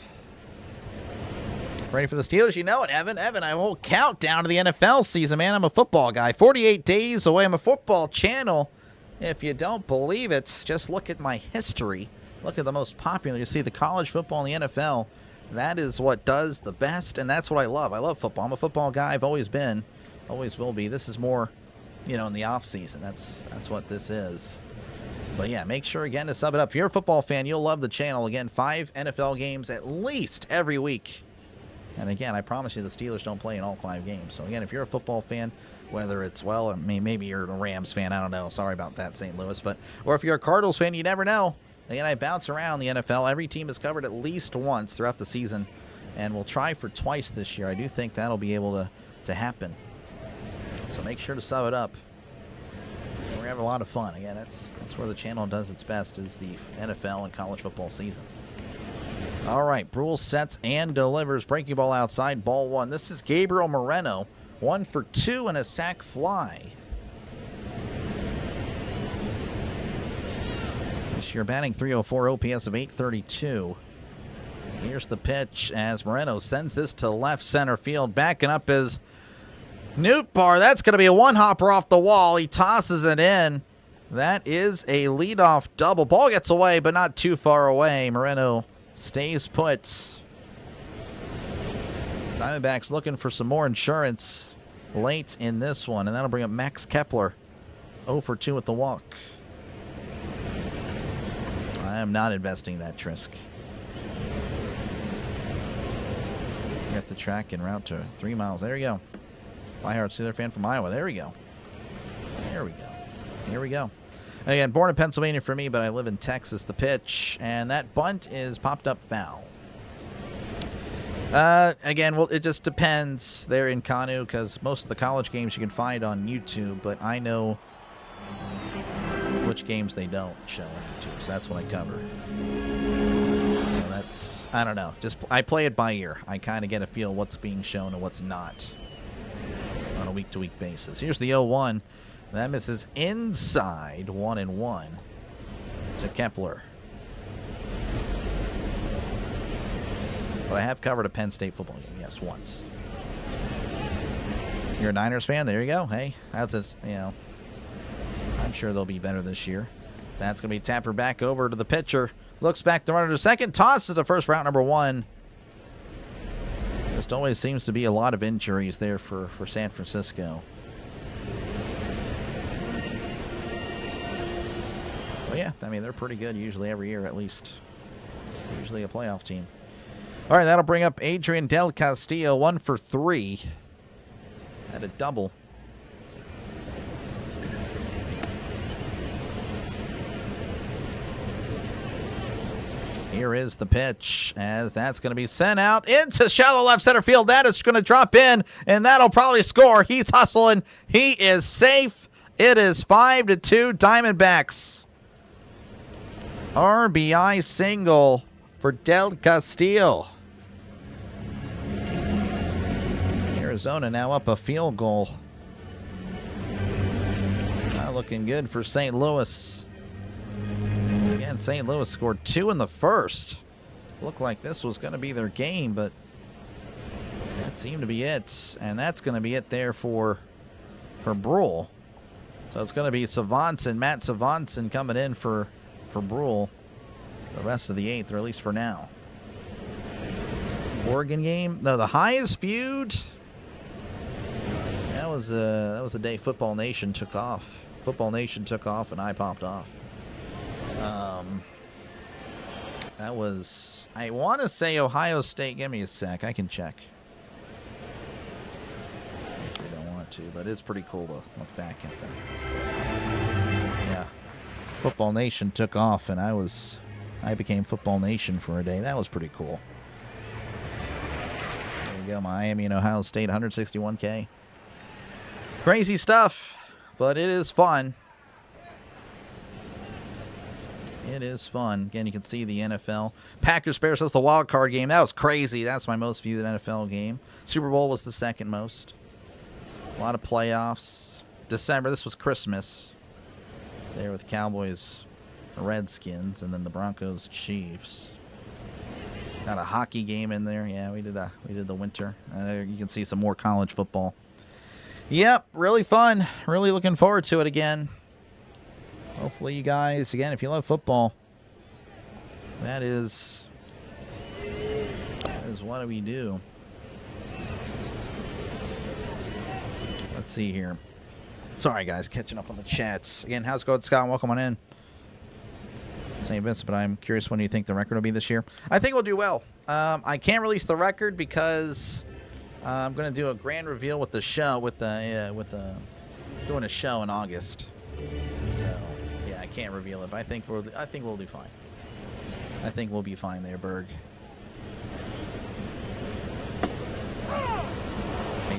Ready for the Steelers? You know it, Evan. I have a whole countdown to the NFL season, man. I'm a football guy. 48 days away. I'm a football channel. If you don't believe it, just look at my history. Look at the most popular. You see the college football and the NFL. That is what does the best, and that's what I love. I love football. I'm a football guy. I've always been. Always will be. This is more, in the off season. That's what this is. But yeah, make sure again to sub it up. If you're a football fan, you'll love the channel. Again, 5 NFL games at least every week. And again, I promise you the Steelers don't play in all 5 games. So again, if you're a football fan, whether it's, well, I mean, maybe you're a Rams fan. I don't know. Sorry about that, St. Louis. Or if you're a Cardinals fan, you never know. Again, I bounce around the NFL. Every team is covered at least once throughout the season. And we'll try for twice this year. I do think that'll be able to happen. So make sure to sub it up. We're going to have a lot of fun. Again, that's where the channel does its best, is the NFL and college football season. All right, Brule sets and delivers. Breaking ball outside, ball one. This is Gabriel Moreno. 1 for 2 and a sac fly. This year batting .304, OPS of .832. Here's the pitch as Moreno sends this to left center field. Backing up is Nootbaar. That's going to be a one-hopper off the wall. He tosses it in. That is a leadoff double. Ball gets away, but not too far away. Moreno stays put. Diamondbacks looking for some more insurance late in this one, and that'll bring up Max Kepler. 0 for 2 with the walk. I am not investing that Trisk. Got the track en route to 3 miles. There you go. Diehard Steeler fan from Iowa. There we go. There we go. Here we go. Again, born in Pennsylvania for me, but I live in Texas. The pitch, and that bunt is popped up foul. Again, well, it just depends there in Kanu, because most of the college games you can find on YouTube, but I know which games they don't show on YouTube, so that's what I cover. So that's, I don't know, just I play it by ear. I kind of get a feel what's being shown and what's not on a week-to-week basis. Here's the 0-1. That misses inside, 1-1 to Kepler. But I have covered a Penn State football game, yes, once. You're a Niners fan? There you go. Hey, that's just, you know, I'm sure they'll be better this year. That's going to be Tapper back over to the pitcher. Looks back to runner to second. Tosses to first, route number 1. Just always seems to be a lot of injuries there for San Francisco. Well, yeah, I mean, they're pretty good usually every year at least. Usually a playoff team. All right, that'll bring up Adrian Del Castillo, 1 for 3. Had a double. Here is the pitch, as that's going to be sent out into shallow left center field. That is going to drop in, and that'll probably score. He's hustling. He is safe. It is 5-2 Diamondbacks. RBI single for Del Castillo. Arizona now up a field goal. Not looking good for St. Louis. Again, St. Louis scored 2 in the first. Looked like this was going to be their game, but that seemed to be it. And that's going to be it there for Brule. So it's going to be Savanson, Matt Savanson coming in for Brule the rest of the 8th, or at least for now. Oregon game. No, the highest viewed. That was the day Football Nation took off. Football Nation took off, and I popped off. That was, I want to say Ohio State. Give me a sec. I can check. If you don't want to, but it's pretty cool to look back at that. Yeah. Football Nation took off, and I became Football Nation for a day. That was pretty cool. There we go. Miami and Ohio State, 161K. Crazy stuff, but it is fun. It is fun. Again, you can see the NFL. Packers Bears, that's the wild card game. That was crazy. That's my most viewed NFL game. Super Bowl was the second most. A lot of playoffs. December, this was Christmas. There with the Cowboys, Redskins, and then the Broncos Chiefs. Got a hockey game in there. Yeah, we did the winter. There you can see some more college football. Yep, really fun. Really looking forward to it again. Hopefully you guys, again, if you love football, that is what we do. Let's see here. Sorry, guys, catching up on the chats. Again, how's it going, Scott? Welcome on in. St. Vincent, but I'm curious, when do you think the record will be this year? I think we'll do well. I can't release the record because I'm going to do a grand reveal with the show, doing a show in August. So yeah, I can't reveal it, but I think we'll do fine. I think we'll be fine there, Berg.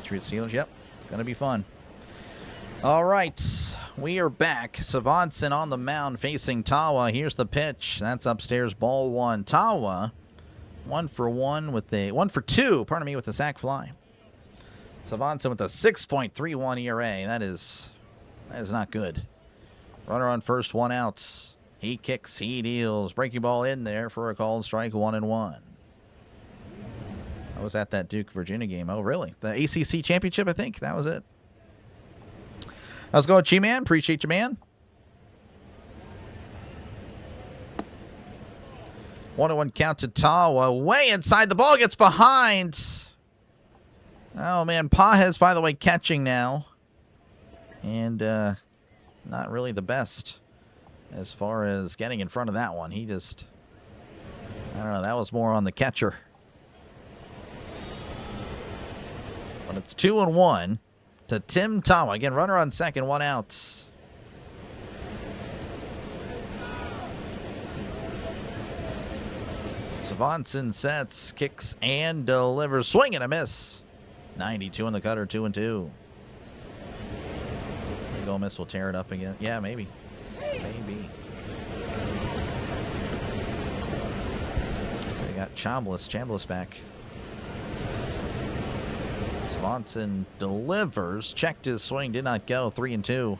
Patriots Steelers. Yep, it's going to be fun. All right, we are back. Savantson on the mound facing Tawa. Here's the pitch. That's upstairs, ball one. Tawa, 1 for 2, pardon me, with the sac fly. Savantson with a 6.31 ERA. That is not good. Runner on first, 1 out. He kicks, he deals. Breaking ball in there for a called strike, 1-1. I was at that Duke, Virginia game. Oh, really? The ACC championship, I think. That was it. How's it going, Chi-Man? Appreciate you, man. 1-1 count to Tawa. Way inside. The ball gets behind. Oh, man. Pajes, by the way, catching now. And not really the best as far as getting in front of that one. He just, I don't know. That was more on the catcher. But it's 2-1 to Tim Tawa. Again, runner on second, 1 out. Savantson sets, kicks, and delivers. Swing and a miss. 92 on the cutter, 2-2. Go miss will tear it up again. Yeah, maybe. Maybe. They got Chambliss back. Savantson delivers. Checked his swing. Did not go. 3-2.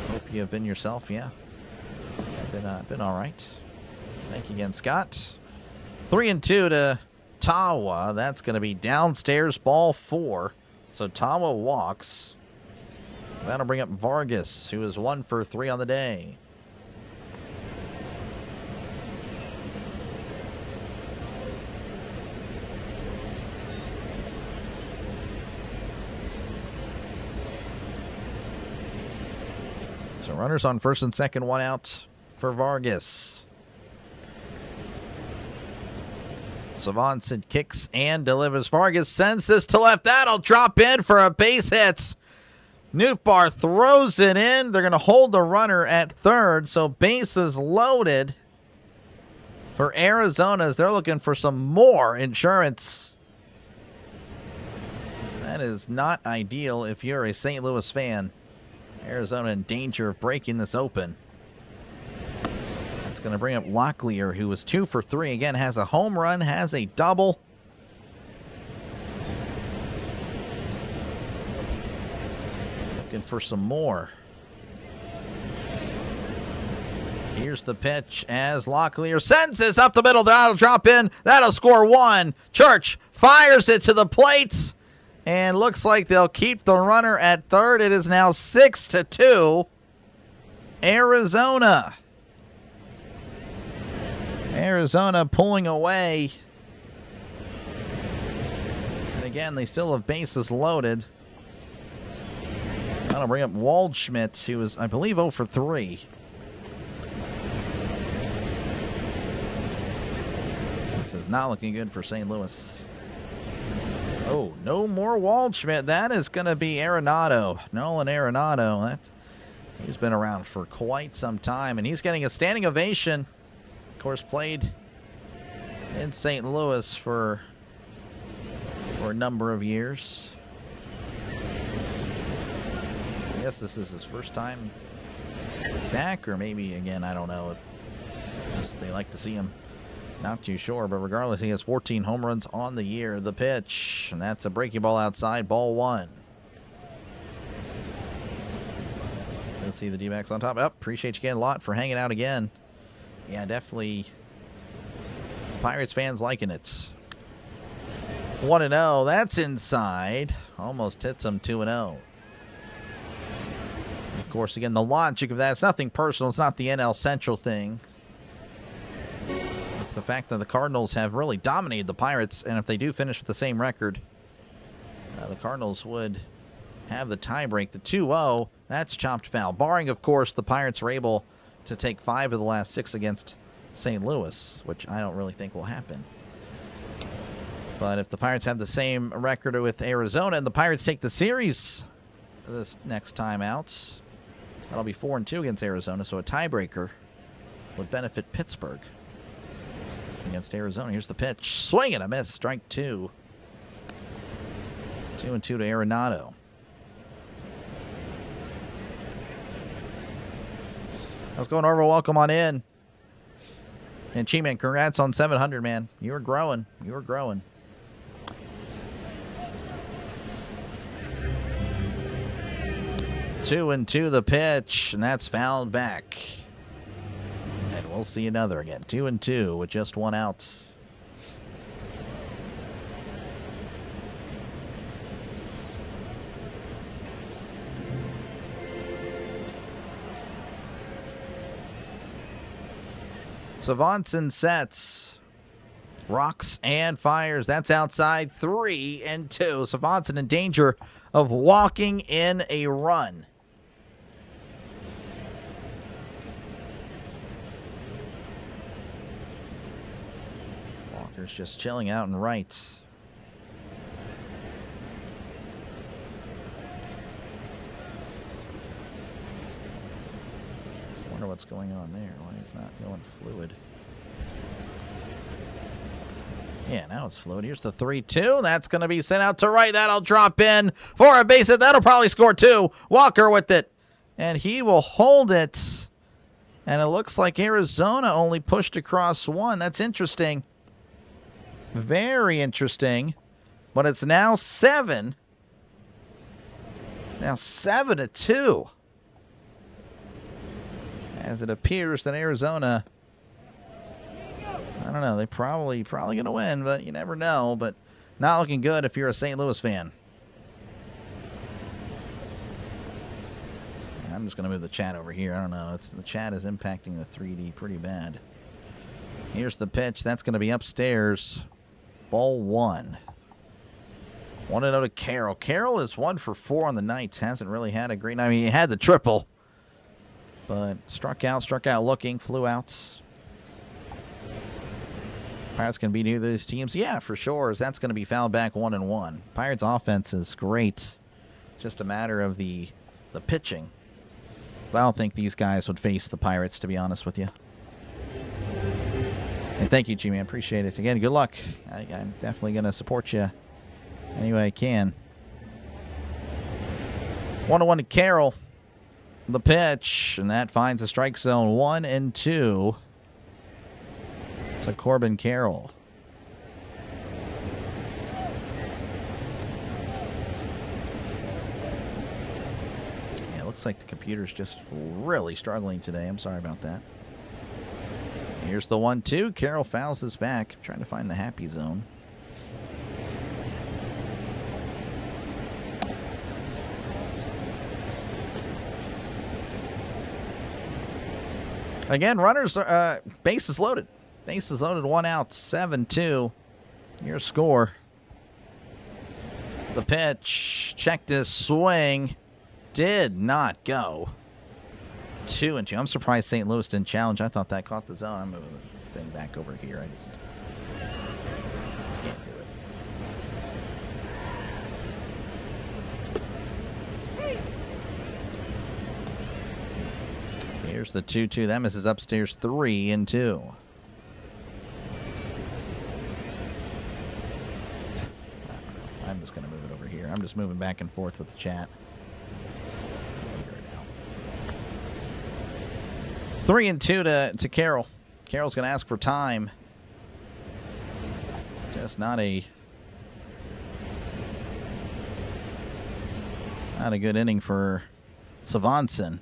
Hope you have been yourself. Yeah. Been all right. Thank you again, Scott. 3-2 to Tawa. That's going to be downstairs, ball 4. So Tawa walks. That'll bring up Vargas, who is 1 for 3 on the day. So runners on first and second, 1 out for Vargas. Savantson kicks and delivers. Vargas sends this to left. That'll drop in for a base hit. Nootbaar throws it in. They're going to hold the runner at third, so bases loaded for Arizona as they're looking for some more insurance. That is not ideal if you're a St. Louis fan. Arizona in danger of breaking this open. It's going to bring up Locklear, who was 2 for 3. Again, has a home run, has a double. Looking for some more. Here's the pitch as Locklear sends this up the middle. That'll drop in. That'll score 1. Church fires it to the plate. And looks like they'll keep the runner at third. It is now 6-2. Arizona. Arizona pulling away. And again, they still have bases loaded. That'll bring up Waldschmidt, who was, I believe, 0 for 3. This is not looking good for St. Louis. Oh, no more Waldschmidt. That is going to be Arenado. Nolan Arenado. He's been around for quite some time, and he's getting a standing ovation. Of course, played in St. Louis for a number of years. I guess this is his first time back, or maybe, again, I don't know. Just they like to see him. Not too sure, but regardless, he has 14 home runs on the year. The pitch, and that's a breaking ball outside, ball 1. You'll see the D-backs on top. Oh, appreciate you again a lot for hanging out again. Yeah, definitely Pirates fans liking it. 1-0, that's inside. Almost hits him. 2-0. Of course, again, the logic of that, it's nothing personal. It's not the NL Central thing. It's the fact that the Cardinals have really dominated the Pirates, and if they do finish with the same record, the Cardinals would have the tiebreak. The 2-0, that's chopped foul. Barring, of course, the Pirates are able to take 5 of the last 6 against St. Louis, which I don't really think will happen. But if the Pirates have the same record with Arizona and the Pirates take the series this next time out, that'll be 4-2 against Arizona, so a tiebreaker would benefit Pittsburgh. against Arizona. Here's the pitch. Swing and a miss. Strike 2. 2-2 to Arenado. How's it going, Orville? Welcome on in. And Chi-Man, congrats on 700, man. You were growing. You were growing. Two and two the pitch, and that's fouled back. And we'll see another again. 2-2 with just one out. Savanson sets, rocks and fires. That's outside. 3-2. Savanson in danger of walking in a run. Walker's just chilling out and right. Wonder what's going on there. Why it's not going fluid. Yeah, now it's fluid. Here's the 3-2. That's going to be sent out to right. That'll drop in for a base hit. That'll probably score 2. Walker with it. And he will hold it. And it looks like Arizona only pushed across 1. That's interesting. Very interesting. But it's now 7. It's now 7-2. As it appears that Arizona, I don't know, they probably going to win, but you never know. But not looking good if you're a St. Louis fan. I'm just going to move the chat over here. I don't know. The chat is impacting the 3D pretty bad. Here's the pitch. That's going to be upstairs. Ball 1. 1-0 to Carroll. Carroll is 1 for 4 on the night. Hasn't really had a great night. I mean, he had the triple. But struck out looking, flew out. Pirates can beat either of these teams? Yeah, for sure. As that's going to be fouled back 1-1. Pirates offense is great. Just a matter of the pitching. But I don't think these guys would face the Pirates, to be honest with you. And thank you, G-Man. Appreciate it. Again, good luck. I'm definitely going to support you any way I can. 1-1 to Carroll. The pitch, and that finds the strike zone. 1-2 to Corbin Carroll. Yeah, it looks like the computer's just really struggling today. I'm sorry about that. Here's the 1-2. Carroll fouls this back. I'm trying to find the happy zone. Again, runners, bases loaded. Bases loaded, 1 out, 7-2. Your score. The pitch, checked his swing, did not go. 2-2. I'm surprised St. Louis didn't challenge. I thought that caught the zone. I'm moving the thing back over here. I just can't do it. Here's the 2-2. That misses upstairs. 3-2. I'm just going to move it over here. I'm just moving back and forth with the chat. 3-2 to Carroll. Carroll's going to ask for time. Just not a good inning for Savanson.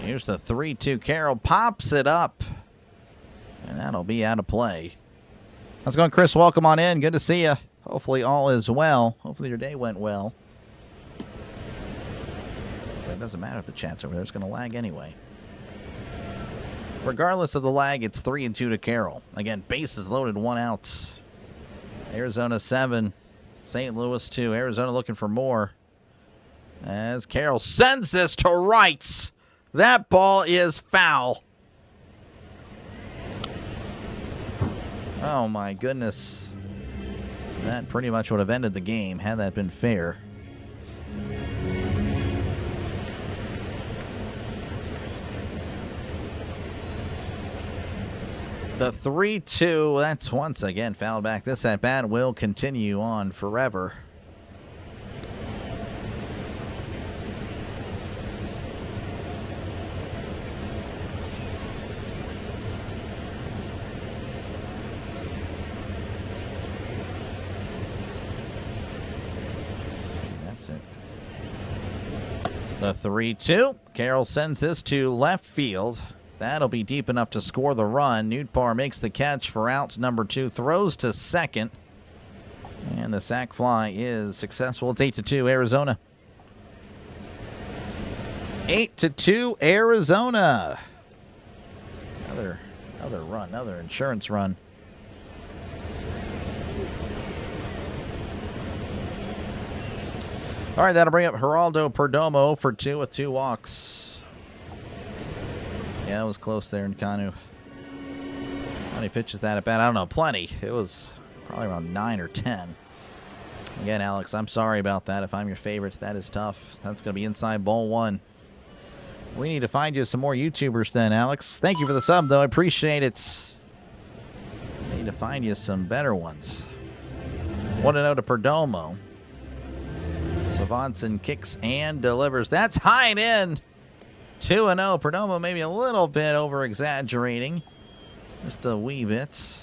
Here's the 3-2. Carroll pops it up. And that'll be out of play. How's it going, Chris? Welcome on in. Good to see you. Hopefully all is well. Hopefully your day went well. So it doesn't matter if the chat's over there. It's going to lag anyway. Regardless of the lag, it's 3-2 to Carroll. Again, bases loaded, 1 out. Arizona 7. St. Louis 2. Arizona looking for more. As Carroll sends this to right. That ball is foul. Oh, my goodness. That pretty much would have ended the game had that been fair. The 3-2, that's once again fouled back. This at-bat will continue on forever. That's it. The 3-2. Carroll sends this to left field. That'll be deep enough to score the run. Nootbaar makes the catch for out number 2, throws to second. And the sac fly is successful. It's 8-2 Arizona. 8-2 Arizona. Another run, another insurance run. All right, that'll bring up Geraldo Perdomo for 2 with 2 walks. Yeah, it was close there in Kanu. How many pitches that at bat? I don't know. Plenty. It was probably around 9 or 10. Again, Alex, I'm sorry about that. If I'm your favorite, that is tough. That's going to be inside ball 1. We need to find you some more YouTubers then, Alex. Thank you for the sub, though. I appreciate it. We need to find you some better ones. 1-0 to Perdomo. Savanson kicks and delivers. That's high and in. 2-0. Perdomo maybe a little bit over-exaggerating. Just a wee bit.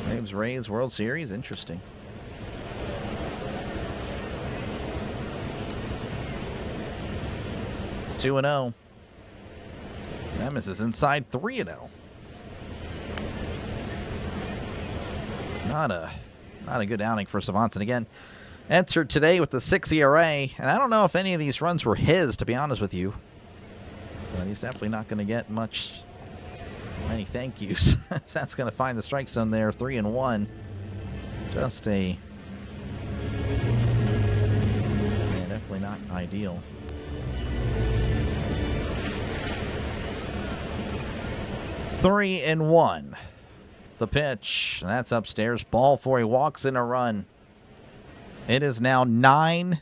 Braves Rays World Series. Interesting. Two and 0. Nemesis is inside 3-0. Not a good outing for Savanson again. Entered today with the 6 ERA, and I don't know if any of these runs were his, to be honest with you. But he's definitely not going to get many thank yous. That's going to find the strike zone there, 3-1. Just yeah, definitely not ideal. Three and 1. The pitch, that's upstairs. Ball 4. He walks in a run. It is now 9-2.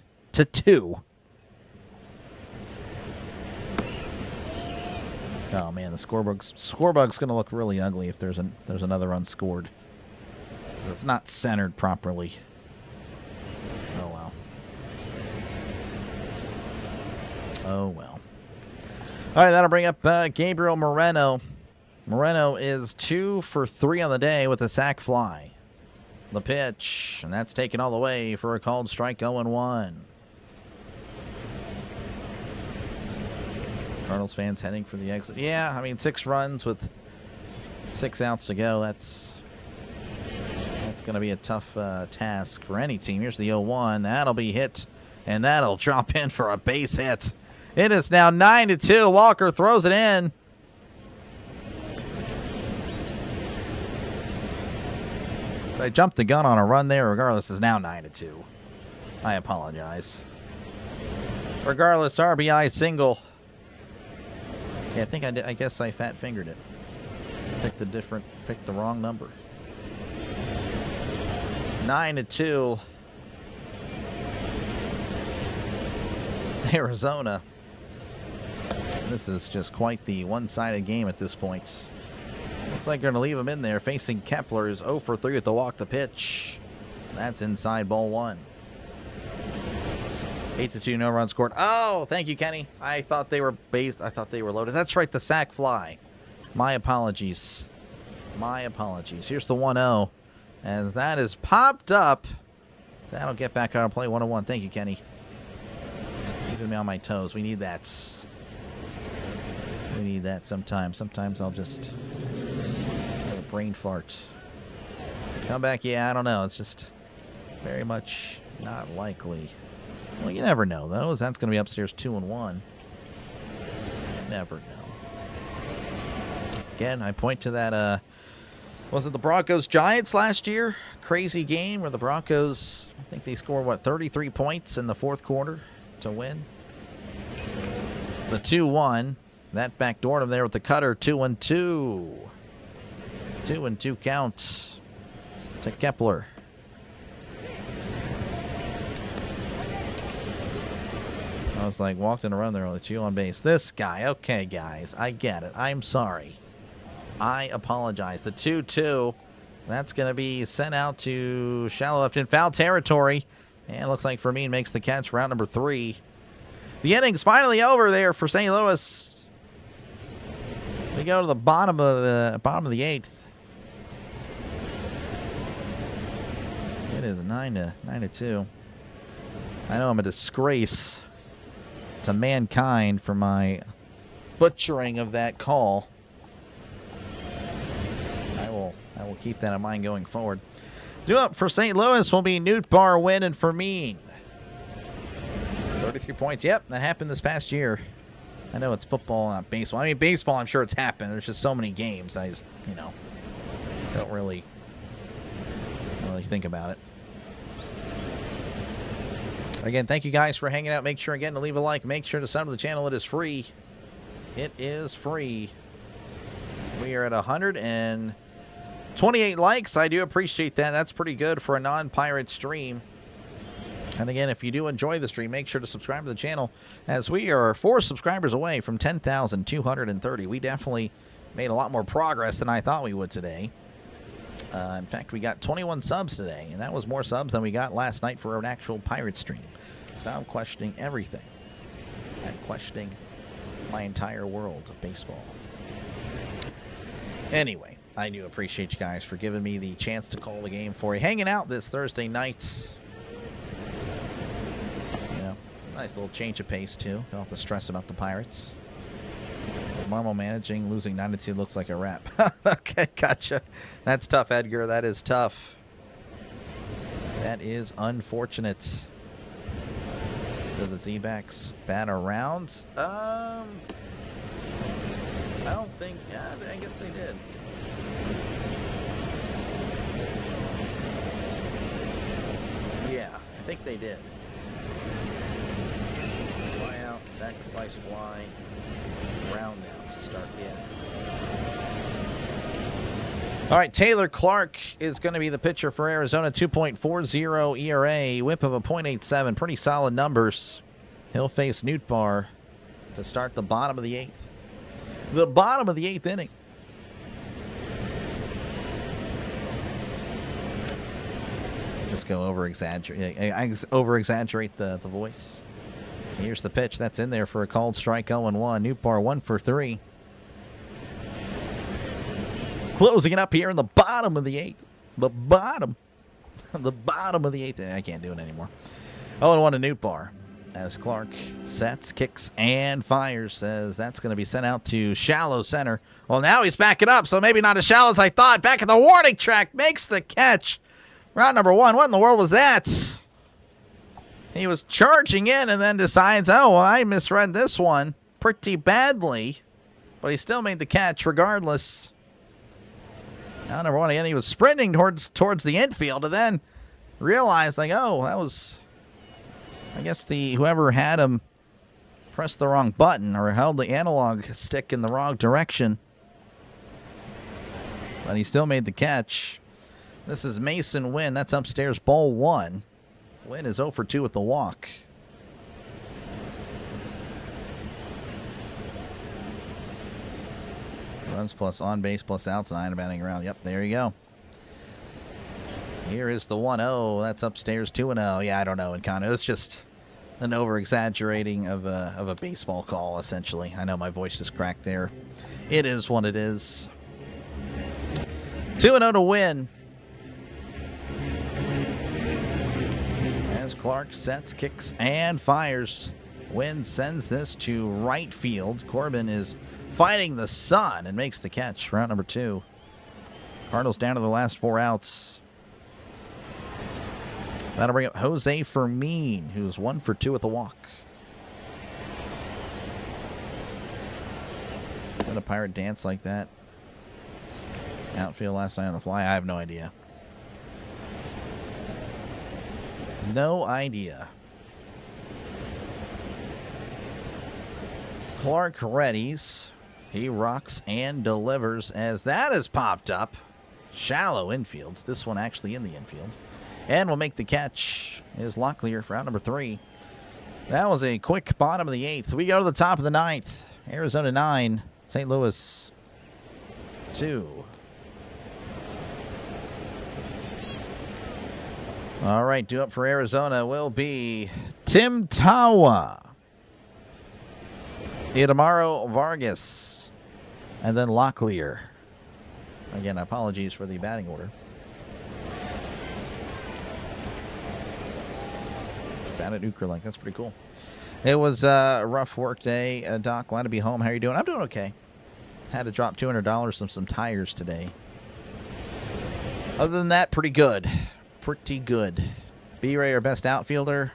Oh man, the scorebug's going to look really ugly if there's another run scored. It's not centered properly. Oh well. Oh well. All right, that'll bring up Gabriel Moreno. Moreno is 2 for 3 on the day with a sac fly. The pitch, and that's taken all the way for a called strike, 0-1. Cardinals fans heading for the exit. Yeah, I mean, 6 runs with 6 outs to go. That's going to be a tough task for any team. Here's the 0-1. That'll be hit, and that'll drop in for a base hit. It is now 9-2. Walker throws it in. I jumped the gun on a run there. Regardless, it's now 9-2. I apologize. Regardless, RBI single. Yeah, I think I did. I guess I fat fingered it. Picked the wrong number. 9-2. Arizona. This is just quite the one-sided game at this point. Looks like they're going to leave him in there. Facing Kepler is 0 for 3 with the walk the pitch. That's inside ball 1. 8-2, no run scored. Oh, thank you, Kenny. I thought they were based. I thought they were loaded. That's right, the sac fly. My apologies. My apologies. Here's the 1-0. As that is popped up. That'll get back out of play. 1-1. Thank you, Kenny. Keeping me on my toes. We need that. We need that sometimes. Sometimes I'll just have a brain fart. Come back, yeah, I don't know. It's just very much not likely. Well, you never know, though. That's going to be upstairs 2-1. You never know. Again, I point to that, was it the Broncos-Giants last year? Crazy game where the Broncos, I think they scored, 33 points in the fourth quarter to win? The 2-1. That backdoored him there with the cutter. 2-2. 2-2 count to Kepler. I was like, walked in a run there, only 2 on base. This guy. Okay, guys. I get it. I'm sorry. I apologize. The 2-2, that's going to be sent out to shallow left in foul territory. And it looks like Fermin makes the catch for out number 3. The inning's finally over there for St. Louis. We go to the bottom of the 8th. It is 9-2. I know I'm a disgrace to mankind for my butchering of that call. I will keep that in mind going forward. Due up for St. Louis will be Nootbaar, Wynn, and Fermin. 33 points. Yep, that happened this past year. I know it's football, not baseball. I mean, baseball, I'm sure it's happened. There's just so many games. I just, don't really think about it. Again, thank you guys for hanging out. Make sure, again, to leave a like. Make sure to sub to the channel. It is free. It is free. We are at 128 likes. I do appreciate that. That's pretty good for a non-pirate stream. And again, if you do enjoy the stream, make sure to subscribe to the channel, as we are 4 subscribers away from 10,230. We definitely made a lot more progress than I thought we would today. In fact, we got 21 subs today, and that was more subs than we got last night for an actual pirate stream. So now I'm questioning everything. I'm questioning my entire world of baseball. Anyway, I do appreciate you guys for giving me the chance to call the game for you. Hanging out this Thursday night. Nice little change of pace, too. Don't have to stress about the Pirates. Marmo managing, losing 9-2 looks like a wrap. Okay, gotcha. That's tough, Edgar. That is tough. That is unfortunate. Do the Z-backs bat around? I don't think... Yeah, I guess they did. Yeah, I think they did. Sacrifice fly, round out to start the end. All right, Taylor Clark is going to be the pitcher for Arizona. 2.40 ERA, whip of a .87. Pretty solid numbers. He'll face Nootbaar to start the bottom of the 8th. The bottom of the 8th inning. Just go over-exaggerate the voice. Here's the pitch. That's in there for a called strike. 0-1. Nootbaar 1 for 3. Closing it up here in the bottom of the 8th. The bottom. The bottom of the 8th. I can't do it anymore. 0-1 to Nootbaar. As Clark sets, kicks, and fires. Says that's going to be sent out to shallow center. Well, now he's backing up, so maybe not as shallow as I thought. Back at the warning track. Makes the catch. Round number 1. What in the world was that? He was charging in and then decides, oh, well, I misread this one pretty badly. But he still made the catch regardless. Now, number 1, again, he was sprinting towards the infield and then realized, like, oh, that was, I guess whoever had him pressed the wrong button or held the analog stick in the wrong direction. But he still made the catch. This is Mason Wynn. That's upstairs, ball 1. Wynn is 0 for 2 with the walk. Runs plus on base plus outs, 9 batting around. Yep, there you go. Here is the 1-0. That's upstairs, 2-0. Yeah, I don't know. It was just an over-exaggerating of a baseball call, essentially. I know my voice just cracked there. It is what it is. 2-0 to Wynn. Clark sets, kicks, and fires. Wynn sends this to right field. Corbin is fighting the sun and makes the catch for out number 2. Cardinals down to the last 4 outs. That'll bring up Jose Fermin, who's 1 for 2 with the walk. Did a Pirate dance like that? Outfield last night on the fly? I have no idea. No idea. Clark readies. He rocks and delivers as that has popped up. Shallow infield. This one actually in the infield. And will make the catch is Locklear for out number 3. That was a quick bottom of the 8th. We go to the top of the 9th. Arizona 9, St. Louis 2. All right, due up for Arizona will be Tim Tawa, Idamaro Vargas, and then Locklear. Again, apologies for the batting order. Sat at Ukrelink. That's pretty cool. It was a rough work day, Doc. Glad to be home. How are you doing? I'm doing okay. Had to drop $200 on some tires today. Other than that, pretty good. Pretty good. B-Ray, our best outfielder.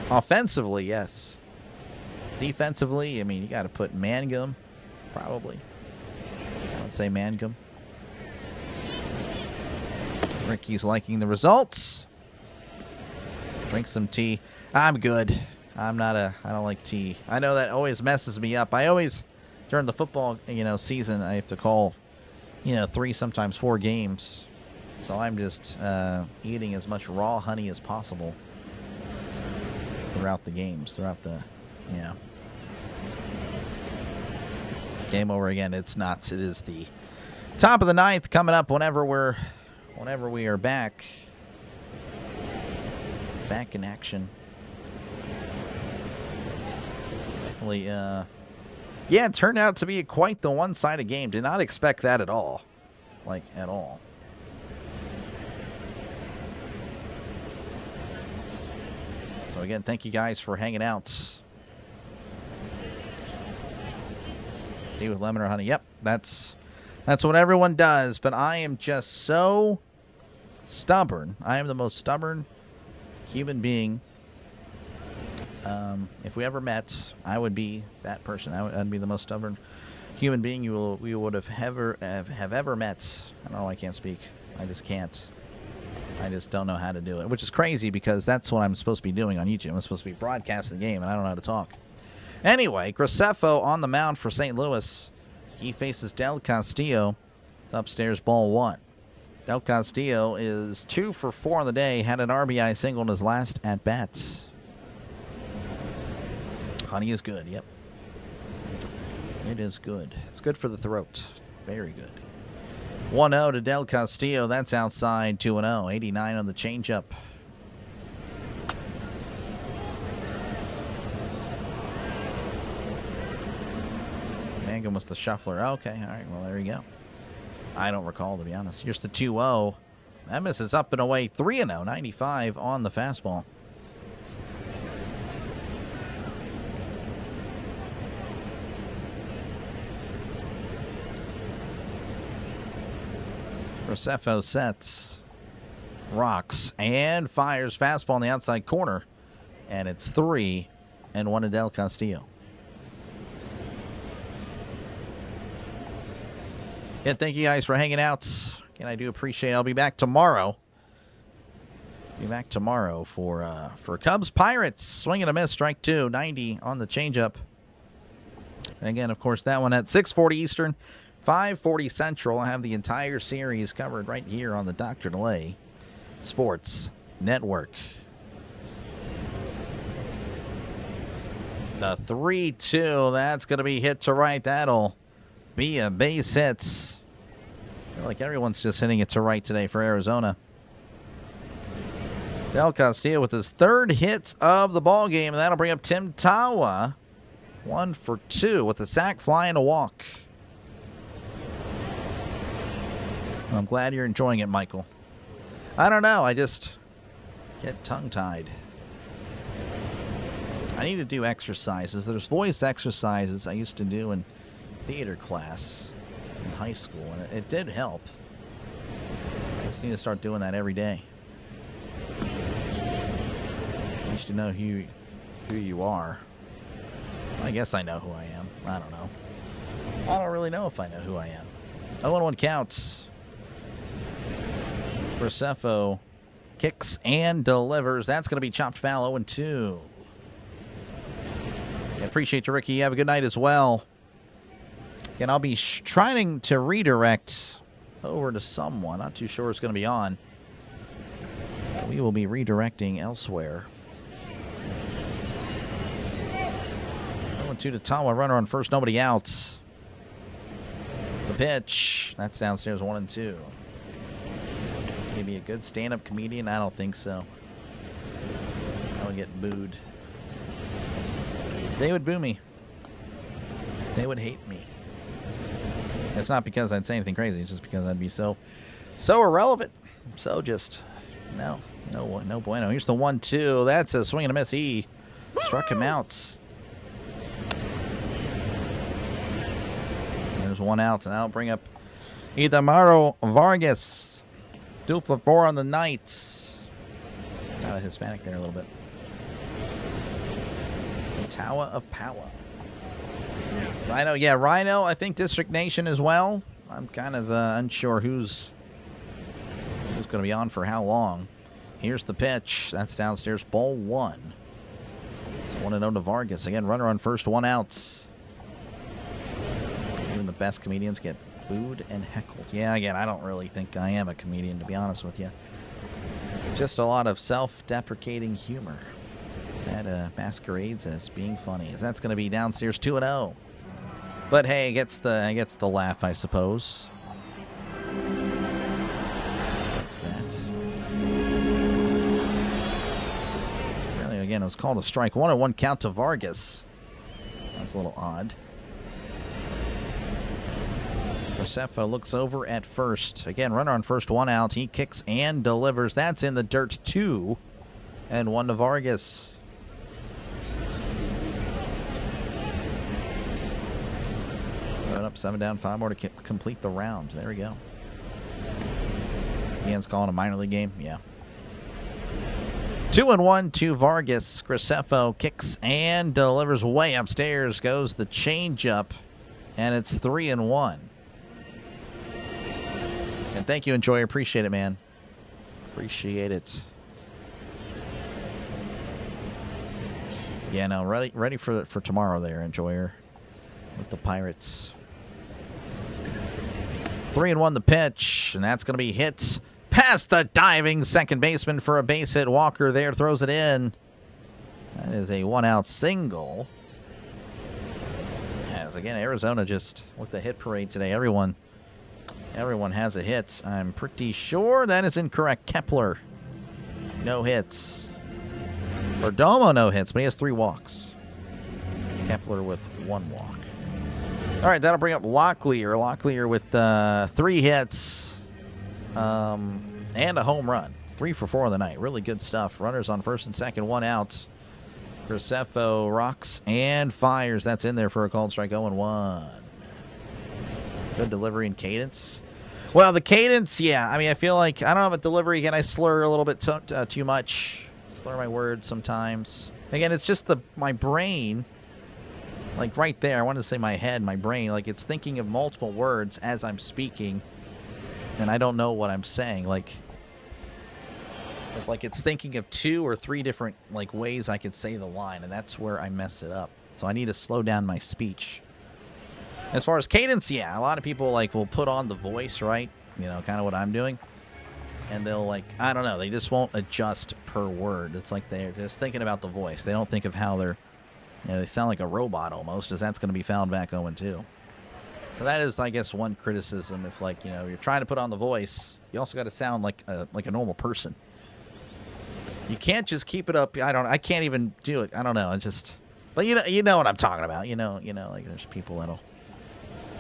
Offensively, yes. Defensively, I mean, you got to put Mangum, probably. I would say Mangum. Ricky's liking the results. Drink some tea. I'm good. I don't like tea. I know that always messes me up. I always, during the football, season, I have to call, 3, sometimes 4 games. So I'm just eating as much raw honey as possible throughout the games, Game over again. It's not. It is the top of the 9th coming up whenever we are back in action. Definitely, it turned out to be quite the one-sided game. Did not expect that at all. At all. So again, thank you guys for hanging out. Tea with lemon or honey. Yep, that's what everyone does. But I am just so stubborn. I am the most stubborn human being. If we ever met, I would be that person. I'd be the most stubborn human being we would have ever met. I don't know. I can't speak. I just can't. I just don't know how to do it, which is crazy because that's what I'm supposed to be doing on YouTube. I'm supposed to be broadcasting the game, and I don't know how to talk. Anyway, Graceffo on the mound for St. Louis. He faces Del Castillo. It's upstairs, ball 1. Del Castillo is 2 for 4 on the day. Had an RBI single in his last at-bats. Honey is good, yep. It is good. It's good for the throat. Very good. 1-0 to Del Castillo. That's outside 2-0. 89 on the changeup. Mangum was the shuffler. Okay, all right. Well, there you go. I don't recall, to be honest. Here's the 2-0. That misses up and away. 3-0. 95 on the fastball. Graceffo sets, rocks, and fires fastball on the outside corner. And it's 3-1 to Del Castillo. Yeah, thank you guys for hanging out. Again, I do appreciate it. I'll be back tomorrow. For Cubs Pirates. Swing and a miss, strike 2. 90 on the changeup. And again, of course, that one at 6:40 Eastern. 5:40 Central. I have the entire series covered right here on the Dr. Delay Sports Network. The 3-2. That's going to be hit to right. That'll be a base hit. I feel like everyone's just hitting it to right today for Arizona. Del Castillo with his 3rd hit of the ball game, and that'll bring up Tim Tawa. 1 for 2 with a sac, fly, and a walk. I'm glad you're enjoying it, Michael. I don't know. I just get tongue-tied. I need to do exercises. There's voice exercises I used to do in theater class in high school, and it did help. I just need to start doing that every day. You should know who you are. I guess I know who I am. I don't know. I don't really know if I know who I am. 0-1 counts. Graceffo kicks and delivers. That's going to be chopped foul. 0-2. I appreciate you, Ricky. You have a good night as well. Again, I'll be trying to redirect over to someone. Not too sure it's going to be on. We will be redirecting elsewhere. 0-2 to Tawa. Runner on first. Nobody out. pitch. That's downstairs 1-2. Maybe a good stand-up comedian? I don't think so. I would get booed. They would boo me. They would hate me. It's not because I'd say anything crazy. It's just because I'd be so irrelevant. So just, no bueno. Here's the 1-2. That's a swing and a miss. He struck him out. There's one out, and that'll bring up Idamaro Vargas. 2 for 4 on the night. It's out of Hispanic there a little bit. The Tower of Power. Rhino, yeah, Rhino, I think District Nation as well. I'm kind of unsure who's going to be on for how long. Here's the pitch. That's downstairs, ball 1. It's 1-0 to Vargas. Again, runner on first, 1 out. Even the best comedians get booed and heckled. Yeah, again, I don't really think I am a comedian, to be honest with you. Just a lot of self-deprecating humor that masquerades as being funny. As that's going to be downstairs 2-0. But hey, gets the laugh, I suppose. What's that? Apparently, again, it was called a strike. 1-1 count to Vargas. That was a little odd. Graceffa looks over at first. Again, runner on first, 1 out. He kicks and delivers. That's in the dirt, 2-1 to Vargas. Up, 7 down, 5 more to complete the round. There we go. Ian's calling a minor league game. Yeah. 2-1 to Vargas. Graceffa kicks and delivers way upstairs. Goes the changeup, and it's 3-1. And thank you, Enjoyer. Appreciate it, man. Appreciate it. Yeah, no, ready for tomorrow there, Enjoyer, with the Pirates. 3-1 the pitch, and that's going to be hit past the diving second baseman for a base hit. Walker there throws it in. That is a 1-out single. As again, Arizona just with the hit parade today. Everyone has a hit. I'm pretty sure that is incorrect. Kepler, no hits. Perdomo, no hits, but he has 3 walks. Kepler with 1 walk. All right, that'll bring up Locklear. Locklear with 3 hits and a home run. 3 for 4 on the night. Really good stuff. Runners on first and second, 1 out. Graceffa rocks and fires. That's in there for a called strike, 0-1. Good delivery and cadence. Well, the cadence, yeah. I mean, I feel like, I don't know about delivery. Again, I slur a little bit too much. Slur my words sometimes. Again, it's just my brain. Like right there, I wanted to say my head, my brain, like it's thinking of multiple words as I'm speaking, and I don't know what I'm saying. Like it's thinking of 2 or 3 different like ways I could say the line, and that's where I mess it up. So I need to slow down my speech. As far as cadence, yeah, a lot of people like will put on the voice, right? You know, kind of what I'm doing, and they'll like, I don't know, they just won't adjust per word. It's like they're just thinking about the voice. They don't think of how they're. You know, they sound like a robot almost, as that's going to be fouled back 0-2. So that is, I guess, one criticism. If, like, you know, you're trying to put on the voice, you also got to sound like a normal person. You can't just keep it up. I can't even do it. I don't know. But you know what I'm talking about. You know, like there's people that'll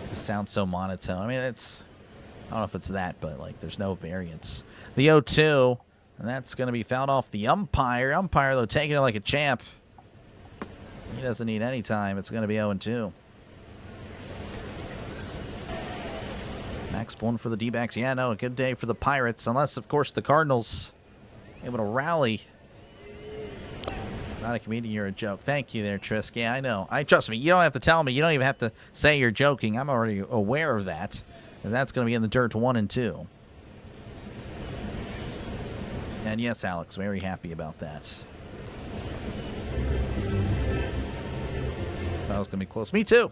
just sound so monotone. I mean, I don't know if it's that, but like there's no variance. The 0-2, and that's going to be fouled off the umpire. Umpire, though, taking it like a champ. He doesn't need any time. It's going to be 0-2. Max Bourne for the D-backs. Yeah, no, a good day for the Pirates. Unless, of course, the Cardinals able to rally. Not a comedian, you're a joke. Thank you there, Trisk. Yeah, I know. Trust me, you don't have to tell me. You don't even have to say you're joking. I'm already aware of that. And that's going to be in the dirt, 1-2. And yes, Alex, very happy about that. That was going to be close. Me too.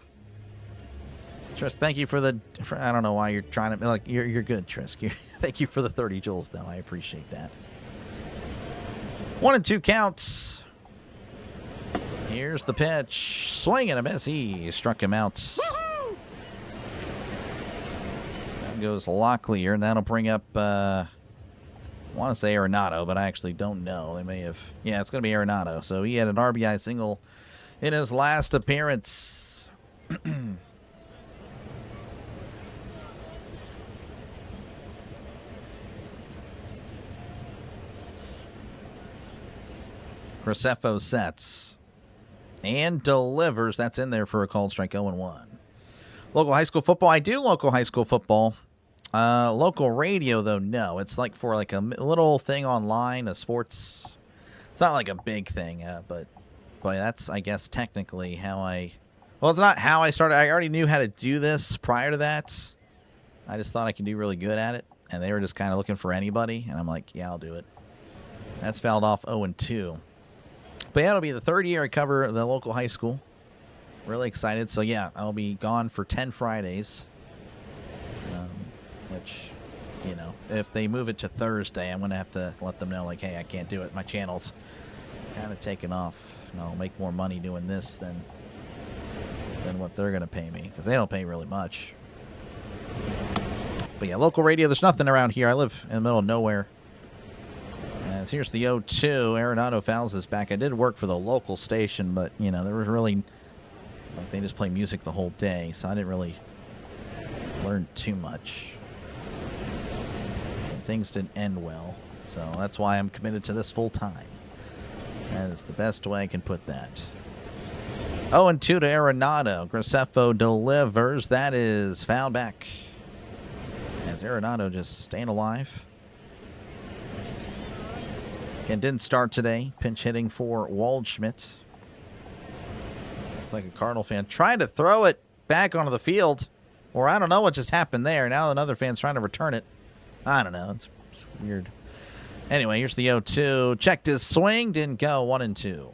Trisk, thank you for I don't know why you're trying to, like, you're good, Trisk. Thank you for the 30 joules, though. I appreciate that. 1-2 counts. Here's the pitch. Swing and a miss. He struck him out. Down goes Locklear, and that'll bring up, I want to say Arenado, but I actually don't know. They may have, yeah, it's going to be Arenado. So he had an RBI single in his last appearance. Graceffo sets and delivers. That's in there for a called strike 0-1. Local high school football. I do local high school football. Local radio, though, no. It's like for like a little thing online, a sports. It's not like a big thing, but that's, I guess, technically how I. Well, it's not how I started. I already knew how to do this prior to that. I just thought I could do really good at it, and they were just kind of looking for anybody, and I'm like, yeah, I'll do it. That's fouled off 0-2. But yeah, it'll be the third year I cover the local high school. Really excited. So yeah, I'll be gone for 10 Fridays. Which, you know, if they move it to Thursday, I'm going to have to let them know, like, hey, I can't do it. My channel's kind of taken off. And I'll make more money doing this than what they're going to pay me, because they don't pay really much. But yeah, local radio, there's nothing around here. I live in the middle of nowhere. As here's the 0-2. Arenado fouls us back. I did work for the local station, but, you know, there was really, like, they just play music the whole day, so I didn't really learn too much. And things didn't end well, so that's why I'm committed to this full time. That is the best way I can put that. 0-2 to Arenado. Graceffo delivers. That is foul back. As Arenado just staying alive. Again, didn't start today. Pinch hitting for Waldschmidt. It's like a Cardinal fan trying to throw it back onto the field. Or I don't know what just happened there. Now another fan's trying to return it. I don't know. It's weird. Anyway, here's the 0-2. Checked his swing. Didn't go. 1-2.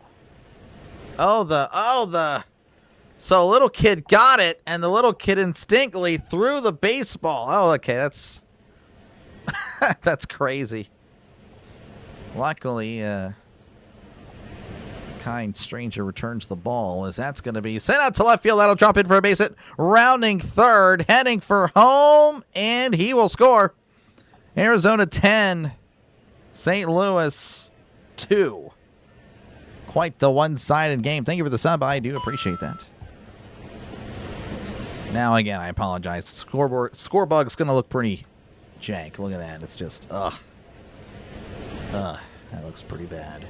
So little kid got it, and the little kid instinctively threw the baseball. Oh, okay. That's that's crazy. Luckily, kind stranger returns the ball, as that's going to be sent out to left field. That'll drop in for a base hit. Rounding third, heading for home, and he will score. Arizona 10, St. Louis 2. Quite the one-sided game. Thank you for the sub. I do appreciate that. Now, again, I apologize. Score bug's going to look pretty jank. Look at that. It's just, ugh. That looks pretty bad.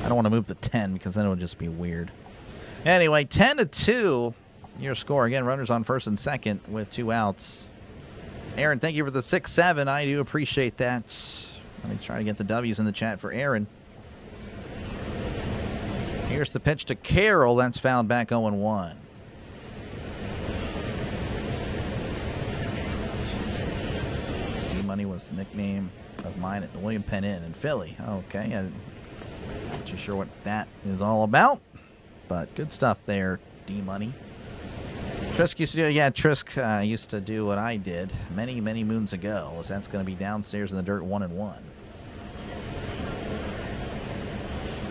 I don't want to move the 10 because then it would just be weird. Anyway, 10-2. Your score. Again, runners on first and second with 2 outs. Aaron, thank you for the 6-7. I do appreciate that. Let me try to get the W's in the chat for Aaron. Here's the pitch to Carroll. That's fouled back 0-1. D-Money was the nickname of mine at the William Penn Inn in Philly. Okay, I'm not too sure what that is all about, but good stuff there, D-Money. Trisk used to do, yeah, Trisk used to do what I did many, many moons ago. Was that's going to be downstairs in the dirt 1-1.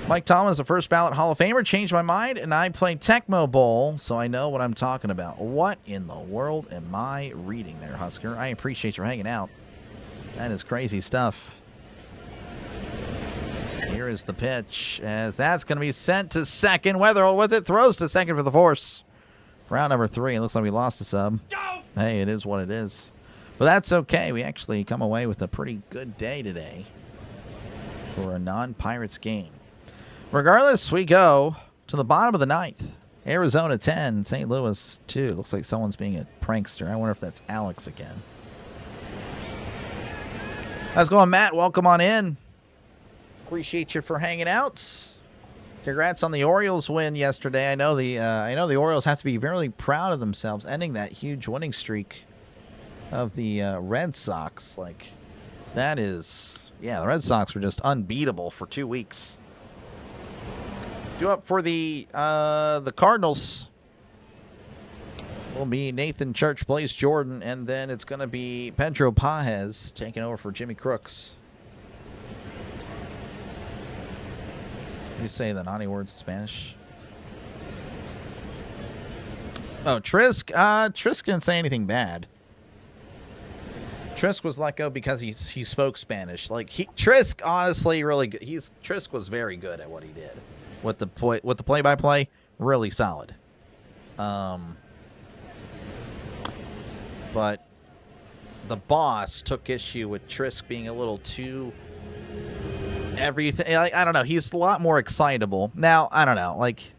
Mike Thomas, a first ballot Hall of Famer, changed my mind, and I played Tecmo Bowl, so I know what I'm talking about. What in the world am I reading there, Husker? I appreciate your hanging out. That is crazy stuff. Here is the pitch, as that's going to be sent to second. Wetherell with it, throws to second for the force. Round number 3, it looks like we lost a sub. Hey, it is what it is. But that's okay. We actually come away with a pretty good day today for a non-Pirates game. Regardless, we go to the bottom of the 9th. Arizona 10, St. Louis 2. Looks like someone's being a prankster. I wonder if that's Alex again. How's it going, Matt? Welcome on in. Appreciate you for hanging out. Congrats on the Orioles win yesterday. I know the Orioles have to be very proud of themselves, ending that huge winning streak of the Red Sox. Like, that is, yeah, the Red Sox were just unbeatable for 2 weeks. Due up for the Cardinals will be Nathan Church, Blaze Jordan, and then it's going to be Pedro Pajes taking over for Jimmy Crooks. You say the naughty words in Spanish? Oh, Trisk. Trisk didn't say anything bad. Trisk was let go because he spoke Spanish. Like Trisk, honestly, really good. Trisk was very good at what he did with the play-by-play. Really solid. But the boss took issue with Trisk being a little too everything. I don't know. He's a lot more excitable now. I don't know. Like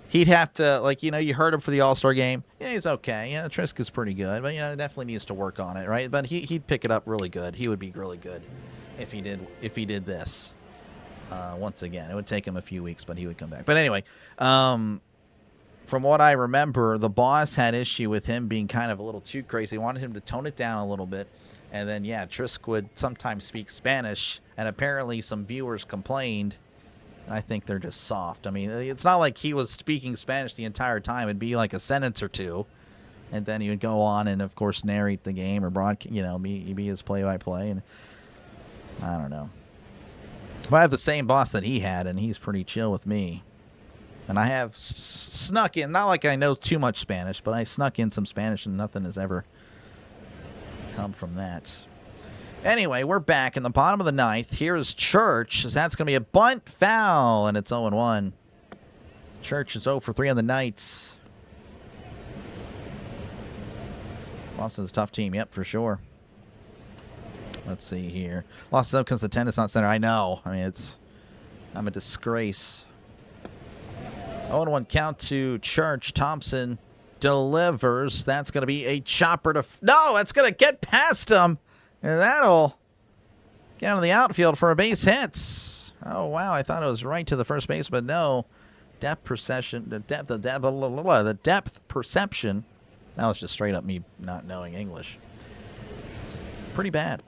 he'd have to, like, you know, you heard him for the All-Star game. Yeah, he's okay. You know, Trisk is pretty good, but, you know, definitely needs to work on it, right? But he'd pick it up really good. He would be really good if he did this. Once again, it would take him a few weeks, but he would come back. But anyway, from what I remember, the boss had issue with him being kind of a little too crazy. He wanted him to tone it down a little bit. And then, yeah, Trisk would sometimes speak Spanish, and apparently some viewers complained. I think they're just soft. I mean, it's not like he was speaking Spanish the entire time. It'd be like a sentence or two, and then he would go on and, of course, narrate the game or be his play-by-play. And I don't know. But I have the same boss that he had, and he's pretty chill with me. And I have snuck in, not like I know too much Spanish, but I snuck in some Spanish, and nothing has ever come from that. Anyway, we're back in the bottom of the ninth. Here's Church. That's going to be a bunt foul, and it's 0-1. Church is 0 for 3 on the night. Boston's a tough team. Yep, for sure. Let's see here. Lost up because the tennis not center. I know. I mean, I'm a disgrace. 0-1 count to Church. Thompson delivers. That's going to be a chopper to... No, that's going to get past him. And that'll get out of the outfield for a base hit. Oh, wow. I thought it was right to the first base, but no. Depth perception. The depth perception. That was just straight up me not knowing English. Pretty bad.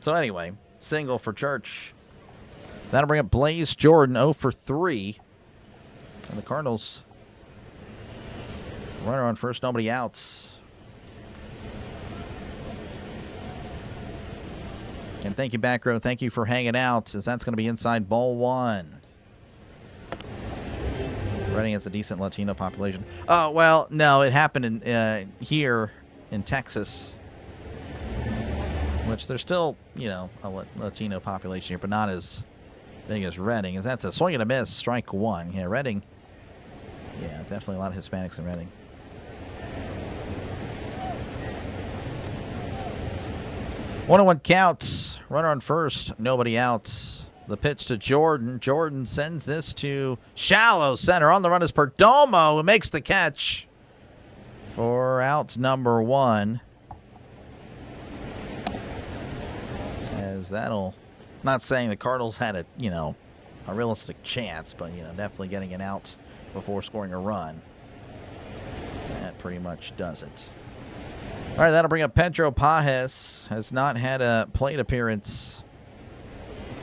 So anyway, single for Church. That'll bring up Blaze Jordan 0 for 3. And the Cardinals, runner on first, nobody out. And thank you, back row. Thank you for hanging out, as that's going to be inside ball 1. Reading has a decent Latino population. Oh, well, no, it happened in here in Texas, which there's still, you know, a Latino population here, but not as big as Reading. As that's a swing and a miss, strike 1. Yeah, Reading. Yeah, definitely a lot of Hispanics in Reading. One on one counts. Runner on first. Nobody out. The pitch to Jordan. Jordan sends this to shallow center. On the run is Perdomo, who makes the catch for out number 1. As that'll... Not saying the Cardinals had a realistic chance, but, definitely getting an out before scoring a run. That pretty much does it. All right, that'll bring up Pedro Pajes. Has not had a plate appearance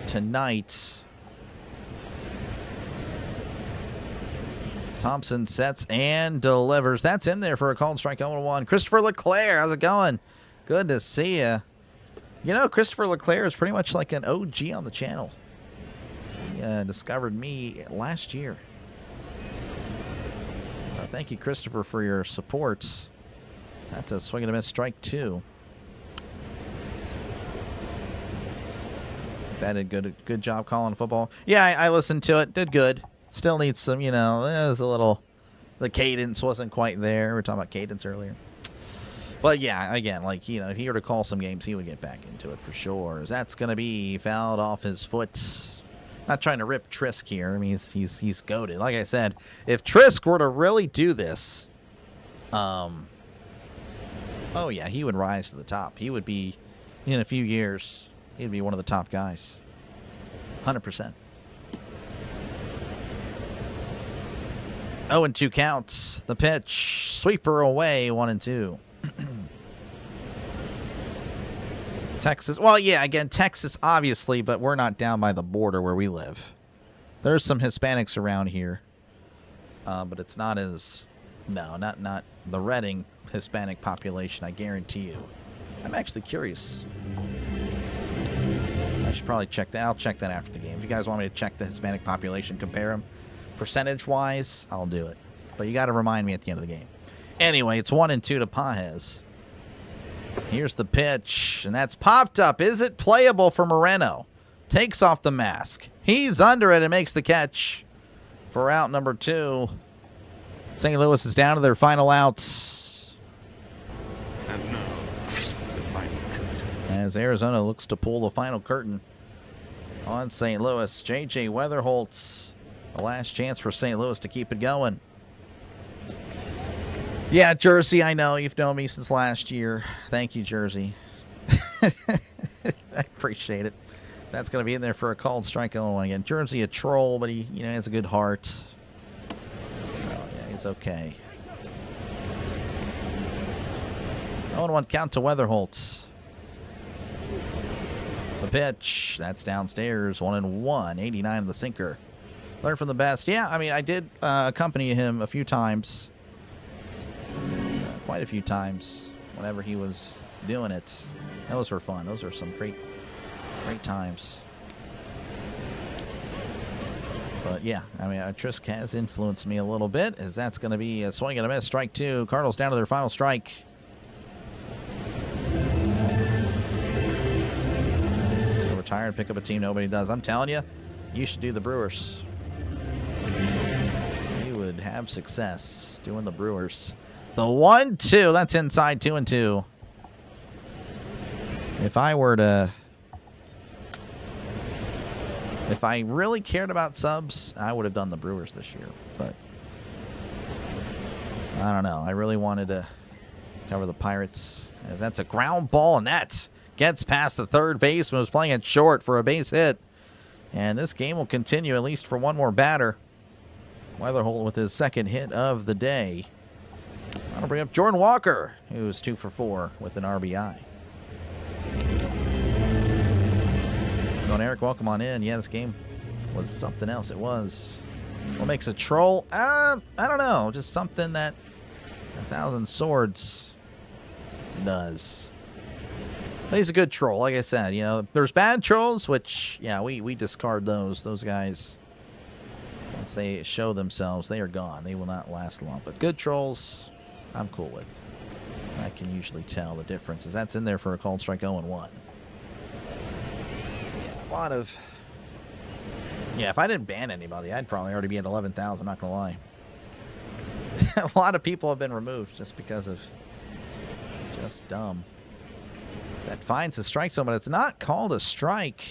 tonight. Thompson sets and delivers. That's in there for a called strike 0-1. Christopher Leclerc, how's it going? Good to see you. Christopher Leclerc is pretty much like an OG on the channel. He discovered me last year. So thank you, Christopher, for your support. That's a swing and a miss, strike 2. That did good job calling football. Yeah, I listened to it. Did good. Still needs some, there's a little... The cadence wasn't quite there. We were talking about cadence earlier. But yeah, again, if he were to call some games, he would get back into it for sure. That's going to be fouled off his foot. Not trying to rip Trisk here. I mean, he's goated. Like I said, if Trisk were to really do this, oh yeah, he would rise to the top. He would be, in a few years, he'd be one of the top guys. 100%. 0-2 counts. The pitch. Sweeper away, 1-2. Texas. Well, yeah, again, Texas, obviously, but we're not down by the border where we live. There's some Hispanics around here, but it's not as... No, not the Reading Hispanic population, I guarantee you. I'm actually curious. I should probably check that. I'll check that after the game. If you guys want me to check the Hispanic population, compare them percentage-wise, I'll do it. But you got to remind me at the end of the game. Anyway, it's 1-2 to Pajes. Here's the pitch, and that's popped up. Is it playable for Moreno? Takes off the mask. He's under it and makes the catch for out number 2. St. Louis is down to their final outs. And now, the final curtain. As Arizona looks to pull the final curtain on St. Louis. J.J. Weatherholtz, the last chance for St. Louis to keep it going. Yeah, Jersey, I know. You've known me since last year. Thank you, Jersey. I appreciate it. That's going to be in there for a called strike 0-1 again. Jersey, a troll, but he has a good heart. So, yeah, it's okay. 0-1 count to Weatherholtz. The pitch, that's downstairs, 1-1, 89 of the sinker. Learn from the best. Yeah, I mean, I did accompany him a few times. Quite a few times whenever he was doing it. Those were fun. Those are some great times. But yeah, I mean, Trisk has influenced me a little bit, as that's going to be a swing and a miss. Strike 2. Cardinals down to their final strike. Retired, pick up a team nobody does. I'm telling you, you should do the Brewers. You would have success doing the Brewers. The 1-2, that's inside, 2-2. If I really cared about subs, I would have done the Brewers this year. But I don't know. I really wanted to cover the Pirates. As that's a ground ball, and that gets past the third baseman, who's playing it short for a base hit. And this game will continue at least for one more batter. Weatherholt with his second hit of the day. I'll bring up Jordan Walker, who's 2 for 4 with an RBI. Going Eric, welcome on in. Yeah, this game was something else. It was. What makes a troll? I don't know. Just something that 1,000 Swords does. But he's a good troll, like I said. There's bad trolls, which, yeah, we discard those. Those guys, once they show themselves, they are gone. They will not last long. But good trolls, I'm cool with. I can usually tell the differences. That's in there for a called strike 0-1. Yeah, a lot of... Yeah, if I didn't ban anybody, I'd probably already be at 11,000, I'm not going to lie. A lot of people have been removed just because of... just dumb. That finds a strike zone, but it's not called a strike.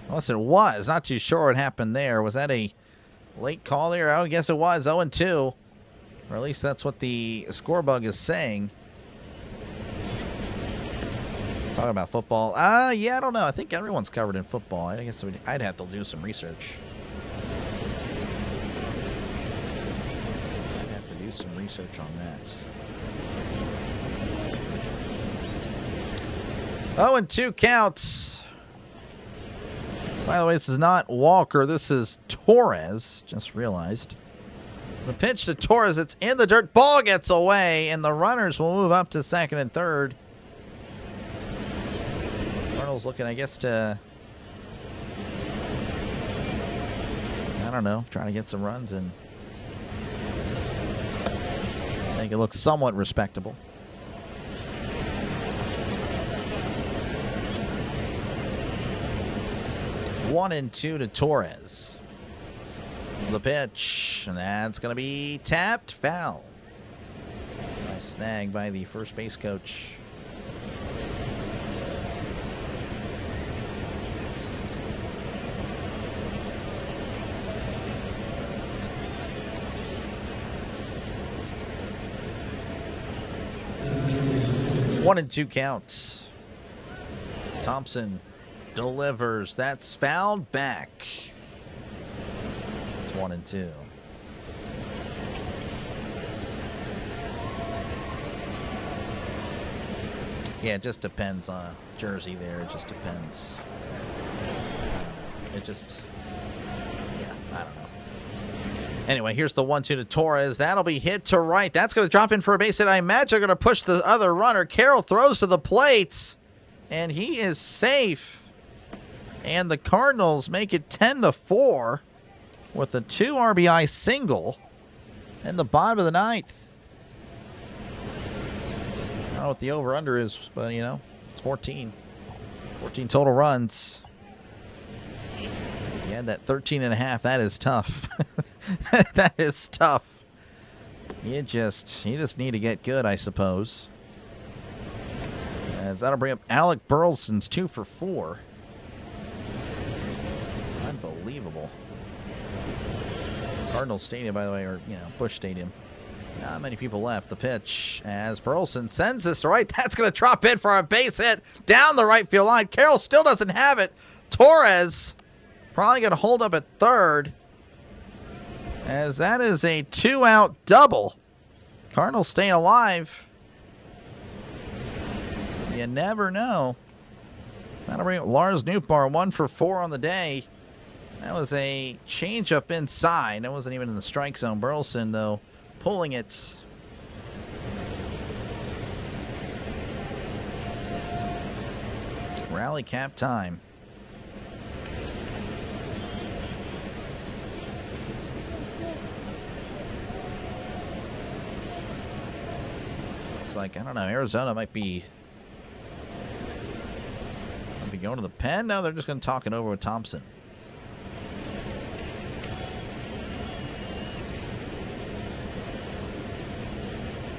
Unless it was. Not too sure what happened there. Was that a late call there? I guess it was. 0-2. Or at least that's what the score bug is saying. Talking about football. Yeah, I don't know. I think everyone's covered in football. I guess I'd have to do some research. I'd have to do some research on that. 0-2 counts. By the way, this is not Walker. This is Torres. Just realized. The pitch to Torres. It's in the dirt. Ball gets away, and the runners will move up to second and third. Cardinals looking, I guess, to... I don't know. Trying to get some runs and make it look somewhat respectable. 1-2 to Torres. The pitch, and that's going to be tapped. Foul. Nice snag by the first base coach. One and 2 counts. Thompson delivers. That's fouled back. It's 1-2. Yeah, it just depends on Jersey there. It just depends. It just... yeah, I don't know. Anyway, here's the 1-2 to Torres. That'll be hit to right. That's going to drop in for a base hit. I imagine they're going to push the other runner. Carroll throws to the plate, and he is safe. And the Cardinals make it 10-4 with a 2 RBI single in the bottom of the ninth. know what the over-under is, but, you know, it's 14. 14 total runs. Yeah, that 13.5, that is tough. That is tough. You just need to get good, I suppose. As that'll bring up Alec Burleson's 2 for 4. Unbelievable. Cardinals Stadium, by the way, or, you know, Busch Stadium. Not many people left. The pitch as Burleson sends this to right. That's going to drop in for a base hit down the right field line. Carroll still doesn't have it. Torres probably going to hold up at third, as that is a 2-out double. Cardinals staying alive. You never know. That'll bring up Lars Nootbaar, 1 for 4 on the day. That was a changeup inside. That wasn't even in the strike zone. Burleson, though, pulling it. Rally cap time. Looks like, I don't know, Arizona might be going to the pen. No, they're just going to talk it over with Thompson.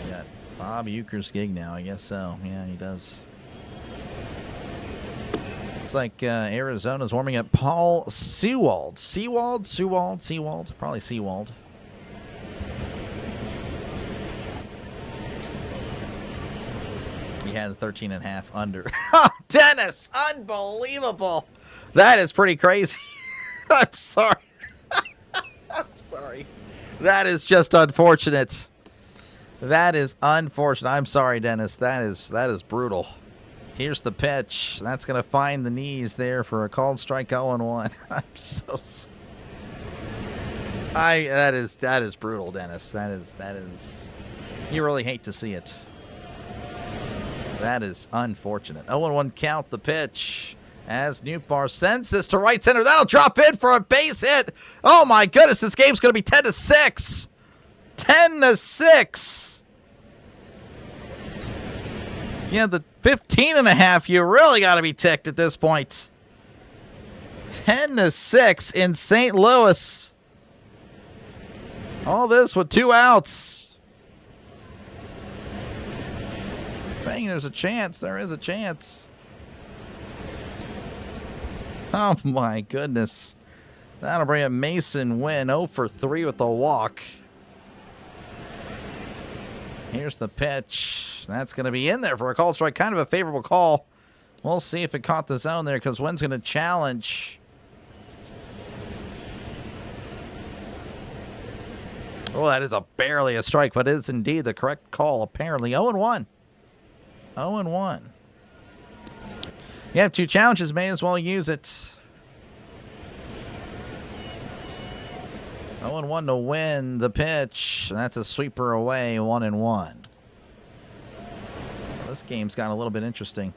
Got Bob Uecker's gig now, I guess so. Yeah, he does. Looks like Arizona's warming up Paul Sewald. Sewald? Probably Sewald. He had the 13.5 under. Oh, Dennis! Unbelievable! That is pretty crazy. I'm sorry. I'm sorry. That is just unfortunate. That is unfortunate. I'm sorry, Dennis. That is brutal. Here's the pitch. That's going to find the knees there for a called strike 0-1. I'm so sorry. That is brutal, Dennis. That is you really hate to see it. That is unfortunate. 0-1 count, the pitch as Nootbaar sends this to right center. That'll drop in for a base hit. Oh my goodness, this game's going to be 10-6. 10-6. Yeah, the 15.5, you really got to be ticked at this point. 10-6 in St. Louis. All this with 2 outs. Saying there's a chance. There is a chance. Oh, my goodness. That'll bring up Mason Wynn, 0 for 3 with the walk. Here's the pitch. That's going to be in there for a call strike. Kind of a favorable call. We'll see if it caught the zone there, because Wynn's going to challenge. Oh, that is barely a strike, but it is indeed the correct call, apparently. 0-1. 0-1. You have 2 challenges, may as well use it. 0-1 to win the pitch. That's a sweeper away, 1-1. Well, this game's gotten a little bit interesting.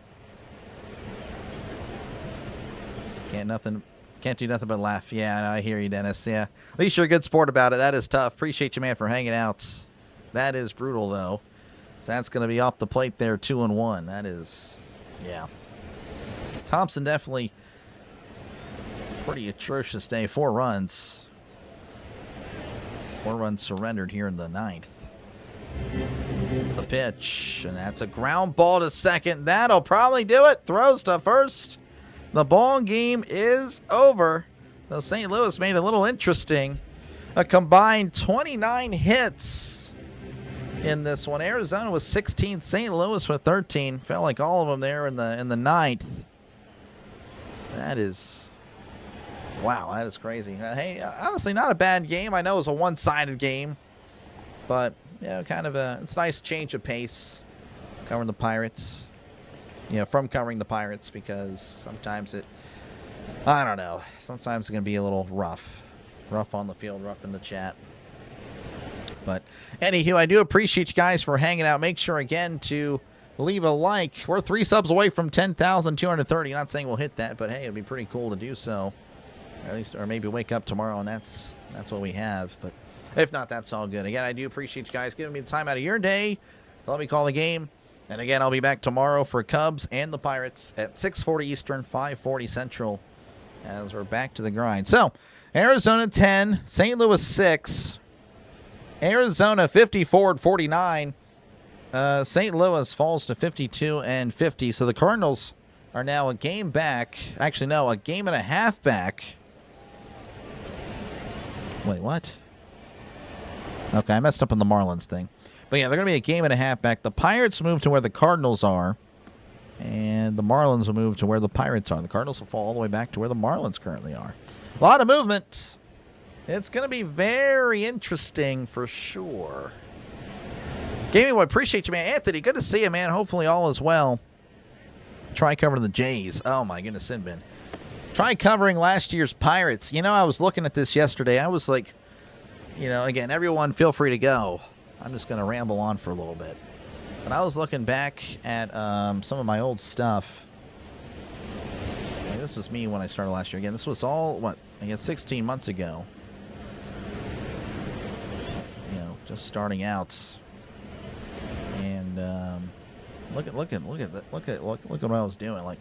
Can't do nothing but laugh. Yeah, I hear you, Dennis. Yeah, at least you're a good sport about it. That is tough. Appreciate you, man, for hanging out. That is brutal, though. So that's going to be off the plate there, 2-1. That is, yeah. Thompson definitely pretty atrocious day. 4 runs. 4 runs surrendered here in the 9th. The pitch, and that's a ground ball to second. That'll probably do it. Throws to first. The ball game is over. So St. Louis made it a little interesting. A combined 29 hits in this one. Arizona was 16. St. Louis with 13. Felt like all of them there in the 9th. That is, wow, that is crazy. Hey, honestly, not a bad game. I know it was a one-sided game, but you know, kind of it's nice change of pace covering the Pirates. You know, from covering the Pirates, because sometimes I don't know. Sometimes it's going to be a little rough on the field, rough in the chat. But anywho, I do appreciate you guys for hanging out. Make sure, again, to leave a like. We're 3 subs away from 10,230. Not saying we'll hit that, but hey, it'd be pretty cool to do so. Or at least, or maybe wake up tomorrow and that's what we have. But if not, that's all good. Again, I do appreciate you guys giving me the time out of your day to let me call the game. And again, I'll be back tomorrow for Cubs and the Pirates at 6:40 Eastern, 5:40 Central, as we're back to the grind. So, Arizona 10, St. Louis 6, Arizona 54-49. St. Louis falls to 52-50. So the Cardinals are now a game back. Actually, no, a game and a half back. Wait, what? Okay, I messed up on the Marlins thing. But yeah, they're going to be a game and a half back. The Pirates move to where the Cardinals are, and the Marlins will move to where the Pirates are. The Cardinals will fall all the way back to where the Marlins currently are. A lot of movement. It's going to be very interesting for sure. Gaming Boy, appreciate you, man. Anthony, good to see you, man. Hopefully all is well. Try covering the Jays. Oh, my goodness, sin bin. Try covering last year's Pirates. You know, I was looking at this yesterday. I was like, you know, again, everyone feel free to go. I'm just going to ramble on for a little bit. But I was looking back at some of my old stuff. Like, this was me when I started last year. Again, this was all, what, I guess 16 months ago. You know, just starting out. And look at what I was doing. Like,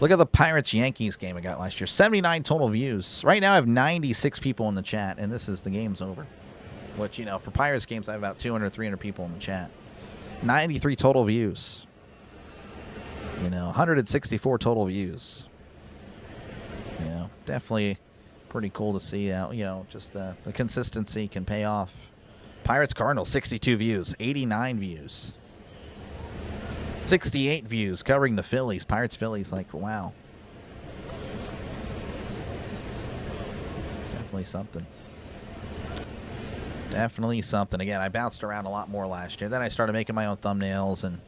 look at the Pirates-Yankees game I got last year. 79 total views. Right now I have 96 people in the chat, and this is the game's over. Which, you know, for Pirates games, I have about 200, 300 people in the chat. 93 total views. You know, 164 total views. You know, definitely pretty cool to see, you know, just the consistency can pay off. Pirates Cardinals, 62 views. 89 views. 68 views covering the Phillies. Pirates Phillies, like, wow. Definitely something. Definitely something. Again, I bounced around a lot more last year. Then I started making my own thumbnails, and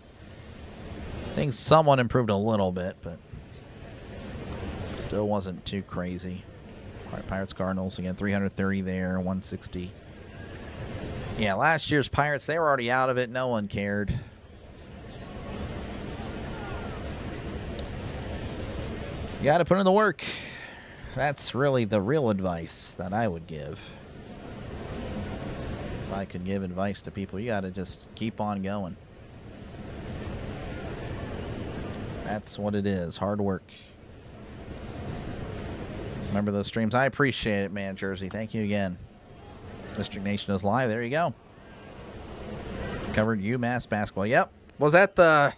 things somewhat improved a little bit, but still wasn't too crazy. All right, Pirates Cardinals, again, 330 there, 160. Yeah, last year's Pirates, they were already out of it. No one cared. You got to put in the work. That's really the real advice that I would give. If I could give advice to people, you got to just keep on going. That's what it is. Hard work. Remember those streams? I appreciate it, man, Jersey. Thank you again. District Nation is live. There you go. Covered UMass basketball. Yep. Was that the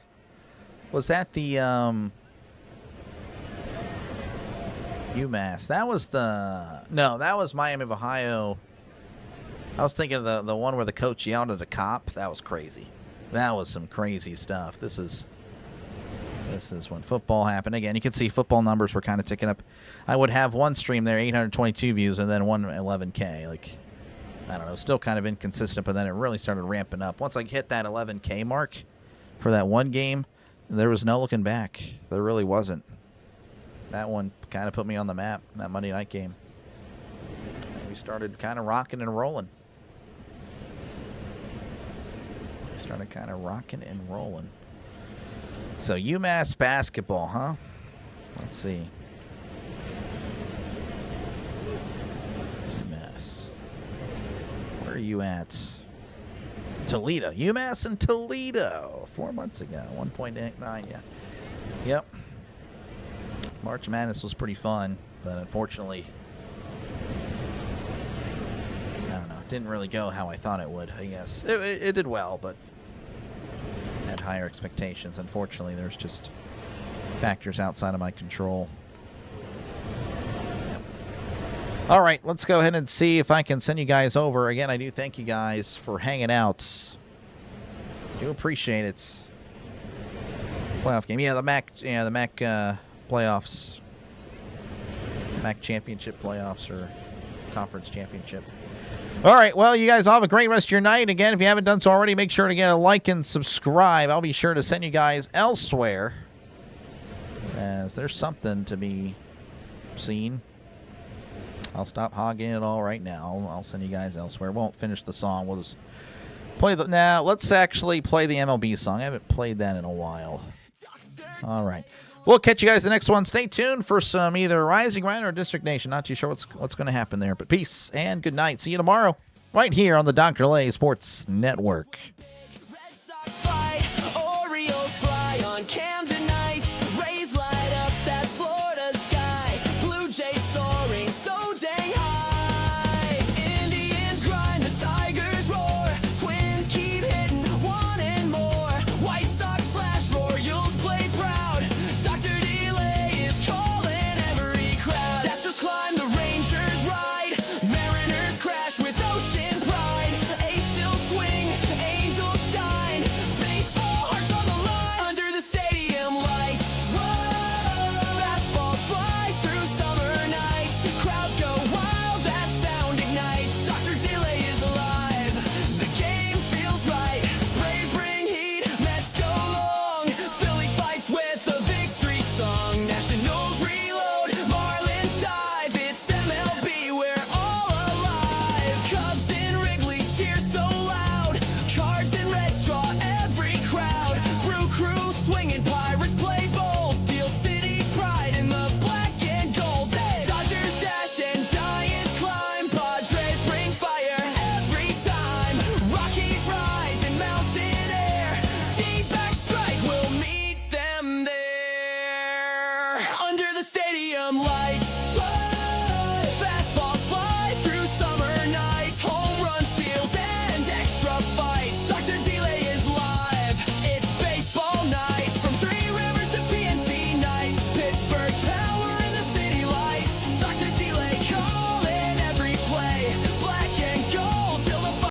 UMass? That was the... No, that was Miami of Ohio. I was thinking of the one where the coach yelled at a cop. That was crazy. That was some crazy stuff. This is when football happened. Again, you can see football numbers were kind of ticking up. I would have one stream there, 822 views, and then 111K. Like, I don't know, still kind of inconsistent, but then it really started ramping up. Once I hit that 11K mark for that one game, there was no looking back. There really wasn't. That one kind of put me on the map, that Monday night game. We started kind of rocking and rolling. So UMass basketball, huh? Let's see. UMass. Where are you at? Toledo. UMass and Toledo. 4 months ago. 1.89, yeah. Yep. March Madness was pretty fun, but unfortunately, I don't know. It didn't really go how I thought it would, I guess. It did well, but had higher expectations. Unfortunately, there's just factors outside of my control. Yep. All right, let's go ahead and see if I can send you guys over. Again, I do thank you guys for hanging out. Do appreciate it. Playoff game. Yeah, the MAC playoffs. MAC championship playoffs or conference championship. All right, well, you guys all have a great rest of your night. Again, if you haven't done so already, make sure to get a like and subscribe. I'll be sure to send you guys elsewhere, as there's something to be seen. I'll stop hogging it all right now. I'll send you guys elsewhere. Won't finish the song. We'll just play the... Now, let's actually play the MLB song. I haven't played that in a while. All right. We'll catch you guys the next one. Stay tuned for some either Rising Rhino or District Nation. Not too sure what's going to happen there. But peace and good night. See you tomorrow right here on the Dr. Lay Sports Network.